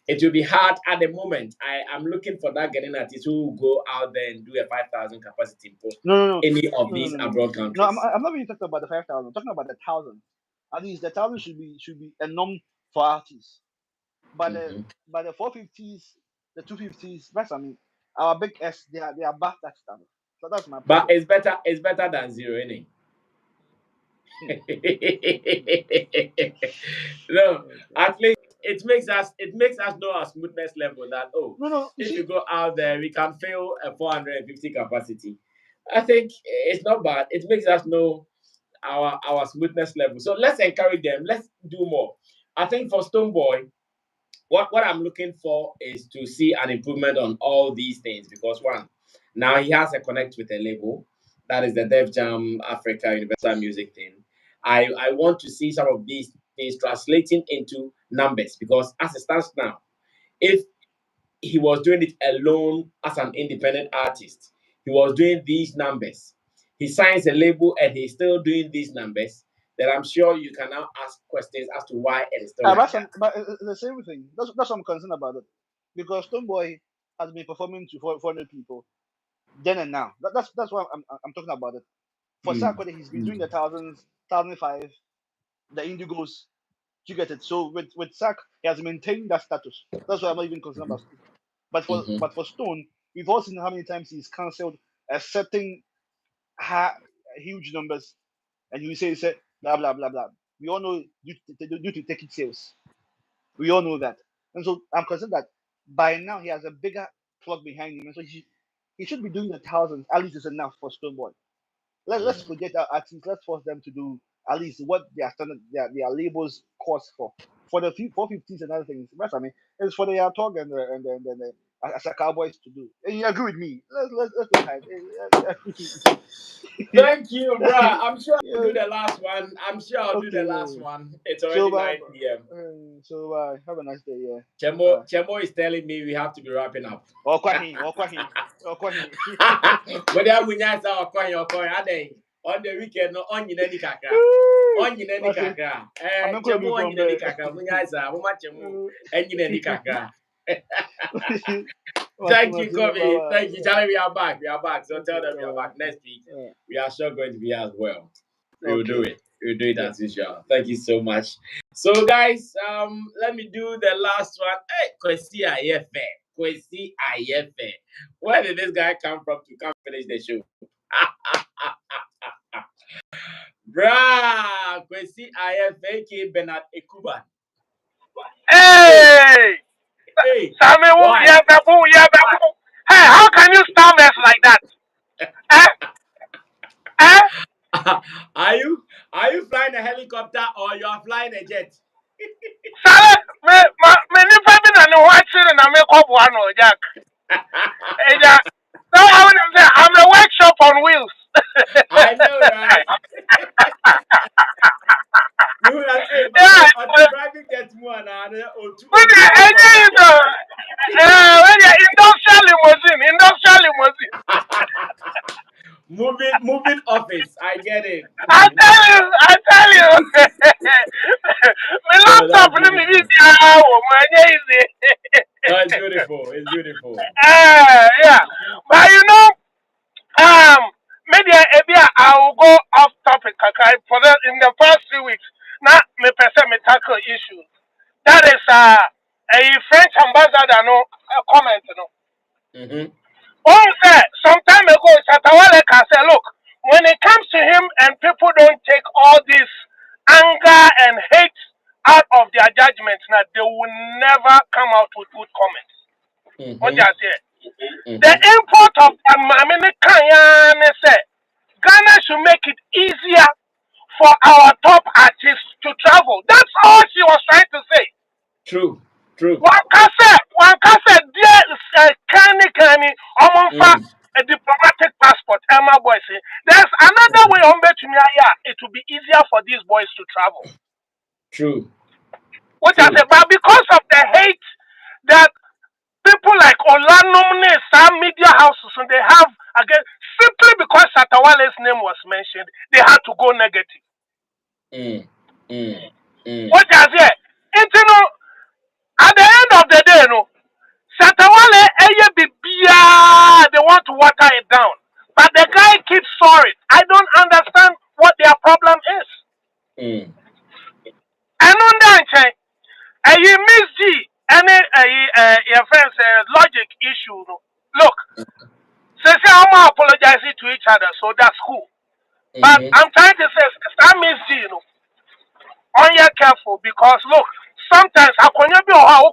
it will be hard at the moment. I am looking for that getting artist who will go out there and do a 5,000 capacity for No, no, no, any of no, no, these no, no. abroad No, countries. I'm not even talking about the 5,000. I'm talking about the thousand. At least the thousand should be a norm for artists. But Mhm. the 450s, the 250s, that's I mean, our big S, they are back that standard. So that's my But problem. it's better than zero, innit? Hmm. No, Okay. at least it makes us know our smoothness level that oh, No, no. You if you see, go out there, we can fill a 450 capacity. I think it's not bad. It makes us know our smoothness level. So let's encourage them. Let's do more. I think for Stoneboy, what I'm looking for is to see an improvement on all these things because one, now he has a connect with a label that is the Def Jam Africa Universal Music thing. I want to see some of these things translating into numbers because as it stands now, if he was doing it alone as an independent artist, he was doing these numbers. He signs a label and he's still doing these numbers. Then I'm sure you can now ask questions as to why it is still like that. but it's the same thing. That's what I'm concerned about it. Because Stoneboy has been performing to 400 people then and now. That's why I'm talking about it. For Mm, Sarkodie, he's been mm, doing the thousands, 1,005, the Indigos. You get it. So with Sack, he has maintained that status. That's why I'm not even concerned about Stone. mhm. But for Stone, we've all seen how many times he's cancelled accepting ha- huge numbers, and he said blah blah blah blah. We all know due to ticket sales. We all know that, and so I'm concerned that by now he has a bigger plug behind him, and so he should be doing the thousands. At least is enough for Stoneboy. Let's project our artists. Let's force them to do at least what their standard their labels cost for the 450s and other things. That's I mean, it's for the Tog and the as a Cowboys to do. And you agree with me? Let's not hide. Thank you, bruh. I'm sure I'll Yeah. do the last one. I'm sure I'll do the last Okay. one. It's So, already 9 p.m. have a nice day. Yeah. Chemo, Chemo is telling me we have to be wrapping up. Okwahi, Okwahi, Okwahi. Whether we nyasa or ade on the weekend no on any kakra. On any That's it. kakra. I'm not going to be Chemo on from any there. kakra. Munyasa, muma chemo. Any kakra. Thank you, Bye Kobe. bye. Thank you, Charlie. We are back. We are back. So tell Okay, them we are bye back next week. bye. We are sure going to be as well. We will do Okay. it. We will do it Yeah. as usual. Thank you so much. So, guys, let me do the last one. Hey, Kwesi Ayefe. Kwesi Ayefe. Where did this guy come from to come finish the show? Bruh, Kwesi Ayefe, aka Bernard Ekuban. Hey, Hey, hey, Sammy, why? yeah, babu, yeah, babu. Hey, how can you stand us like that? Eh, eh? are you are you flying a helicopter or you are flying a jet? Sare, me nipa bi na ne ho akyere na me kɔ boa no, Jack. Hey, Jack. Now I'm a workshop on wheels. I know, right? We would have, hey, but Yeah, on the driving get more and when two you hours enjoy it, when you industrial limousine. moving office. I get it. I tell you. My Oh, laptop, that's let me be beautiful. easy. No, it's beautiful. It's beautiful. Yeah. But you know, maybe I will go off topic, okay, for the in the past 3 weeks. Now, me person me tackle issues. That is a French ambassador no comment no. Mm-hmm. One said some time ago, Shatawale can say, look, when it comes to him and people don't take all this anger and hate out of their judgments, now they will never come out with good comments. What Mm-hmm. do you say? The Mm-hmm. import of Kanyane said Ghana should make it easier for our top artists to travel. That's all she was trying to say. True. True. One can say, dear Kani, Omonfa, Mm. a diplomatic passport, Emma boys. There's another way on yeah, it will be easier for these boys to travel. True. What I True. say, but because of the hate that people like Olanomne, some media houses, and they have again, simply because Satawale's name was mentioned, they had to go negative. Mm. Mm. Mm. What I say, you know, at the end of the day, no. Satawale Eye Bibia, they want to water it down. But the guy keeps sorry. I don't understand what their problem is. Mm. And on that chain, you miss G any your friends logic issue. No. Look, say I'm apologizing to each other, so that's cool. But Mm-hmm. I'm trying to say I miss G, you know, on your careful because look, sometimes I can't be how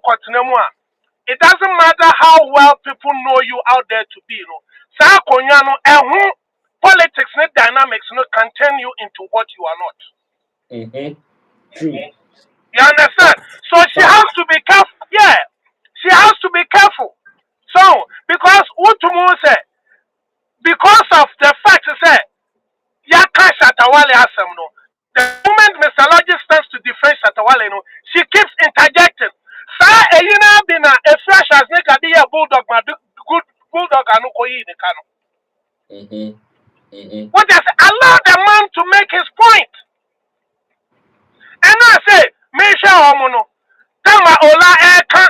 it doesn't matter how well people know you out there to be, you know. Saa akonnwa no, ɛho politics and dynamics no can turn you into what you are not. Mm-hmm. True. You understand? Facts. So she has Facts. to be careful. Yeah, she has to be careful. So because Utumu said, because of the fact he said, Yaka Shatawale Asem no. The moment Mr. Logis stands to defend Shatawale no, she keeps interjecting. Sa Eyina Bina a fresh as nigga be a bulldog ma good bulldog anu koyi ni kano. Mm-hmm. Mm-hmm. What does allow the man to make his point? And I say, me sure omono. Tama ola eka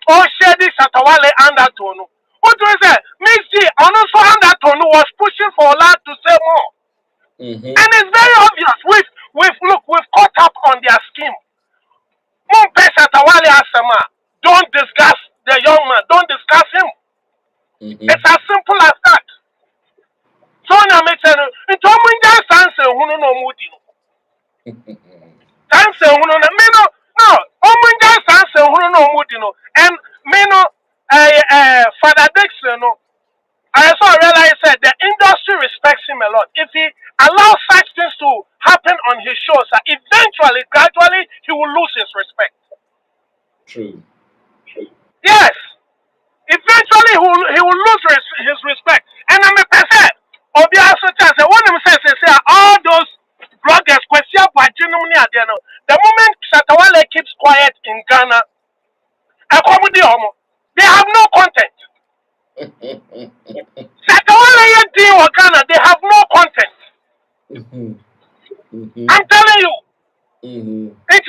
all shady Shatawale under tonu. What do you say? Miss G, also under tonu was pushing for Ola to say more. Mm-hmm. And it's very obvious. We've caught up on their scheme. Don't discuss the young man. Don't discuss him. Mm-hmm. It's as simple as that. So now me tell you, it's almost sanse hunu no mudi. Sanse hunu no me no. Almost sanse hunu no mudi no. And me no Father Dixon no. I also realized that the industry respects him a lot. If he allows such things to happen on his shows, eventually, gradually, he will lose his respect. True. Yes, eventually he will lose his respect. And I'm a person. Obi also says one of them says all those bloggers question the moment Shatawale keeps quiet in Ghana, they have no content. Shatawale deal with Ghana, they have no content. Mm-hmm. Mm-hmm. I'm telling you. Mm-hmm. It's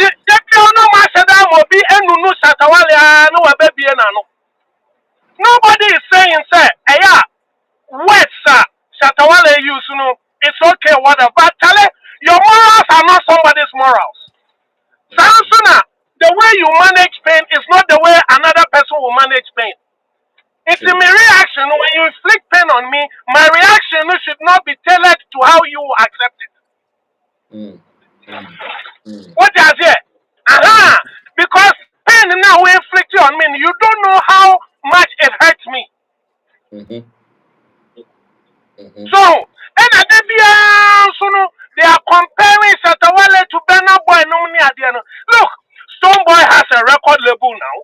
no master will be enunu Shatawale no baby no. Nobody is saying say, hey yeah, words sir, Shatawale use no, it's okay, whatever. But tell it, your morals are not somebody's morals. Samsona, the way you manage pain is not the way another person will manage pain. It's in True. my reaction when you inflict pain on me, my reaction should not be tailored to how you accept it. Mm. Mm. Mm. What does it? Mm-hmm. Because pain now we inflict on me, you don't know how much it hurts me. Mm-hmm. Mm-hmm. So, and at the they are comparing Satawale to Burna Boy. Look, Stone Boy has a record label now.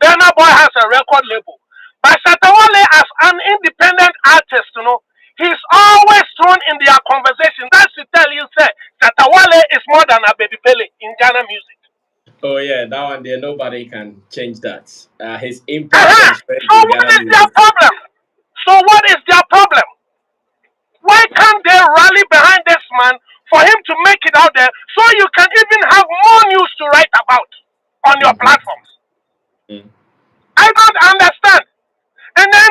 Burna Boy has a record label. But Satawale, as an independent artists, he's always thrown in their conversation. That's to tell you, say, Shatawale is more than a baby Pele in Ghana music. Oh yeah, that one there. Nobody can change that. His impact Uh-huh. and strength So in what Ghana is their music. problem? So what is their problem? Why can't they rally behind this man for him to make it out there so you can even have more news to write about on your Mm-hmm. platforms? Mm. I don't understand. And then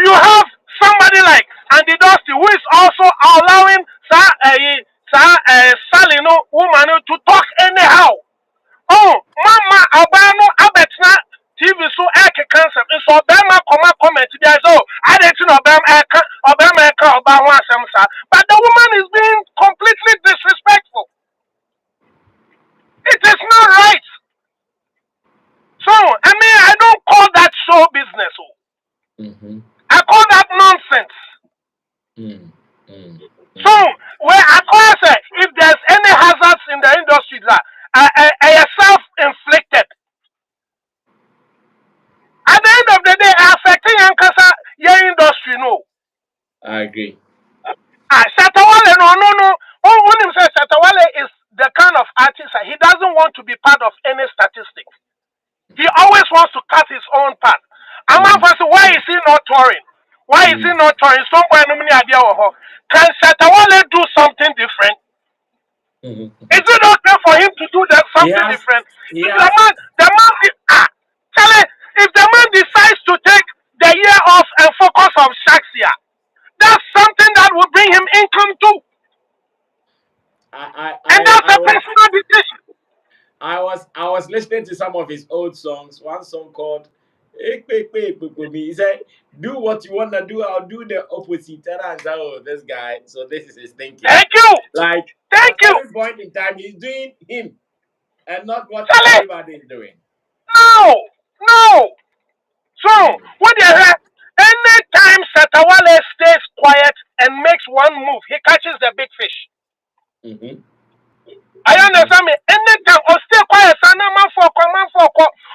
you have somebody like Andy Dusty who is also allowing Salino woman to talk anyhow. Oh, mama, abano abetna TV so eke cancer. So Obama comment there. So I didn't know Obama eka. But the woman is being completely disrespectful. It is not right. So I mean, I don't call that show business. Mm-hmm. I call that nonsense. Mm. Mm. So Mm. where I call say if there's any hazards in the industry that are self-inflicted. At the end of the day, affecting Ankasa your industry, no. I agree. Shatawale, no. When him say Shatawale is the kind of artist that he doesn't want to be part of any statistic. He always wants to cut his own path. I'm Mm. asking, why is he not touring? Why is he Mm. not touring? Somewhere no many idea. Can Shatawale do something different? Mm-hmm. Is it okay for him to do that He something has. different? He If has. Charlie, if the man decides to take the year off and focus on Shaxia, that's something that will bring him income too. And that's I a was. personal decision. I was listening to some of his old songs. One song called "Ekpekpe Ekpekpe." He said, "Do what you wanna do. I'll do the opposite." And I said, "Oh, this guy." So this is his thinking. Thank you. Like Thank at you. every point in time, he's doing him and not what Charlie, everybody is doing. no. So, Mm. what the hell? Anytime Satawale stays quiet and makes one move, he catches the big fish. Mm-hmm. I Mm-hmm. understand me. Anytime or stay quiet, son, man for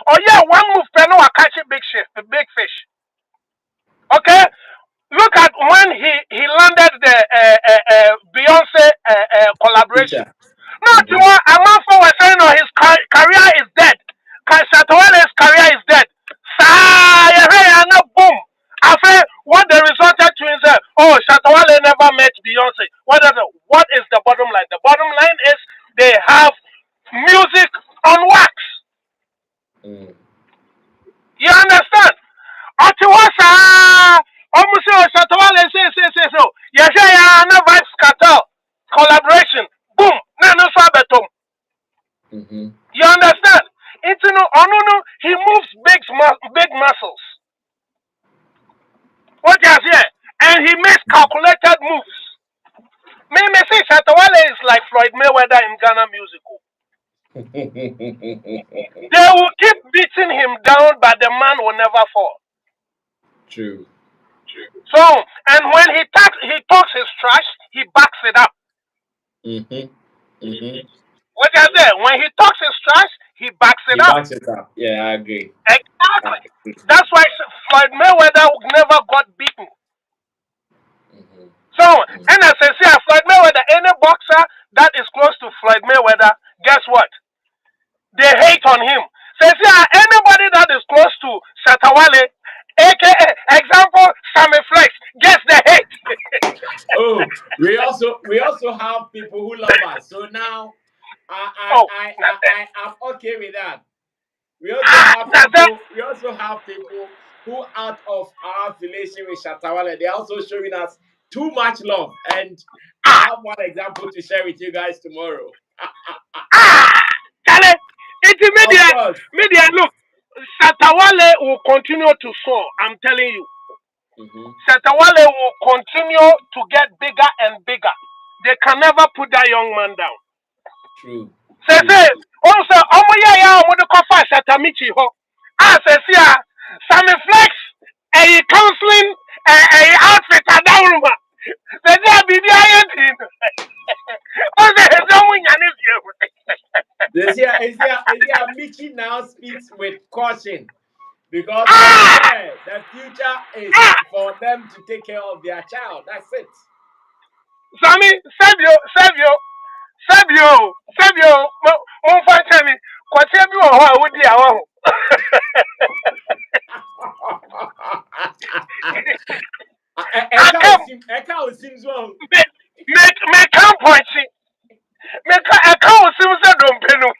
or yeah, one move, penno, I catch a big fish. Okay? Look at when he landed the Beyonce collaboration. Teacher. No, you Mm-hmm. know, a man for was saying no, his career is dead. Shatawale's career is dead. Boom. I say what they resulted to is that oh Shatawale never met Beyonce. What is the bottom line? The bottom line is they have music on wax. Mm. You understand? Atiwasa almost Shatawale say so. Yes, yeah, no vibes cartel collaboration. Boom. No sabetom. Mm-hmm. You understand? It's no, he moves big muscles. What you here? And he makes calculated moves. Me say Shatawale is like Floyd Mayweather in Ghana musical. They will keep beating him down, but the man will never fall. True. So, and when he talks his trash, he backs it up. Mm-hmm. Mm-hmm. What I say? When he talks his trash, he backs it He up. backs it up. Yeah, I agree. I Exactly. agree. That's why Floyd Mayweather never got beaten. Mm-hmm. So, Mm. and as I say, Floyd Mayweather, any boxer that is close to Floyd Mayweather, guess what? They hate on him. So, anybody that is close to Shatawale, aka example, Sammy Flex, gets the hate. Oh, we also have people who love us. So now Oh, I'm okay with that. We also have that's it. people. We also have people who, out of our affiliation with Shatawale, they're also showing us too much love. And I have one example to share with you guys tomorrow. Charlie, it's Of media. course. Media, look, Shatawale will continue to soar. I'm telling you. Mm-hmm. Shatawale will continue to get bigger and bigger. They can never put that young man down. True. True. Say, also, ya omo kofa Shatamichi ho. Say, Sammy Flex, counseling, outfit adawuma. Say, bibi ayentin. Say, don't Is here Michi now speaks with caution Because from Ah! there, the future is Ah! for them to take care of their child. That's it. Sammy, save you. Mo fa tell me. Kwati bi wo ho a wodi a wo. I Eka come osim so. me come point. Me ka aka osim se dompenu.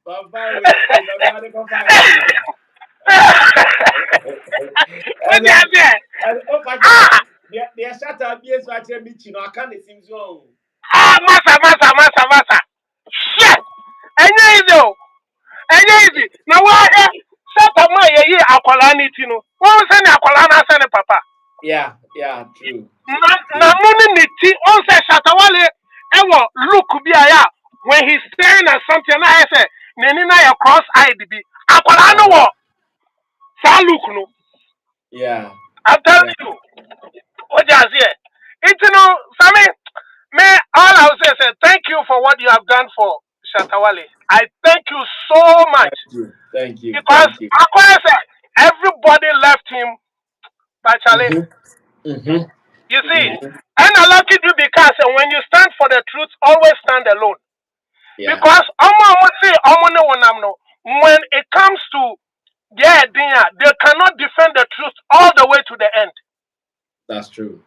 Papa, we don't know go find you. What And do you say? oh, but Ah! they are shut up. Yes, what you mean? I can't seem so. Ah, masa. Shit! Enye izo. Enye izi. Na wa he sata ma ye yi akwala ni ti no. Won se ni akwala na se ni papa. Yeah, true. Na no ni ti on se Shatawale ewo look bi aya when he's staring at something na say neni na ya cross eyed bi. Akwala no wo sa look no. Yeah, I'm telling yeah. you. What you say? It's Sammy, me all I will say is thank you for what you have done for Shatawale. I thank you so much Thank you. because Akwai said everybody left him by Charlie. Mm-hmm. You see, and I like you because when you stand for the truth, always stand alone. Yeah, Because when it comes to their idea, they cannot defend the truth all the way to the end. that's true.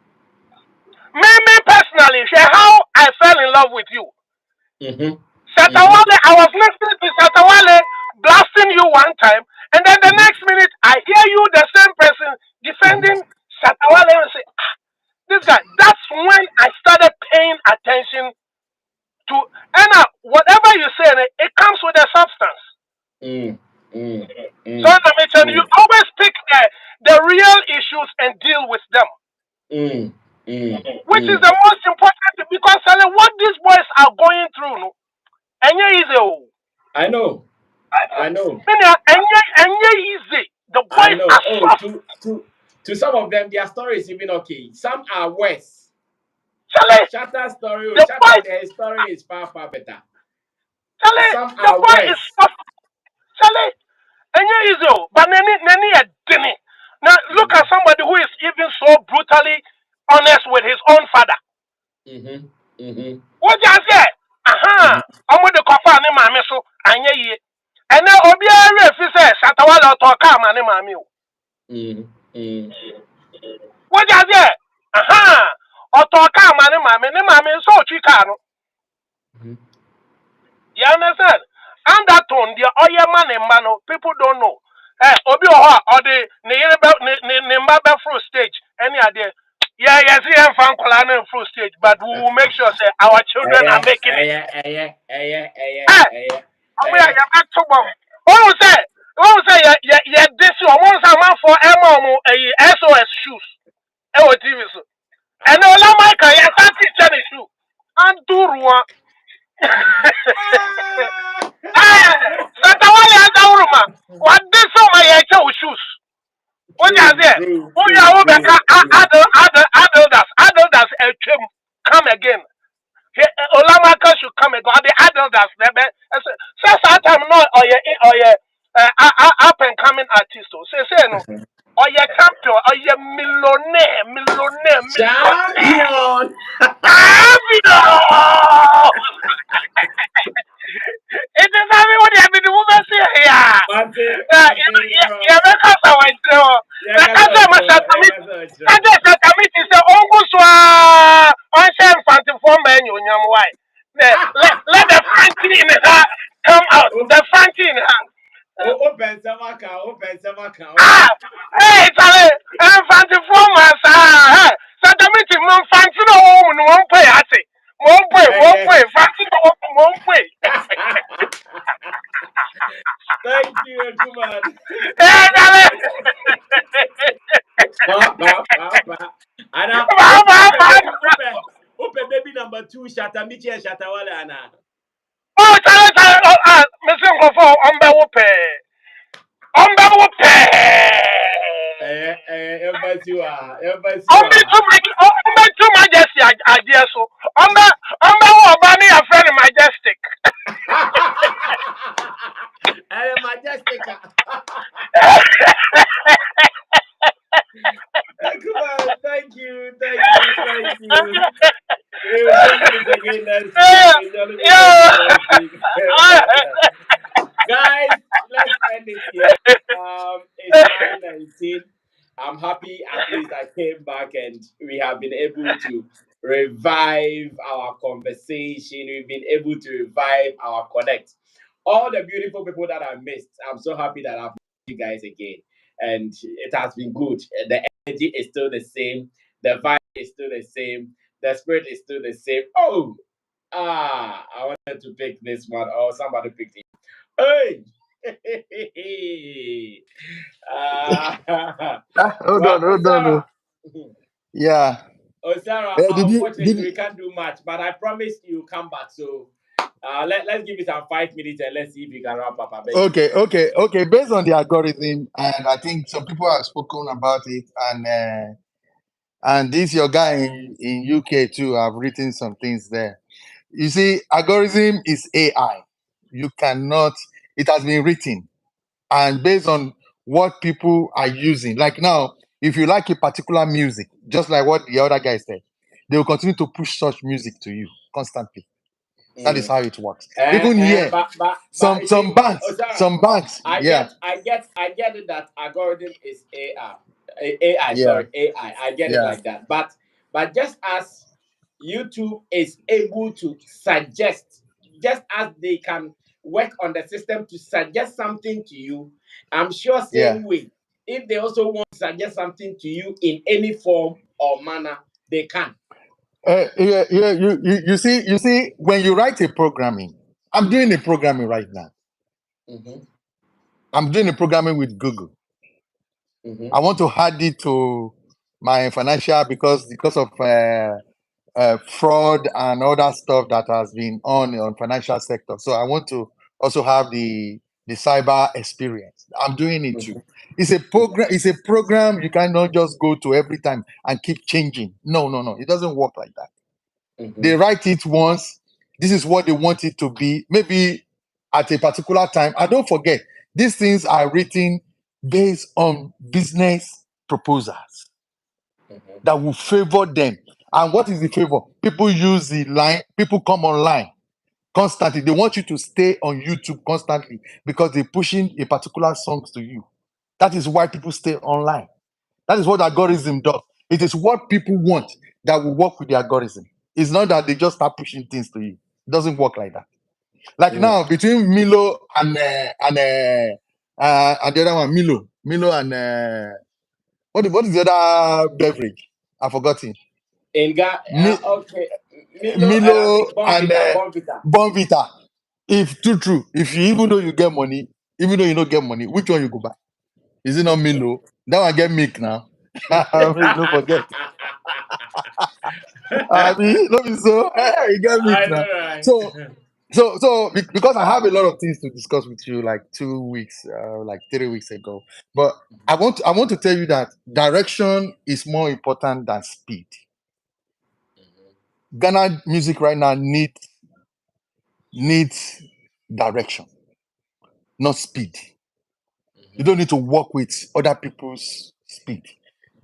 Me personally, how I fell in love with you. Mm-hmm. Shatawale, I was listening to Shatawale blasting you one time, and then the next minute I hear you, the same person, defending Shatawale and say, this guy. That's when I started paying attention to, and whatever you say, it comes with a substance. So, you always pick the real issues and deal with them, which is the most important because what these boys are going through, no, and easy. I know. And easy. The I boys know. are Oh, soft. to some of them, their story is even okay. Some are worse. Charlie, Shatter story, the Shatter, boys, their story is far better. Charlie, Some the are boy is worse. soft. Charlie, and easy. But nani a dinny. Now look at somebody who is even so brutally honest with his own father. What you say? Aha. I'm with the coffee and mammy so and ye. And now Obiara if you say Shatawala to come and mammy. What you say? Aha. Or to come and mammy so chicano. You understand? And that on the oil man and mano, people don't know. Obi or the Nimba fruit stage. Any idea? Yeah, yes, we have fun colana fruit stage, but we will make sure say our children are making it. We are back to one. What say, yeah, this one, once a month for Emma, SOS shoes. TV. And all of my car, yeah, that's it, shoe. And do one. Satawale Adawuruma. What this summer you shoes? What is there? Who you are adults come again. Olamaka should come again. The adults say sometimes no or your up and coming artist. Say no. Or your champion or your millionaire. Champion. Champion! It is everyone you have been the woman say here. Yeah, because I went through. Like I said, my Satamiti is the Onguswa on Sam Fanti for men, you know why. Let the Fanti in her come out. The Fanti in her. Open Samaka. Ah, hey, Charlie, and Fanti for my son. Satamiti, Mom Fanti, no one pay, I say. Won't pay, Fanti, won't pay. Thank you, Kuman. Hey, Charlie. Anna, open baby number 2, Shatamichi and Shatawale, Anna. Oh, Charlie, Mr. Ngofo, Ombe wupe. Embassy, Ombe too majesty idea so. Ombe wo bani your friend majestic. Thank you. We'll just meet again next week. Yeah, We'll just meet yeah. again next week. Guys, let's end it here. It's 9:19. I'm happy at least I came back and we have been able to revive our conversation. We've been able to revive our connect. All the beautiful people that I missed, I'm so happy that I've met you guys again. And it has been good. The energy is still the same. The vibe is still the same. The spirit is still the same. Oh, I wanted to pick this one. Oh, somebody picked it. Hey! Hold Well, on, hold on. Osara. Yeah. Osara, Did you unfortunately, we can't do much, but I promise you come back. So let's give it some 5 minutes and let's see if you can wrap up. I beg you. okay. Based on the algorithm, and I think some people have spoken about it, and this your guy in UK too have written some things there. You see, algorithm is AI. You cannot. It has been written, and based on what people are using. Like now, if you like a particular music, just like what the other guy said, they will continue to push such music to you constantly. That is how it works. Even here, But you some see, banks, Osara, some banks, yeah, I get it that algorithm is AI. AI, yeah, sorry, AI. I get it yeah. like that. But just as YouTube is able to suggest, just as they can work on the system to suggest something to you, I'm sure Yeah. same way. If they also want to suggest something to you in any form or manner, they can. Yeah. You see, when you write a programming, I'm doing a programming right now. Mm-hmm, I'm doing a programming with Google. mm-hmm, I want to add it to my financial because of fraud and all that stuff that has been on financial sector. So I want to also have the cyber experience. I'm doing it too. It's a program. It's a program you cannot just go to every time and keep changing. No. It doesn't work like that. mm-hmm, They write it once. This is what they want it to be. Maybe at a particular time. And don't forget, these things are written based on business proposals mm-hmm. that will favor them. And what is the favor? People use the line, people come online constantly. They want you to stay on YouTube constantly because they're pushing a particular songs to you. That is why people stay online. That is what algorithm does. It is what people want that will work with the algorithm. It's not that they just start pushing things to you. It doesn't work like that. Like Mm. now between Milo and the other one, Milo and what is the other beverage? I forgot it. In Ghana, Mi- okay, Milo and I Milo think and Bonvita, Bonvita. Bonvita. If true, if you even though you get money, even though you don't get money, which one you go buy? Is it not Milo? That one get milk now. Make no forget. I mean, no be so. You get milk I now. know, right? Because I have a lot of things to discuss with you, like 2 weeks, like 3 weeks ago. But I want to tell you that direction is more important than speed. Ghana music right now needs direction, not speed. You don't need to work with other people's speed.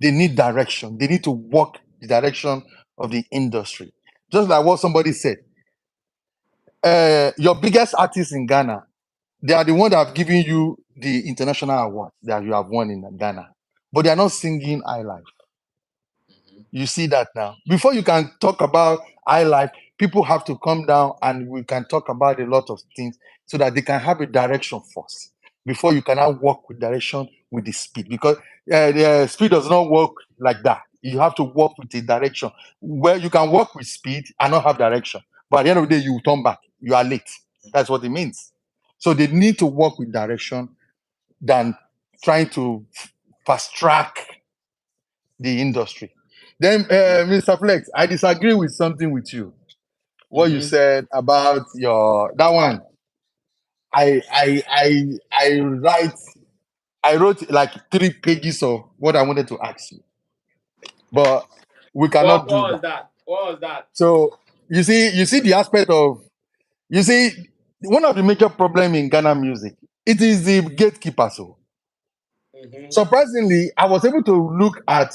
They need direction. They need to walk the direction of the industry. Just like what somebody said. Your biggest artists in Ghana, they are the one that have given you the international award that you have won in Ghana. But they are not singing I Life. You see that now. Before you can talk about I Life, people have to come down and we can talk about a lot of things so that they can have a direction first before you can now work with direction with the speed. Because the speed does not work like that. You have to work with a direction where you can work with speed and not have direction. But at the end of the day, you turn back. You are late. That's what it means. So they need to work with direction than trying to fast track the industry. Then, Mr. Flex, I disagree with something with you. What you Mm-hmm. said about your that one. I write. I wrote like 3 pages of what I wanted to ask you, but we cannot do What was that. that? What was that? So you see the aspect of you see one of the major problem in Ghana music. It is the gatekeepers. So Mm-hmm. surprisingly, I was able to look at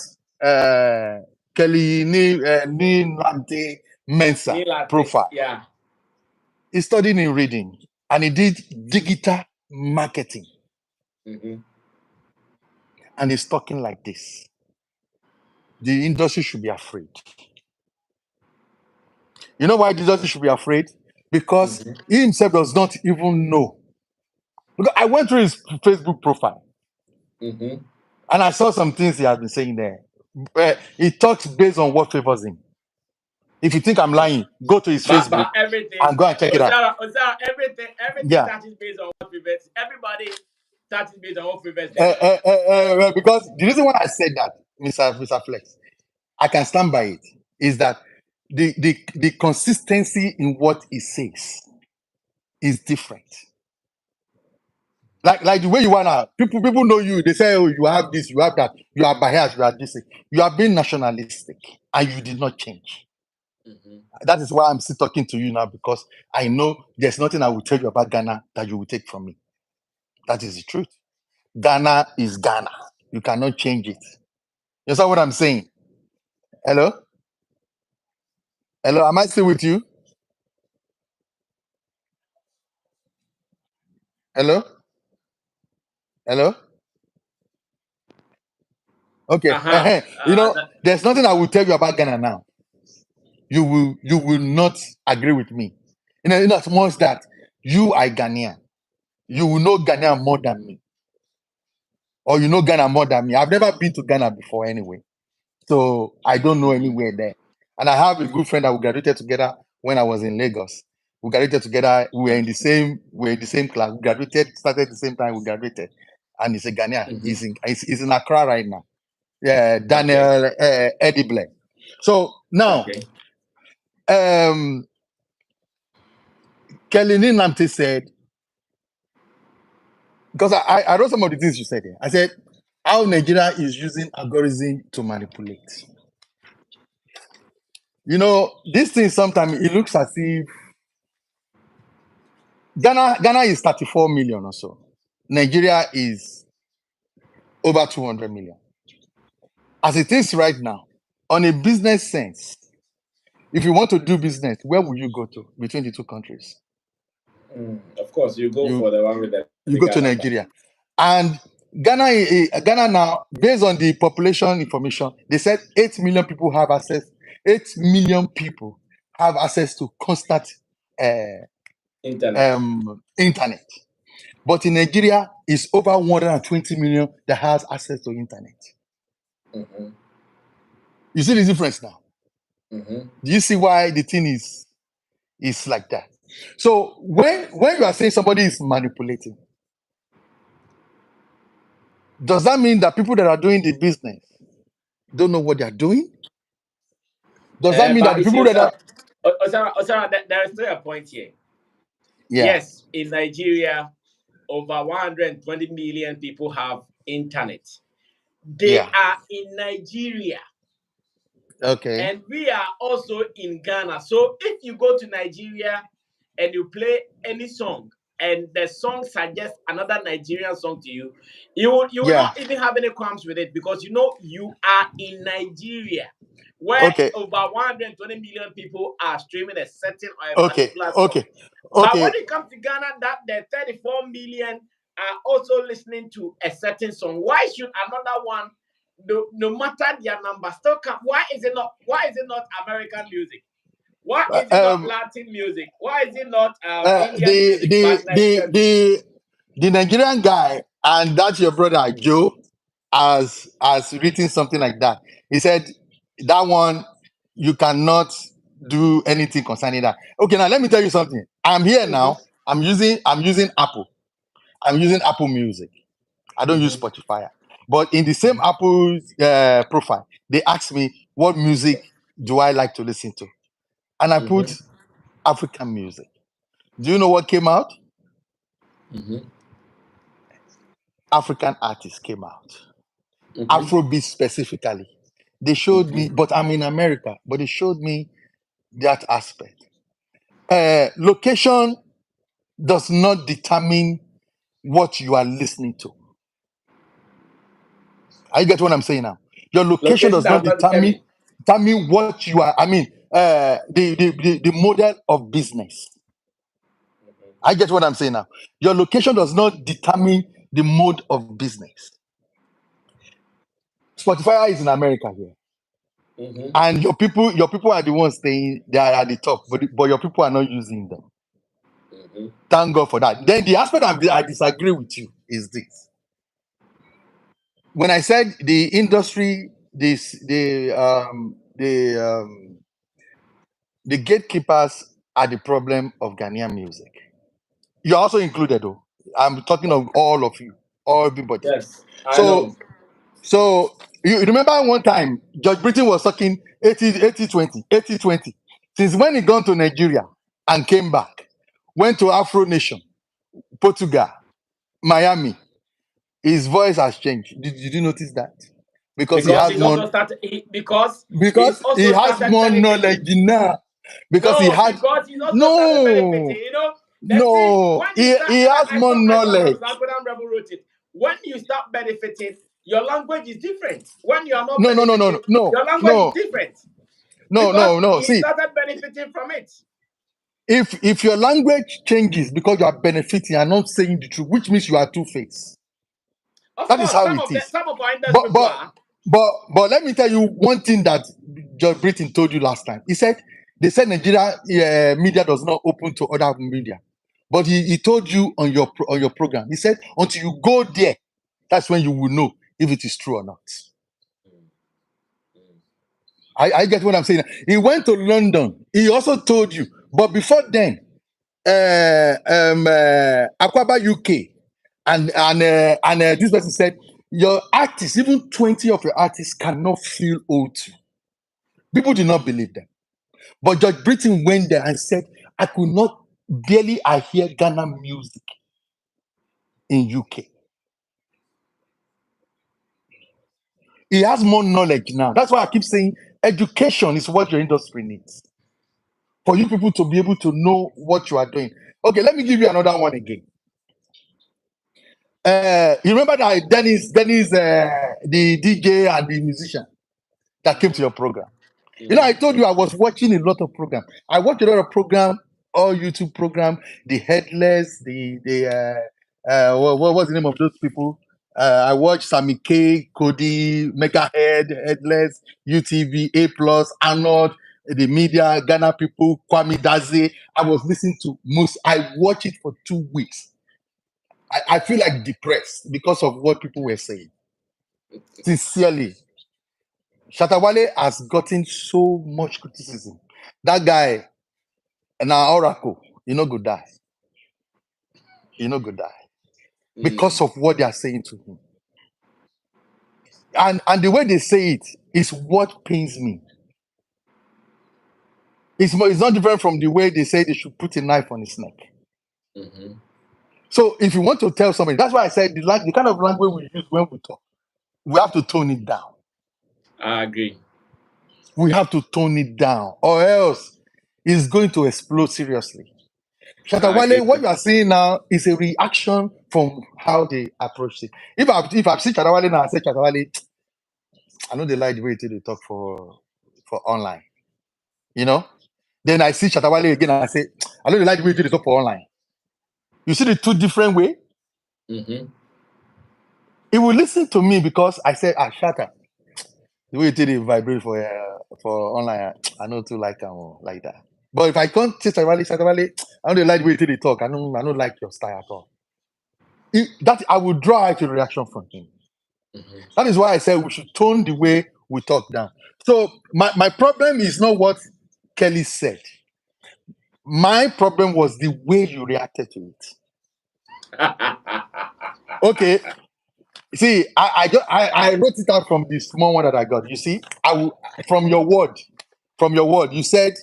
Kelly Ni Nante Mensa Neil Latte, profile. yeah. He studied in reading and he did digital marketing Mm-hmm. and he's talking like this. The industry should be afraid. You know why the industry should be afraid? Because Mm-hmm. he himself does not even know. Because I went through his Facebook profile Mm-hmm. and I saw some things he has been saying there. He talks based on what favors him. If you think I'm lying, go to his Facebook But everything, and go and check it out. Osara, everything Yeah. touches based on what prevents. Everybody touches based on what prevents Uh, them. because the reason why I said that, Mr. Flex, I can stand by it, is that the consistency in what he says is different. Like the way you are now, people know you. They say, oh, you have this, you have that, you are biased, you are this. You are being nationalistic, and you did not change. Mm-hmm. That is why I'm still talking to you now, because I know there's nothing I will tell you about Ghana that you will take from me. That is the truth. Ghana is Ghana. You cannot change it. You understand what I'm saying? Hello? Hello? Am I still with you? Hello? Hello? Okay. Uh-huh. There's nothing I will tell you about Ghana now. You will not agree with me. In as much that you are Ghanaian, you will know Ghana more than me, or you know Ghana more than me. I've never been to Ghana before anyway, so I don't know anywhere there. And I have a good friend that we graduated together when I was in Lagos. We graduated together. We were in the same class. We graduated, started the same time we graduated, and he's a Ghanaian. Mm-hmm. He's in Accra right now. Yeah, Okay. Daniel Eddie Blair. So now, Okay. Kelly Namte said, because I wrote some of the things you said here. I said, how Nigeria is using algorithm to manipulate. You know, this thing sometimes it looks as if Ghana is 34 million or so. Nigeria is over 200 million. As it is right now, on a business sense, if you want to do business, where will you go to between the two countries? Of course, you go You for the one with the you go bigger to number. Nigeria. And Ghana now, based on the population information, they said 8 million people have access. 8 million people have access to constant Internet. internet. But in Nigeria, it's over 120 million that has access to internet. Mm-hmm. You see the difference now? Mm-hmm. Do you see why the thing is like that? So when you are saying somebody is manipulating, does that mean that people that are doing the business don't know what they are doing? Does that mean that But the you see, people that are Osara, there is still a point here. yeah Yes, in Nigeria, over 120 million people have internet. They yeah are in Nigeria, okay and we are also in Ghana. So if you go to Nigeria and you play any song, and the song suggests another Nigerian song to you, you will yeah not even have any qualms with it, because you know you are in Nigeria, where okay over 120 million people are streaming a certain or a okay particular song. okay But when okay it comes to Ghana, that the 34 million are also listening to a certain song. Why should another one, no matter their number, still come? Why is it not? Why is it not American music? Why is it not um Latin music? Why is it not Indian the music, but the the Nigerian music? the Nigerian guy and that's your brother Joe has written something like that. He said that one you cannot do anything concerning that. Okay, now let me tell you something. I'm here Mm-hmm. now. I'm using Apple. I'm using Apple Music. I don't use Mm-hmm. Spotify. But in the same Apple profile, they asked me what music do I like to listen to, and I put Mm-hmm. African music. Do you know what came out? Mm-hmm. African artists came out. Mm-hmm. Afrobeat specifically. They showed me, but I'm in America, but they showed me that aspect. Location does not determine what you are listening to. Are you get what I'm saying now? Your location Location does not does not determine determine. determine what you are. I mean, the model of business. I get what I'm saying now. Your location does not determine the mode of business. Spotify is in America here, and your people are the ones staying. They are at the top, but your people are not using them. Thank God for that. Then the aspect I disagree with you is this: when I said the industry, the gatekeepers are the problem of Ghanaian music. You're also included, though. I'm talking of all of you, all everybody. Yes, I know. So, so you remember one time George Britain was talking 80-20, 80-20. Since when he gone to Nigeria and came back, went to Afro Nation, Portugal, Miami, his voice has changed. Did you notice that? Because he Because has he's more, also started. Because he's because he also has started more knowledge benefiting. now. Because he No, had because he's also started benefiting. no, You know, the thing no, when you start, he has I more saw knowledge. Zankodan Rebel wrote it. When you start benefiting, your language is different. When you are not No, no, no, no, benefiting, no, no, your language is no, different no, because no, no. he See, started benefiting from it. if your language changes because you are benefiting and not saying the truth, which means you are two-faced. Of That is course, how it is. some of our industry But people but are. but let me tell you one thing that George Britain told you last time. He said they said Nigeria media does not open to other media, but he told you on your program. He said until you go there, that's when you will know if it is true or not. I get what I'm saying. He went to London. He also told you, but before then, Aquaba UK, and this person said your artists, even 20 of your artists, cannot feel O2. People did not believe them, but George Britain went there and said, I could not barely I hear Ghana music in UK. He has more knowledge now. That's why I keep saying education is what your industry needs for you people to be able to know what you are doing. Okay, let me give you another one again. You remember that Dennis, the DJ and the musician that came to your program. You know, I told you I was watching a lot of program. I watched a lot of program, all YouTube program, the headless, what's the name of those people? I watched Sammy K, Cody, Megahead, Headless, UTV, A Plus, Arnold, the media, Ghana people, Kwame Daze. I was listening to most. I watched it for 2 weeks. I feel like depressed because of what people were saying. Sincerely, Shatawale has gotten so much criticism. That guy, now Oracle, you know, good die. You know, good die because of what they are saying to him. And the way they say it is what pains me. It's not different from the way they say they should put a knife on his neck. So if you want to tell somebody, that's why I said the kind of language we use when we talk, we have to tone it down. I agree. We have to tone it down, or else it's going to explode seriously. I agree. Shatawale, what you are saying now is a reaction from how they approach it. If I see Shatawale now, I say Shatawale, I know they like the way they talk for online. You know? Then I see Shatawale again and I say, I know they like the way they talk for online. You see the two different way? Mm-hmm. He will listen to me because I said, Shatta, the way they vibrate for online, I know too like them like that. But if I can't say Shatawale, I know they like the way they talk. I don't like your style at all. That I will draw out a reaction from him. That is why I said we should tone the way we talk down. So my problem is not what Kelly said. My problem was the way you reacted to it. Okay. See, I wrote it out from the small one that I got. You see, from your word, you said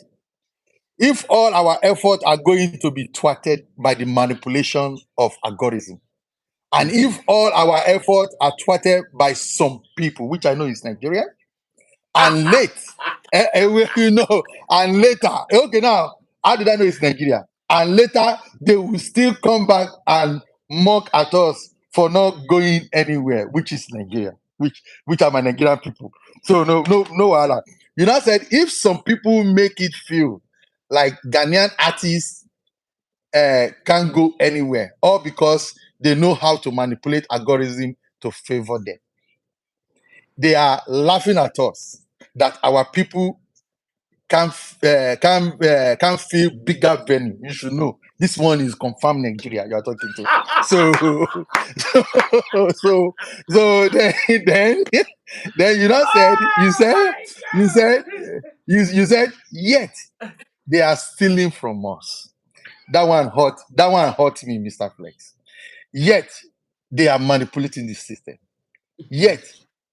if all our efforts are going to be thwarted by the manipulation of algorithm, and if all our efforts are thwarted by some people, which I know is Nigeria, and late, you know, and later, okay, now, how did I know it's Nigeria? And later, they will still come back and mock at us for not going anywhere, which is Nigeria, which are my Nigerian people. So no, wahala. You now said if some people make it feel like Ghanaian artists can't go anywhere, or because they know how to manipulate algorithm to favor them, they are laughing at us that our people can feel bigger venue. You should know this one is confirmed Nigeria you are talking to. So so then you not said you said you said yet they are stealing from us. That one hurt me, Mr. Flex. Yet they are manipulating the system. Yet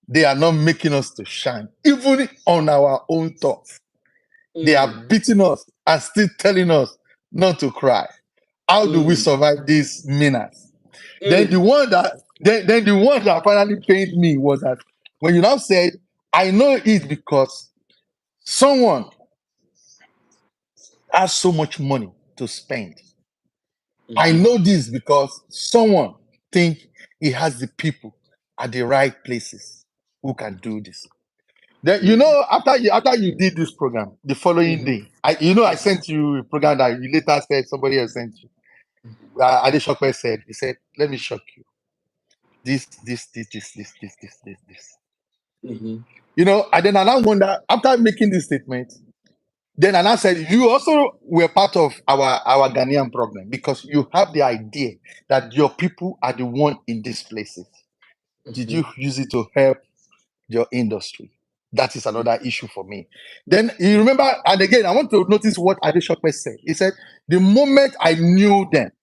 they are not making us to shine, even on our own thoughts. They are beating us and still telling us not to cry. How do we survive these menace? Then the one that finally pained me was that when you now said, I know it because someone has so much money to spend. I know this because someone think he has the people at the right places who can do this. Then after you did this program, the following day, I sent you a program that you later said somebody else sent you. Adeshokwe said, he said, let me shock you. This. And then I now wonder, after making this statement, then I now said, you also were part of our Ghanaian problem because you have the idea that your people are the one in these places. Did you use it to help your industry? That is another issue for me. Then you remember, and again, I want to notice what Adeshokwe said. He said, the moment I knew them,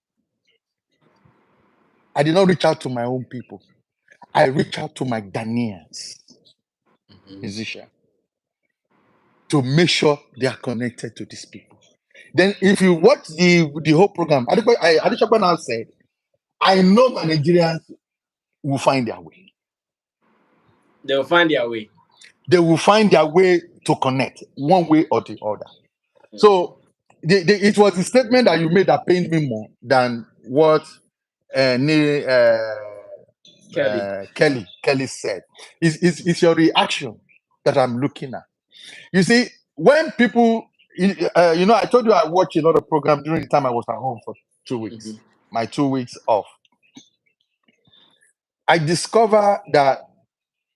I did not reach out to my own people. I reached out to my Ghanaians, musicians, to make sure they are connected to these people. Then if you watch the whole program, Adeshokwe now said, I know my Nigerians will find their way. They'll find their way. They will find their way to connect one way or the other. So it was the statement that you made that pained me more than what Kelly said. It's your reaction that I'm looking at. You see, when people, I told you I watched a lot of programs during the time I was at home for 2 weeks, my 2 weeks off. I discovered that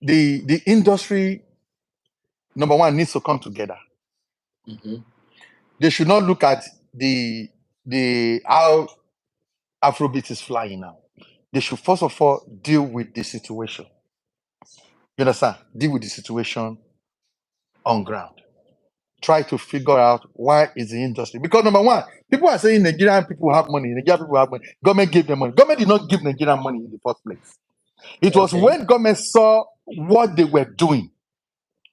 the industry, number one, needs to come together. They should not look at the how Afrobeat is flying now. They should first of all deal with the situation. You understand? Deal with the situation on ground. Try to figure out why is the industry. Because number one, people are saying Nigerian people have money. Nigerian people have money. Government gave them money. Government did not give Nigerian money in the first place. It was when government saw what they were doing.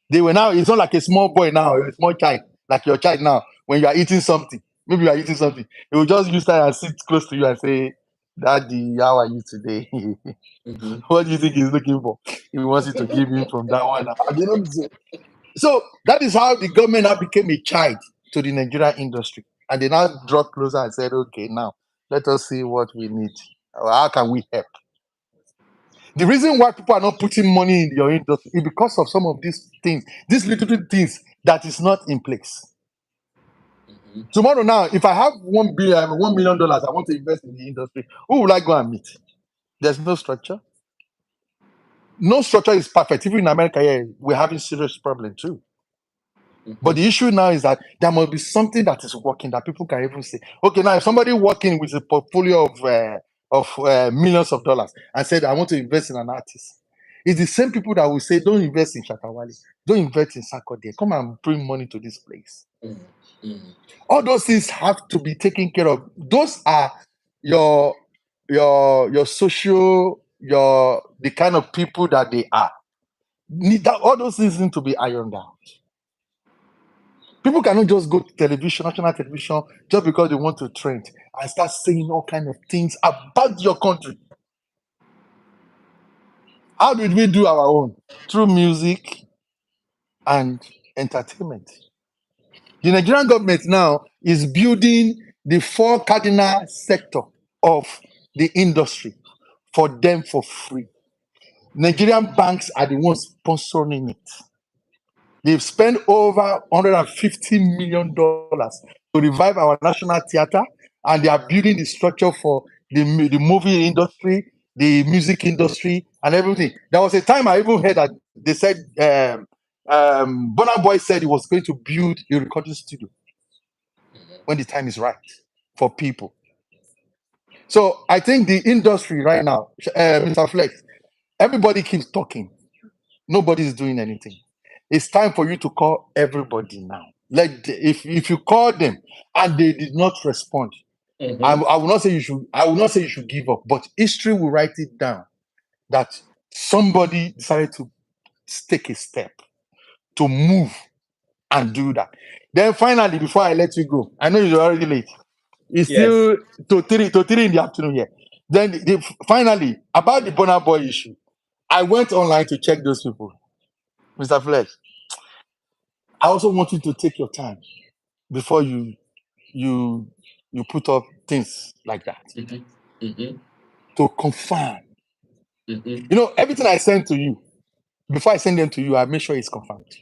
They were now, it's not like a small boy now, a small child, like your child now. When you are eating something, maybe you are eating something, he will just use that and sit close to you and say, Daddy, how are you today? What do you think he's looking for? He wants you to give him from that one. So that is how the government now became a child to the Nigerian industry. And they now dropped closer and said, okay, now let us see what we need. How can we help? The reason why people are not putting money in your industry is because of some of these things, these little things that is not in place. Tomorrow now, if I have $1 million, I want to invest in the industry, who will I go and meet? There's no structure. No structure is perfect. Even in America, here, we're having serious problem too. But the issue now is that there must be something that is working that people can even say, okay, now if somebody working with a portfolio of millions of dollars and said, I want to invest in an artist, it's the same people that will say, don't invest in Shatawale, don't invest in Sarkodie, come and bring money to this place. All those things have to be taken care of. Those are your social, the kind of people that they are. All those things need to be ironed out. People cannot just go to television, national television, just because they want to trend and start saying all kind of things about your country. How did we do our own? Through music and entertainment. The Nigerian government now is building the 4 cardinal sector of the industry for them for free. Nigerian banks are the ones sponsoring it. They've spent over $150 million to revive our national theater, and they are building the structure for the movie industry, the music industry, and everything. There was a time I even heard that they said Burna Boy said he was going to build a recording studio when the time is right for people. So I think the industry right now, Mr. Flex, everybody keeps talking. Nobody's doing anything. It's time for you to call everybody now. If you call them and they did not respond, I will not say you should. I will not say you should give up. But history will write it down that somebody decided to take a step to move and do that. Then finally, before I let you go, I know you're already late. It's Yes. still to three in the afternoon here. Then finally about the Burna Boy issue, I went online to check those people, Mr. Flex. I also want you to take your time before you put up things like that to confirm. You know, everything I send to you, before I send them to you, I make sure it's confirmed.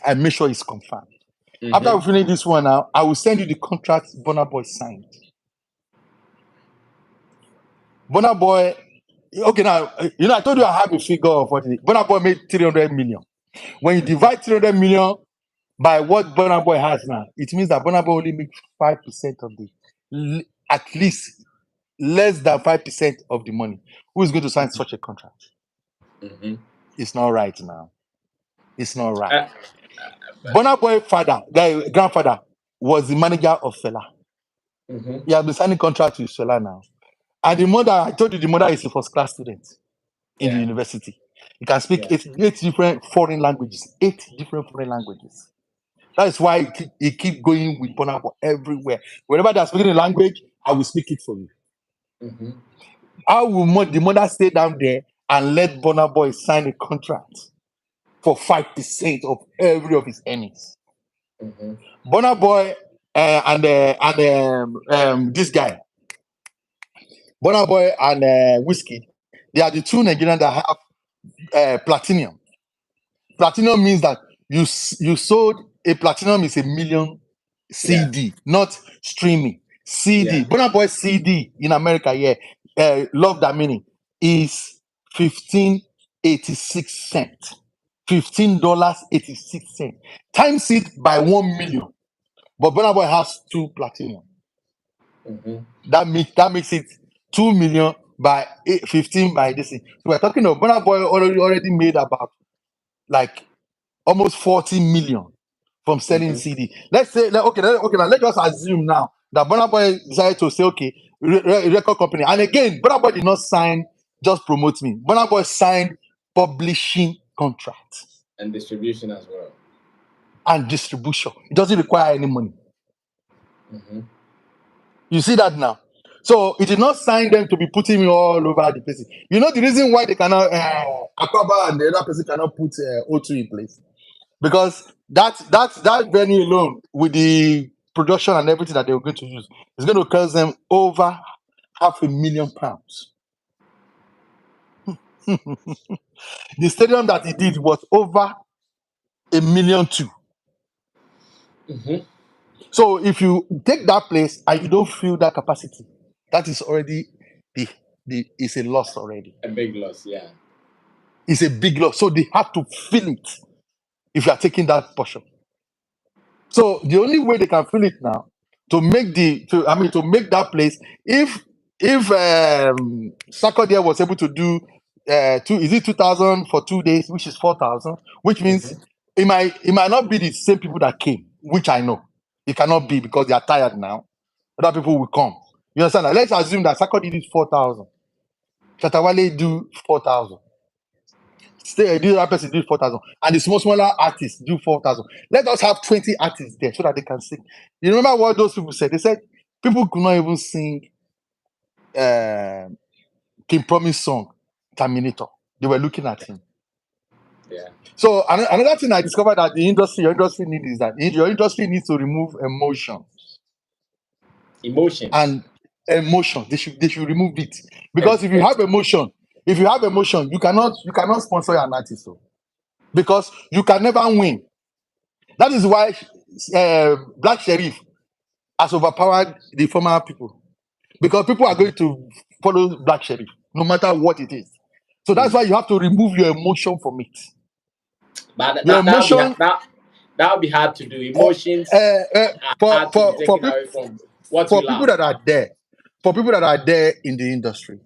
I make sure it's confirmed. After we finish this one now, I will send you the contract Burna Boy signed. Burna Boy, okay, now, you know, I told you I have a figure of what it is. Burna Boy made 300 million. When you divide 300 million by what Burna Boy has now, it means that Burna Boy only makes 5% of at least less than 5% of the money. Who is going to sign such a contract? It's not right now. It's not right. Burna Boy grandfather was the manager of Fela. He has been signing contracts with Fela now. And the mother, I told you the mother is a first class student in the university. He can speak eight different foreign languages. 8 different foreign languages. That is why he keep going with Burna Boy everywhere. Whenever they're speaking a language, I will speak it for you. How will the mother stay down there and let Burna Boy sign a contract for 5% of every of his earnings? Burna Boy and this guy, Burna Boy and Whiskey, they are the two Nigerians that have platinum. Platinum means that you sold a platinum is a million CD, not streaming. CD. Burna Boy CD in America, love that meaning, is 15.86 $15.86. Times it by 1 million. But Burna Boy has 2 platinum. That makes it 2 million by 15 by this thing. So we're talking of Burna Boy already made about like almost 40 million from selling CD. Let's say, okay, now let's just assume now that Burna Boy decided to say, okay, record company. And again, Burna Boy did not sign just promote me. Burna Boy signed publishing contract. And distribution as well. And distribution. It doesn't require any money. You see that now? So it did not sign them to be putting me all over the place. You know the reason why they cannot, Akaba and the other person cannot put O2 in place? Because that venue alone with the production and everything that they were going to use is going to cost them over £500,000. The stadium that he did was over $1.2 million. So if you take that place and you don't fill that capacity, that is already it's a loss already. A big loss, yeah. It's a big loss. So they have to fill it if you are taking that portion. So the only way they can fill it now to make that place, if Sarkodie was able to do 2,000 for 2 days, which is 4,000, which means it might not be the same people that came, which I know. It cannot be because they are tired now. Other people will come. You understand that? Let's assume that Sarkodie did 4,000. Shatawale do 4,000. The other person do 4,000, and the smaller artists do 4,000. Let us have 20 artists there so that they can sing. You remember what those people said? They said people could not even sing King Promise song, Terminator. They were looking at him. Yeah. So another thing I discovered that your industry needs is that your industry needs to remove emotion. And emotion. They should remove it. Because if you have emotion, you cannot sponsor an artist. So. because you can never win. That is why Black Sheriff has overpowered the former people, because people are going to follow Black Sheriff no matter what it is. So that's why you have to remove your emotion from it. But Your emotion, that would be hard to do. uh, Emotions are for hard to be taken people away from what you for people love. that are there, for people that are there in the industry,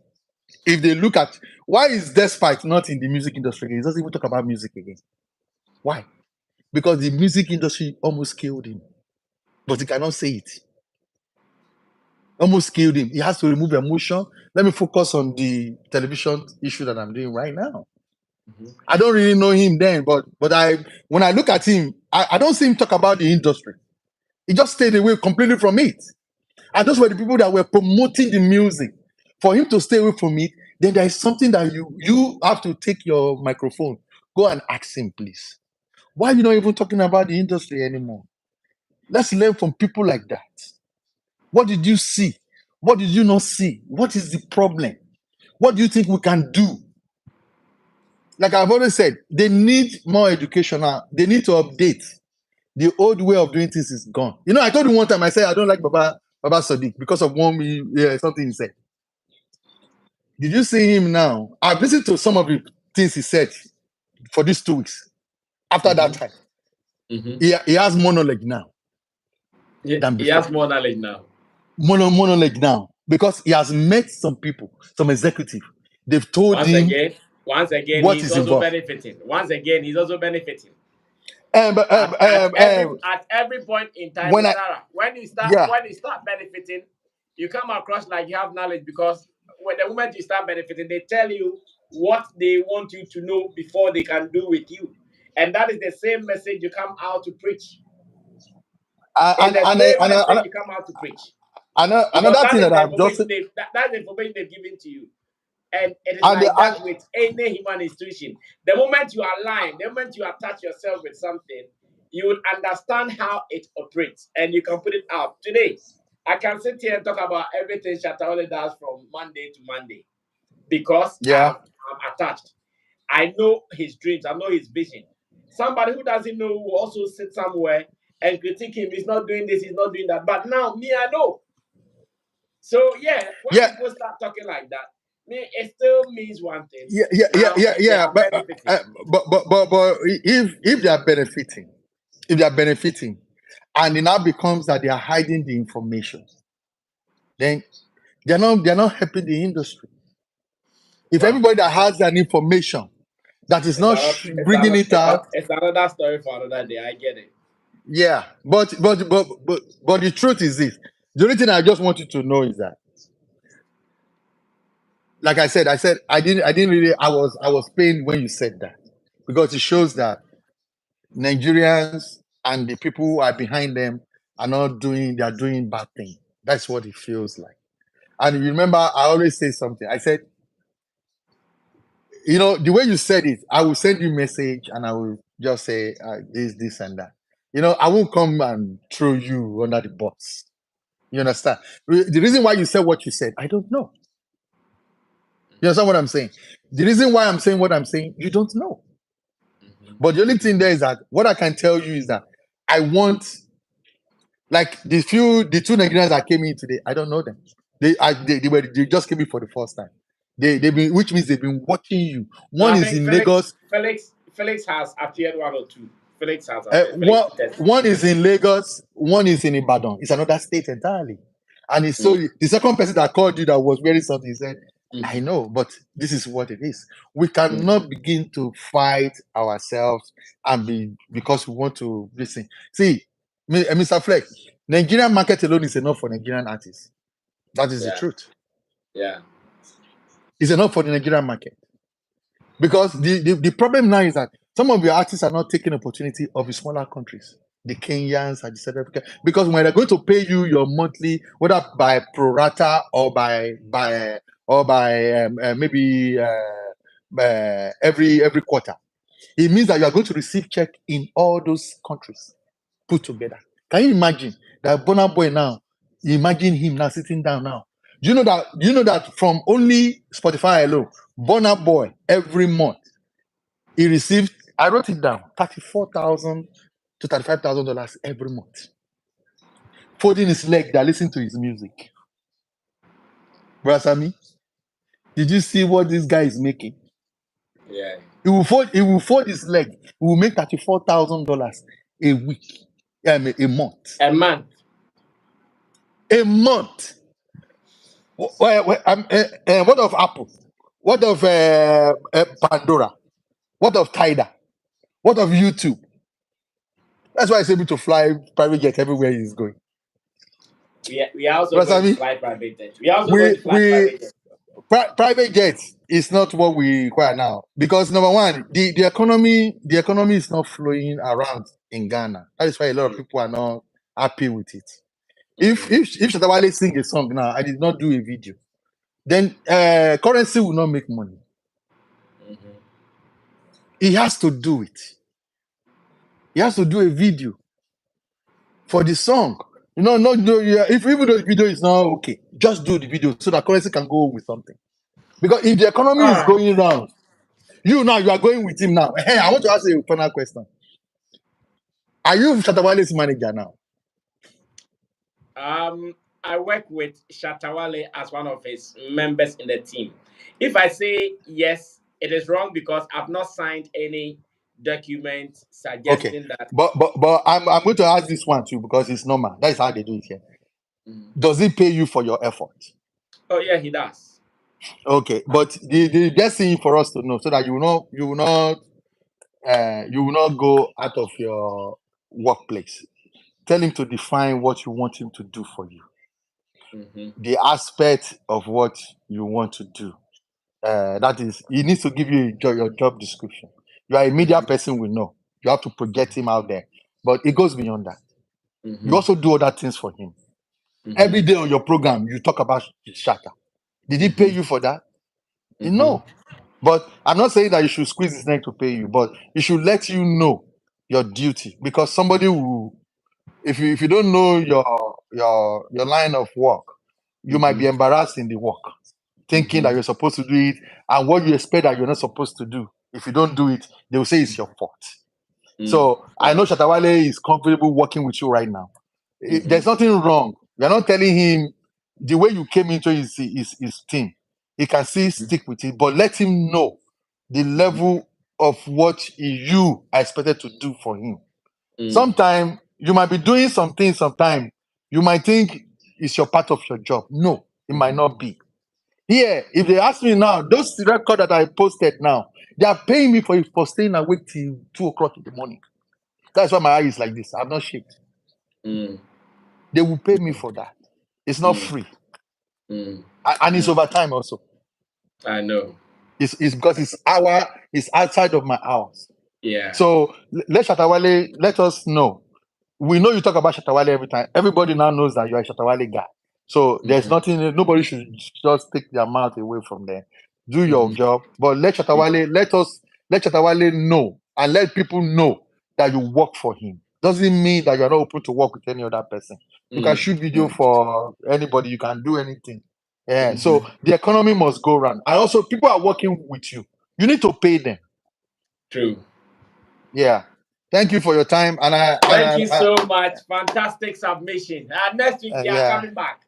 if they look at why is Despite not in the music industry again, he doesn't even talk about music again. Why? Because the music industry almost killed him, but he cannot say it. Almost killed him. He has to remove emotion. Let me focus on the television issue that I'm doing right now. I don't really know him then, but when I look at him, I don't see him talk about the industry. He just stayed away completely from it. And those were the people that were promoting the music. For him to stay away from it, then there is something that you have to take your microphone, go and ask him, please. Why are you not even talking about the industry anymore? Let's learn from people like that. What did you see? What did you not see? What is the problem? What do you think we can do? Like I've always said, they need more education now. They need to update. The old way of doing things is gone. You know, I told you one time, I said I don't like Baba Sadiq because of something he said. Did you see him now? I've listened to some of the things he said for these 2 weeks. After that time, he has more knowledge now than He before. has more knowledge now. More knowledge now because he has met some people, some executive. They've told Once him again, what he's is also involved. benefiting. Once again, he's also benefiting. But, At every point in time, when I Sarah, when you yeah, start benefiting, you come across like you have knowledge, because when the moment you start benefiting, they tell you what they want you to know before they can do with you. And that is the same message you come out to preach. It's the same message you come out to preach. Because another that thing is that the I've just information that's the information they've given to you. And it is and, like and that with any human institution. The moment you align, the moment you attach yourself with something, you would understand how it operates and you can put it out. Today, I can sit here and talk about everything Shatawale does from Monday to Monday because yeah. I'm attached. I know his dreams, I know his vision. Somebody who doesn't know will also sit somewhere and critique him. He's not doing this, he's not doing that. But now, me, I know. So, yeah, when people start talking like that, it still means one thing. Now they are benefiting. But if they are benefiting, and it now becomes that they are hiding the information, then they're not helping the industry. If Well, everybody that has that information that is not bringing it out, it's another story for another day. I get it. yeah. But the truth is this: the only thing I just want you to know is that, like I said, I didn't really. I was pained when you said that, because it shows that Nigerians and the people who are behind them are not doing. They are doing bad things. That's what it feels like. And you remember, I always say something. I said, you know, the way you said it, I will send you message and I will just say this, and that. You know, I won't come and throw you under the bus. You understand? The reason why you said what you said, I don't know. You understand what I'm saying? The reason why I'm saying what I'm saying, you don't know. But the only thing there is that what I can tell you is that I want, like the two Nigerians that came in today, I don't know them. They just came in for the first time. They've been, which means they've been watching you. One I is think in Lagos. Felix has appeared one or two. Felix has appeared. One is in Lagos, one is in Ibadan. It's another state entirely. And it's so the second person that called you that was wearing something, he said, I know, but this is what it is. We cannot begin to fight ourselves and because we want to listen. See, Mr. Fleck, Nigerian market alone is enough for Nigerian artists. That is the truth. Yeah. It's enough for the Nigerian market. Because the problem now is that some of your artists are not taking opportunity of the smaller countries, the Kenyans and the South Africa, because when they're going to pay you your monthly, whether by pro rata or by maybe every quarter, it means that you are going to receive check in all those countries put together. Can you imagine that Burna Boy now? Imagine him now sitting down now. Do you know that from only Spotify alone, Burna Boy every month he received I wrote it down. $34,000 to $35,000 every month. Folding his leg, they're listening to his music. Brother Sammy, did you see what this guy is making? Yeah. He will fold his leg. He will make $34,000 a week. A month. A month. A month. What of Apple? What of Pandora? What of Tidal? What of YouTube? That's why he's able to fly private jet everywhere he's going. We are also Brother going to Sammy, fly private jet. We are also going to fly private jet. private jets is not what we require now, because number one, the economy is not flowing around in Ghana. That is why a lot of people are not happy with it. If Shatawale sing a song now, I did not do a video, then currency will not make money. He has to do it. He has to do a video for the song. If even though the video is not okay, just do the video so that currency can go with something. Because if the economy is going round, you are going with him now. Hey, I want to ask you a final question. Are you Shatawale's manager now? I work with Shatawale as one of his members in the team. If I say yes, it is wrong because I've not signed any document suggesting that. But I'm going to ask this one too, because it's normal. That is how they do it here. Does he pay you for your effort? Oh yeah, he does. Okay, but the best thing for us to know, so that you will not go out of your workplace. Tell him to define what you want him to do for you. The aspect of what you want to do. That is, he needs to give you your job description. You are a media person, we know. You have to project him out there. But it goes beyond that. You also do other things for him. Every day on your program, you talk about Shatta. Did he pay you for that? No. But I'm not saying that you should squeeze his neck to pay you, but he should let you know your duty. Because somebody will, if you don't know your line of work, you might be embarrassed in the work, thinking that you're supposed to do it, and what you expect that you're not supposed to do. If you don't do it, they will say it's your fault. So I know Shatawale is comfortable working with you right now. There's nothing wrong. You're not telling him the way you came into his team. He can still stick with it, but let him know the level of what you are expected to do for him. Sometimes you might be doing something, sometimes you might think it's your part of your job. No, it might not be. Here, if they ask me now, those records that I posted now, they are paying me for staying awake till 2 o'clock in the morning. That's why my eye is like this. I'm not shaped. They will pay me for that. It's not free. And it's overtime also. I know. It's because it's outside of my hours. Yeah. So let us know. We know you talk about Shatawale every time. Everybody now knows that you're a Shatawale guy. So there's nothing, nobody should just take their mouth away from there. Do your job, but let Shatawale know, and let people know that you work for him. Doesn't mean that you're not open to work with any other person. You can shoot video for anybody, you can do anything. Yeah. So the economy must go round. And also, people are working with you. You need to pay them. True. Yeah. Thank you for your time. Thank you so much. Fantastic submission. Next week we are coming back.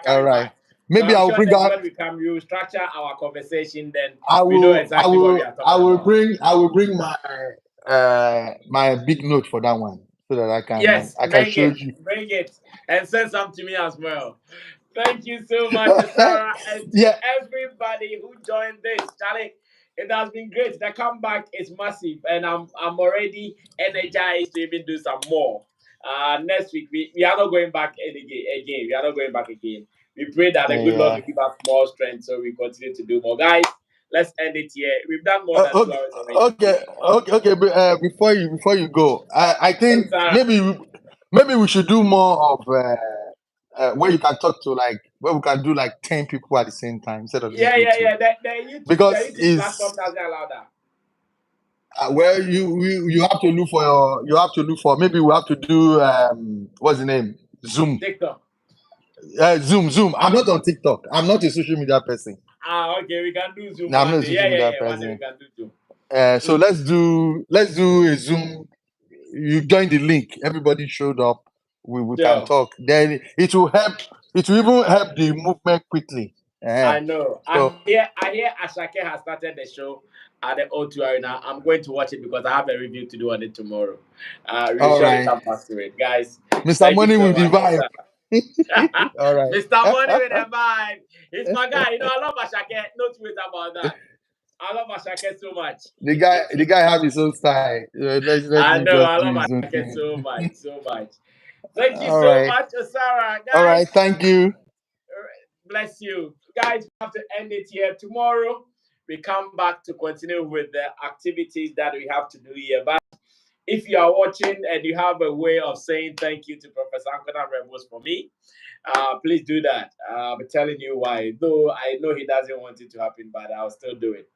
All right. Maybe so I'll bring out. When we come, we will structure our conversation. Then we know exactly what we are talking about. I will bring my big note for that one, so that I can show you. Bring it and send some to me as well. Thank you so much, Sarah, and to everybody who joined this. Charlie, it has been great. The comeback is massive, and I'm already energized to even do some more. Next week we are not going back again. We are not going back again. We pray that the good Lord will give us more strength, so we continue to do more. Guys, let's end it here. We've done more than 2 hours already. Okay. Before you go, I think maybe we should do more of where you can talk to, like, where we can do like 10 people at the same time instead of The YouTube, because the YouTube platform doesn't allow that. Well, you have to look for maybe we have to do what's the name? Zoom. TikTok. Zoom. I'm not on TikTok. I'm not a social media person. Okay, we can do Zoom. No, I'm not a social media person. person. We can do Zoom. So let's do a Zoom. You join the link. Everybody showed up. We can Sure. talk. Then it will help. It will even help the movement quickly. I know. So I hear Ashake has started the show at the O2 Arena. I'm going to watch it because I have a review to do on it tomorrow. We'll all surely right, come back to it. Guys, Mr. thank you Money so with the much. vibe. All right. Mr. Money with a vibe. He's my guy. You know, I love Ashake. No tweet about that. I love Ashake so much. The guy have his own style. Let I him know. just I do love his own Ashake thing. so much. So much. Thank you All so right. much, Osara. All Guys, right. Thank you. bless you. Guys, we have to end it here. Tomorrow, we come back to continue with the activities that we have to do here. But if you are watching and you have a way of saying thank you to Professor Ankona Rebels for me, please do that. I'm telling you why. Though I know he doesn't want it to happen, but I'll still do it.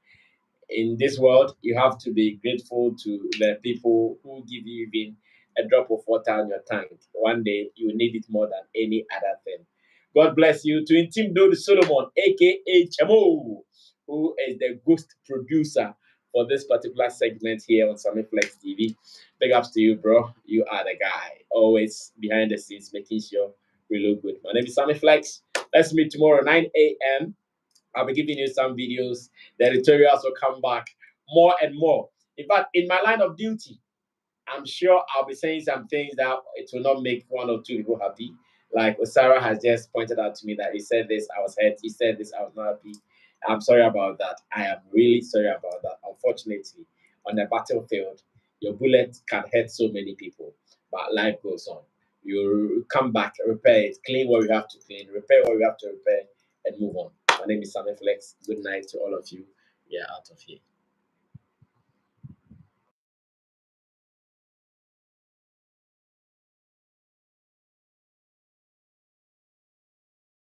In this world, you have to be grateful to the people who give you even a drop of water on your tank. One day, you will need it more than any other thing. God bless you. To Intim Dodi Solomon, aka Chamo, who is the ghost producer for this particular segment here on Sammy Flex TV. Big ups to you, bro. You are the guy. Always behind the scenes, making sure we look good. My name is Sammy Flex. Let's meet tomorrow, 9 a.m. I'll be giving you some videos. The editorials will come back more and more. In fact, in my line of duty, I'm sure I'll be saying some things that it will not make one or two people happy. Like Osara has just pointed out to me that he said this, I was hurt. He said this, I was not happy. I'm sorry about that. I am really sorry about that. Unfortunately, on the battlefield, your bullet can hurt so many people, but life goes on. You come back, repair it, clean what you have to clean, repair what you have to repair, and move on. My name is Sammy Flex. Good night to all of you. We are out of here.